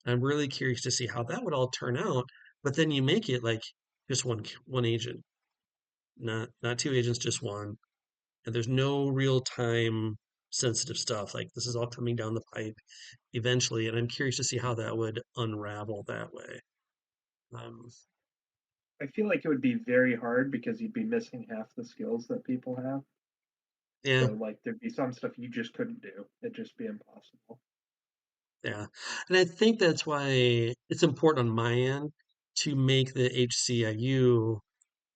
I'm really curious to see how that would all turn out. But then you make it like just one agent, not two agents, just one. And there's no real time sensitive stuff. Like this is all coming down the pipe eventually, and I'm curious to see how that would unravel that way. Um, I feel like it would be very hard because you'd be missing half the skills that people have. yeah, So like there'd be some stuff you just couldn't do. It'd just be impossible. yeah, and I think that's why it's important on my end to make the HCIU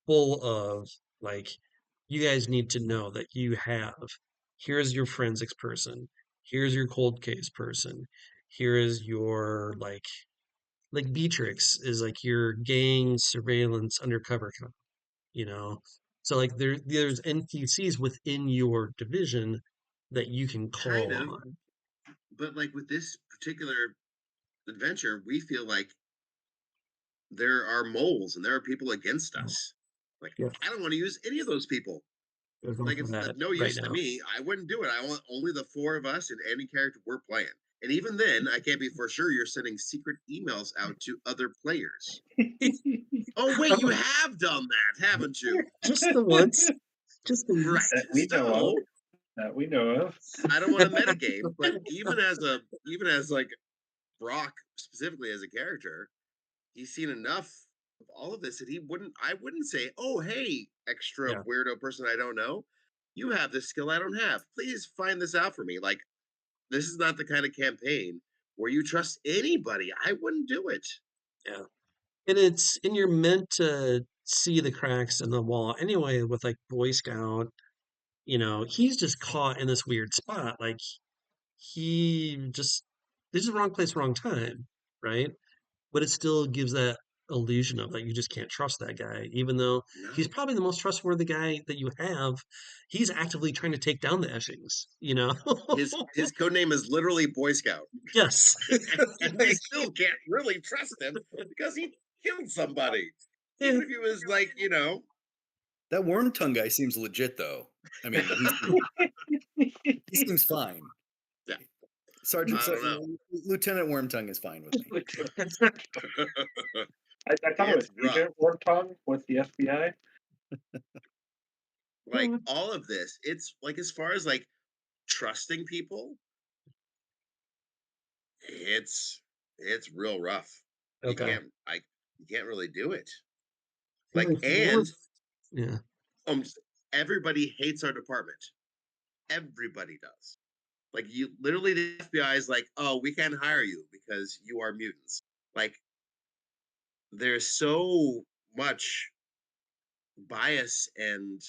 full of like you guys need to know that you have here's your forensics person, here's your cold case person, here is your like Beatrix is like your gang surveillance undercover cop, you know. So like there's NPCs within your division that you can Kind call of, on. but like with this particular adventure, we feel like there are moles and there are people against Oh, us. Like, yeah, I don't want to use any of those people. there's Like, also it's that of no right use to now. me. I wouldn't do it. I want only the four of us and any character we're playing. And even then, I can't be for sure you're sending secret emails out to other players. Oh, wait, you have done that, haven't you? Just the once, just the once. Right. That we know of. So That we know of. I don't want to metagame, but even as like Brock specifically as a character, he's seen enough of all of this that I wouldn't say, oh hey, extra Yeah, weirdo person I don't know, you have this skill I don't have, please find this out for me. Like, this is not the kind of campaign where you trust anybody. I wouldn't do it. yeah. And you're meant to see the cracks in the wall anyway with like Boy Scout, he's just caught in this weird spot. Like he just this is wrong place, wrong time, right? But it still gives that illusion of like you just can't trust that guy, even though he's No. probably the most trustworthy guy that you have. He's actively trying to take down the Eschings, you know? His code name is literally Boy Scout. Yes. And we still can't really trust him because he killed somebody. Yeah. Even if he was like, That worm tongue guy seems legit, though. I mean, he seems fine. Yeah. Sergeant, I don't know. Lieutenant Wormtongue is fine with me. I thought it was It's rough. Agent Wormtongue with the FBI. Like all of this, it's like as far as like trusting people, it's real rough. Okay. You can't really do it. Well, Like, if you're- and yeah. everybody hates our department. Everybody does. Like, you literally, the FBI is like, oh, we can't hire you because you are mutants. Like, there's so much bias and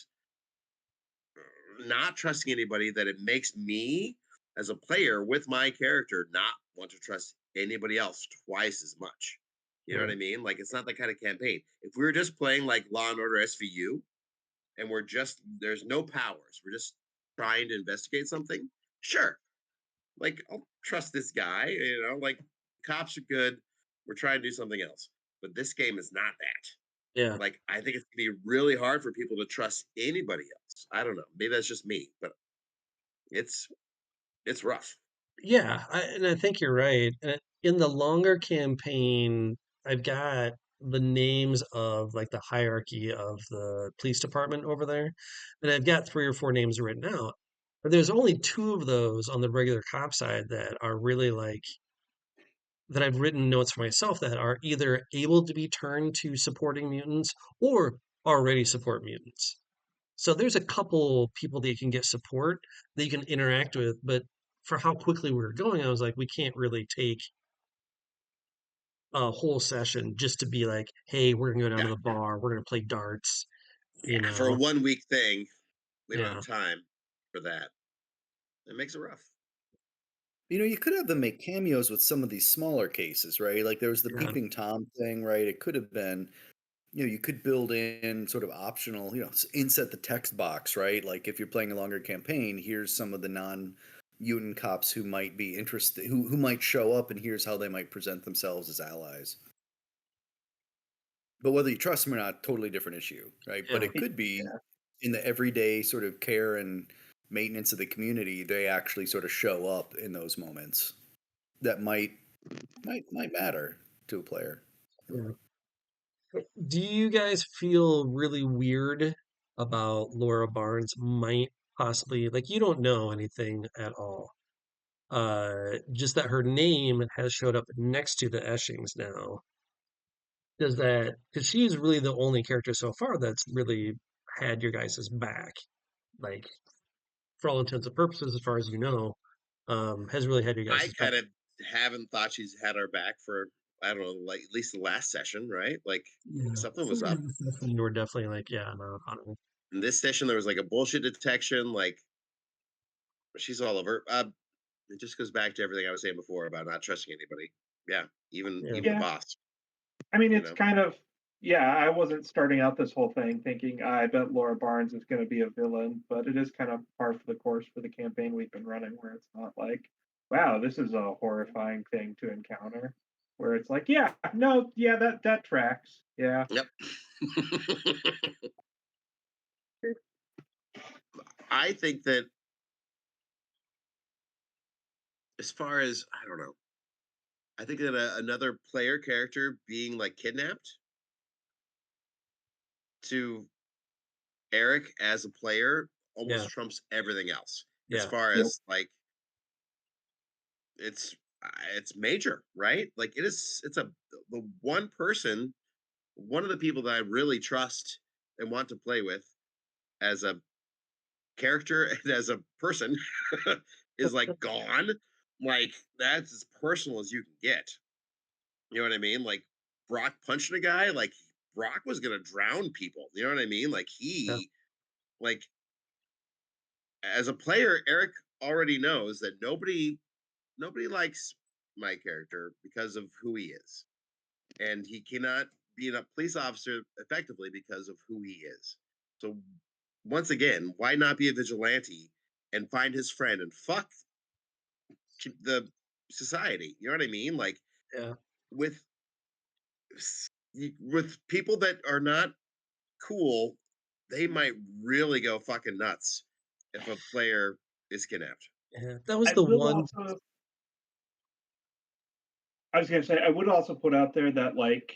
not trusting anybody that it makes me as a player with my character not want to trust anybody else twice as much. You know what I mean? Like, it's not that kind of campaign. If we were just playing like Law and Order SVU and there's no powers, we're just trying to investigate something, sure. Like, I'll trust this guy, like cops are good. We're trying to do something else. But this game is not that. Yeah. Like, I think it's gonna be really hard for people to trust anybody else. I don't know. Maybe that's just me, but it's rough. Yeah, and I think you're right. In the longer campaign, I've got the names of like the hierarchy of the police department over there, and I've got 3 or 4 names written out. But there's only 2 of those on the regular cop side that are really like that I've written notes for myself that are either able to be turned to supporting mutants or already support mutants. So there's a couple people that you can get support that you can interact with, but for how quickly we were going, I was like, we can't really take a whole session just to be like, hey, we're gonna go down Yeah. to the bar, we're gonna play darts, Yeah. For a 1-week thing, we don't Yeah. have time for that. It makes it rough. You could have them make cameos with some of these smaller cases, right? Like there was the Yeah. Peeping Tom thing, right? It could have been, you could build in sort of optional, inset the text box, right? Like if you're playing a longer campaign, here's some of the non-mutant cops who might be interested, who might show up, and here's how they might present themselves as allies. But whether you trust them or not, totally different issue, right? But Yeah. it could be in the everyday sort of care and maintenance of the community, they actually sort of show up in those moments that might matter to a player. Yeah. Do you guys feel really weird about Laura Barnes might possibly like you don't know anything at all? Just that her name has showed up next to the Eschings now. Does that because she's really the only character so far that's really had your guys' back, like for all intents and purposes, as far as you know, has really had your I guys' back. kind of haven't thought she's had our back for, I don't know, like at least the last session, right? Like Yeah, something was up. you were definitely like, yeah, no, I don't know. In this session, there was like a bullshit detection. Like she's all over. It just goes back to everything I was saying before about not trusting anybody. Yeah, even Yeah. the boss. I mean, You it's know? kind of, I wasn't starting out this whole thing thinking, I bet Laura Barnes is going to be a villain, but it is kind of par for the course for the campaign we've been running, where it's not like, wow, this is a horrifying thing to encounter. Where it's like, that tracks. Yeah. Yep. I think that as far as, I don't know, I think that another player character being like kidnapped to Eric as a player Yeah, almost trumps everything else. As yeah, far Yep. as like it's major, right? Like it's the one of the people that I really trust and want to play with as a character and as a person is like gone. Like that's as personal as you can get. You know what I mean? Like Brock punching a guy, like Brock was gonna drown people. You know what I mean? Like yeah, like as a player, Eric already knows that nobody likes my character because of who he is, and he cannot being a police officer effectively because of who he is. So once again, why not be a vigilante and find his friend and fuck the society? You know what I mean? Like Yeah. with with people that are not cool, they might really go fucking nuts if a player is kidnapped. Yeah. That was I the will one. also I was going to say, I would also put out there that, like,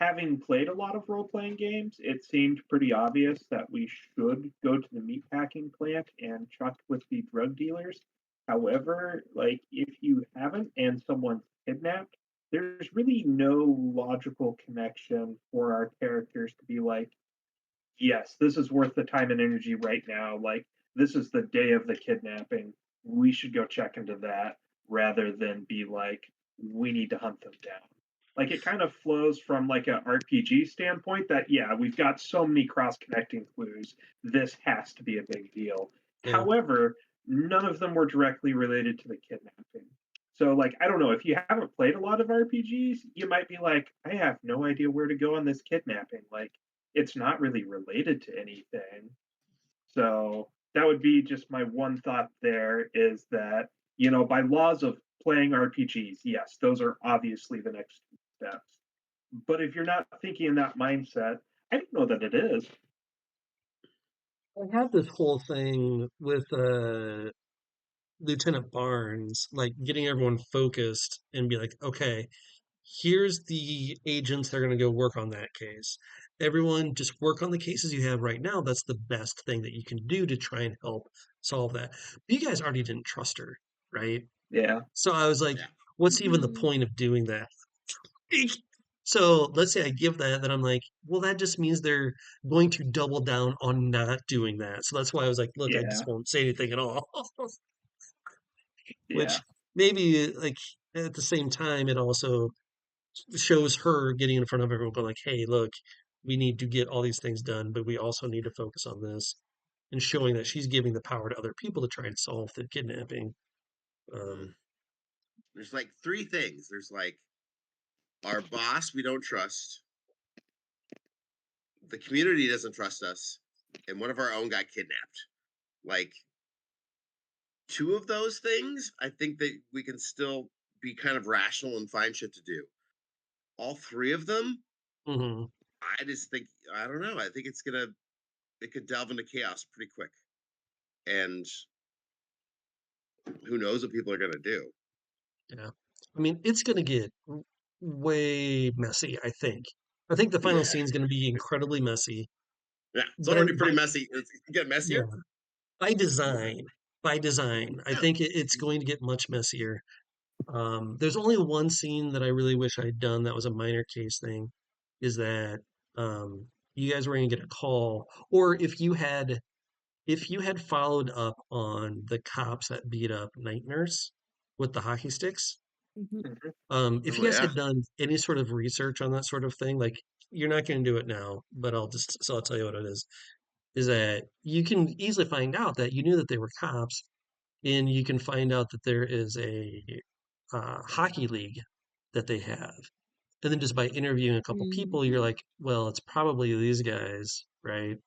having played a lot of role playing games, it seemed pretty obvious that we should go to the meatpacking plant and chuck with the drug dealers. However, like, if you haven't and someone's kidnapped, there's really no logical connection for our characters to be like, yes, this is worth the time and energy right now. Like, this is the day of the kidnapping. We should go check into that rather than be like, we need to hunt them down. Like, it kind of flows from like a RPG standpoint that, yeah, we've got so many cross connecting clues. This has to be a big deal. Yeah. However, none of them were directly related to the kidnapping. So, like, I don't know, if you haven't played a lot of RPGs, you might be like, I have no idea where to go on this kidnapping. Like, it's not really related to anything. So that would be just my one thought there is that, by laws of playing RPGs, yes, those are obviously the next steps. But if you're not thinking in that mindset, I don't know that it is. I had this whole thing with Lieutenant Barnes, like getting everyone focused and be like, okay, here's the agents that are going to go work on that case. Everyone just work on the cases you have right now. That's the best thing that you can do to try and help solve that. But you guys already didn't trust her, right? Yeah. So I was like, Yeah. what's even the point of doing that? So let's say I give that, then I'm like, well, that just means they're going to double down on not doing that. So that's why I was like, look, I Yeah. just won't say anything at all. Yeah. Which maybe like at the same time, it also shows her getting in front of everyone, going like, "Hey, look, we need to get all these things done, but we also need to focus on this," and showing that she's giving the power to other people to try and solve the kidnapping. Mm. Um, There's like three things. There's like our boss we don't trust, the community doesn't trust us, and one of our own got kidnapped. Like two of those things, I think that we can still be kind of rational and find shit to do. All three of them, mhm. I just think I don't know. I think it could delve into chaos pretty quick, and who knows what people are gonna do. Yeah, I mean, it's gonna get way messy. I think the final Yeah, scene is gonna be incredibly messy, yeah. It's but already by pretty messy. It's get yeah, messier. by design, I Yeah. think it's going to get much messier. There's only one scene that I really wish I'd done that was a minor case thing, is that you guys were going to get a call, or if you had followed up on the cops that beat up Night Nurse with the hockey sticks, Mhm. Mhm. if you Oh guys yeah. had done any sort of research on that sort of thing, like you're not going to do it now, but I'll tell you what it is that you can easily find out that you knew that they were cops, and you can find out that there is a hockey league that they have. And then just by interviewing a couple people, you're like, well, it's probably these guys, right?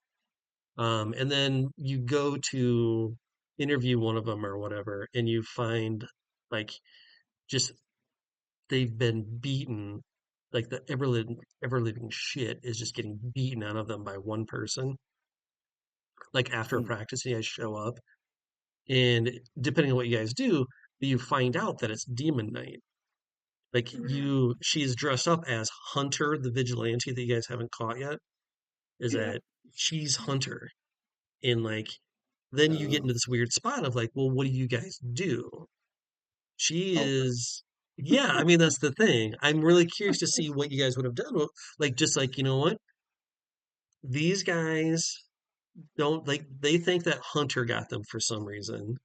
And then you go to interview one of them or whatever, and you find like just they've been beaten, like the ever living shit is just getting beaten out of them by one person. Like after a Hmm. practice, you guys show up, and depending on what you guys do, you find out that it's Demon Night. Like Mhm. she's dressed up as Hunter, the vigilante that you guys haven't caught yet. Is Yeah. that she's Hunter, and like then you get Oh. into this weird spot of like, well, what do you guys do? She Help her. is, yeah. I mean, that's the thing. I'm really curious to see what you guys would have done. Like, just like you know what, these guys don't like. They think that Hunter got them for some reason,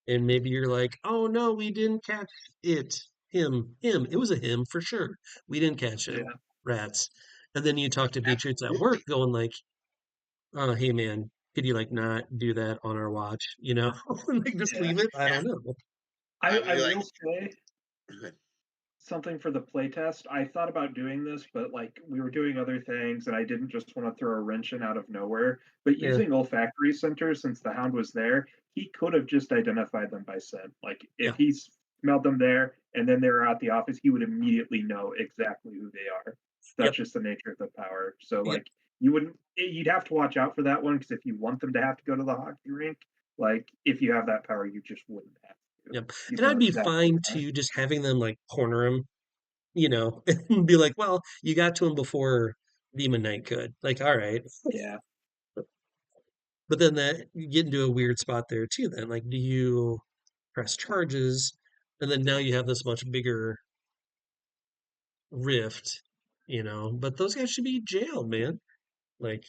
and maybe you're like, oh no, we didn't catch it. Him. It was a him for sure. We didn't catch him. Yeah. Rats. And then you talk to Beatrice at work, Absolutely. going like, "Oh, hey man, could you like not do that on our watch? You know, like just Yeah. leave it. I Yeah. don't know." I, I would I be like, will say something for the playtest. I thought about doing this, but like we were doing other things, and I didn't just want to throw a wrench in out of nowhere. But Yeah, using olfactory sensors, since the hound was there, he could have just identified them by scent. Like if yeah, he smelled them there, and then they were at the office, he would immediately know exactly who they are. That's yep, just the nature of the power. So yep, like you'd have to watch out for that one because if you want them to have to go to the hockey rink, like if you have that power, you just wouldn't have to. yep. You'd And I'd know be exactly fine why. too, just having them like corner him, and be like, well, you got to him before Demon Knight could. Like, all right. Yeah. But then that you get into a weird spot there too. Then, like, do you press charges, and then now you have this much bigger rift, But those guys should be jailed, man. Like,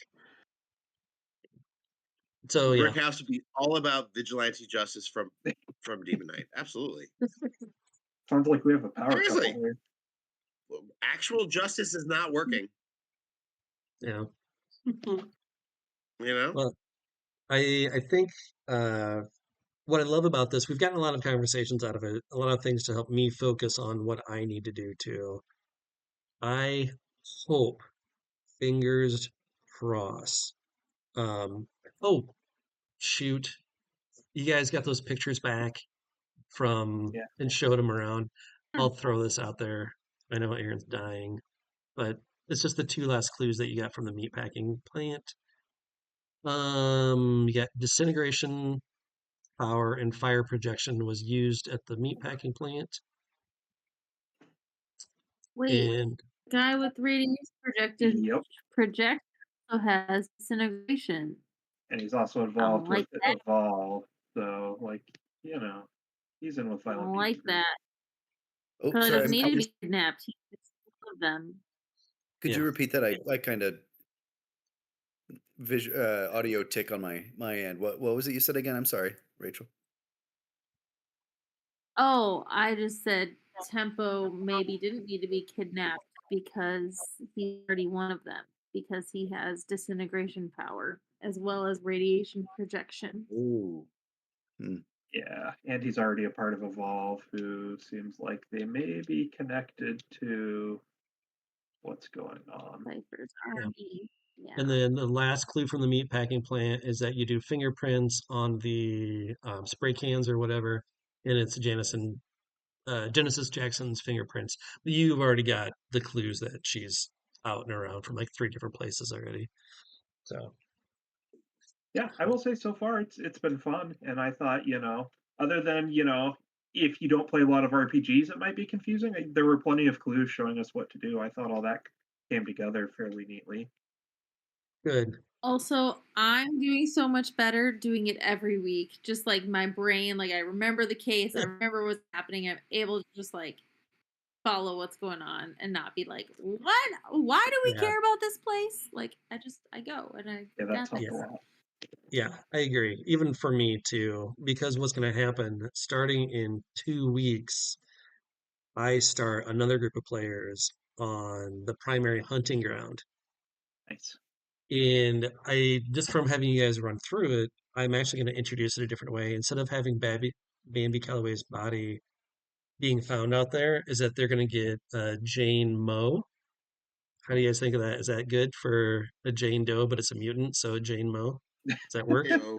so yeah, Brickhouse would be all about vigilante justice from Demon Knight. Absolutely. Sounds like we have a power couple Seriously, here. actual justice is not working. yeah. You know, Well, I think what I love about this, we've gotten a lot of conversations out of it, a lot of things to help me focus on what I need to do too. I hope, fingers cross. Um, oh, shoot. You guys got those pictures back from Yeah. and showed them around. I'll throw this out there. I know Aaron's dying, but it's just the two last clues that you got from the meatpacking plant. You got disintegration power and fire projection was used at the meatpacking plant, Wait, and guy with radius Yep. project also has disintegration. And he's also I don't involved with like that. Evolve. So, like, you know, he's in with I Violent don't P like three. that. Oh, Because sorry. he I needed to missed, be kidnapped. He gets one of them. could yeah, you repeat that? I kind of audio tick on my end. What was it you said again? I'm sorry, Rachel. Oh, I just said Tempo maybe didn't need to be kidnapped because he's already one of them. Because he has disintegration power as well as radiation projection. ooh, Hmm. Yeah. And he's already a part of Evolve, who seems like they may be connected to what's going on. Cypher's yeah. army. And Yeah. then the last clue from the meatpacking plant is that you do fingerprints on the spray cans or whatever, and it's Genesis Jackson's fingerprints. But you've already got the clues that she's out and around from like three different places already. So, Yeah, I will say so far it's been fun. And I thought, other than, if you don't play a lot of RPGs, it might be confusing. There were plenty of clues showing us what to do. I thought all that came together fairly neatly. good. Also, I'm doing so much better doing it every week. Just like my brain, like I remember the case, I remember what's happening. I'm able to just like follow what's going on and not be like, what? Why do we Yeah, care about this place? Like I go and I Yeah, that's got helped yeah, a this. lot. yeah. I agree. Even for me too, because what's going to happen starting in 2 weeks, I start another group of players on the primary hunting ground. Nice. And I just from having you guys run through it, I'm actually going to introduce it a different way. Instead of having Bambi Calloway's body being found out there, is that they're going to get Jane Moe. How do you guys think of that? Is that good for a Jane Doe, but it's a mutant, so Jane Moe? Does that work? you know,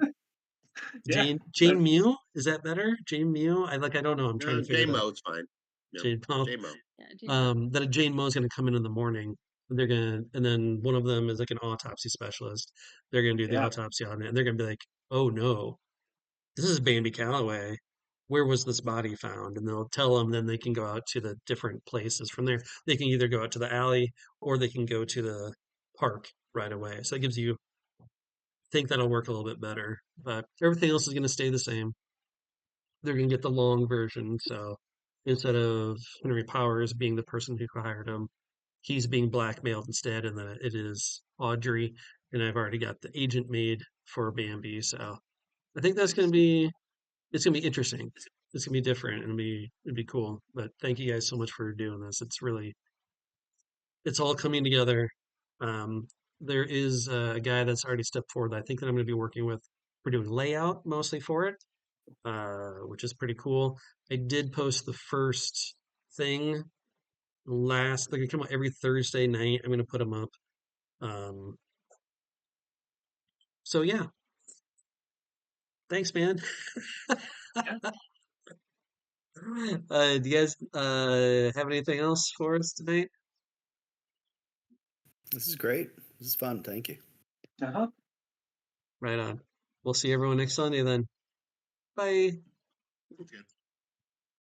Yeah, Jane that Mew? Is that better? Jane Mew? I don't know. I'm trying to figure J it out. mode's fine. No, Jane Moe. J Mo. Yeah, Jane Doe. That a Jane Moe is going to come in the morning. And then one of them is like an autopsy specialist. They're going to do the yeah, autopsy on it, and they're going to be like, "Oh no, this is Bambi Calloway. Where was this body found?" And they'll tell them. Then they can go out to the different places. From there, they can either go out to the alley or they can go to the park right away. So it gives you think that'll work a little bit better. But everything else is going to stay the same. They're going to get the long version. So instead of Henry Powers being the person who hired him, he's being blackmailed instead, and then it is Audrey. And I've already got the agent made for Bambi. So I think that's going nice. to be it's gonna be interesting. It's gonna be different and it'd be cool. But thank you guys so much for doing this. It's all coming together. Um, there is a guy that's already stepped forward that I think that I'm gonna be working with. We're doing layout mostly for it, which is pretty cool. I did post the first thing They're gonna come out every Thursday night. I'm gonna put them up. Um, so yeah, thanks, man. Do you guys have anything else for us tonight? This is great. This is fun. Thank you. Uh-huh. Right on. We'll see everyone next Sunday then. Bye. Okay.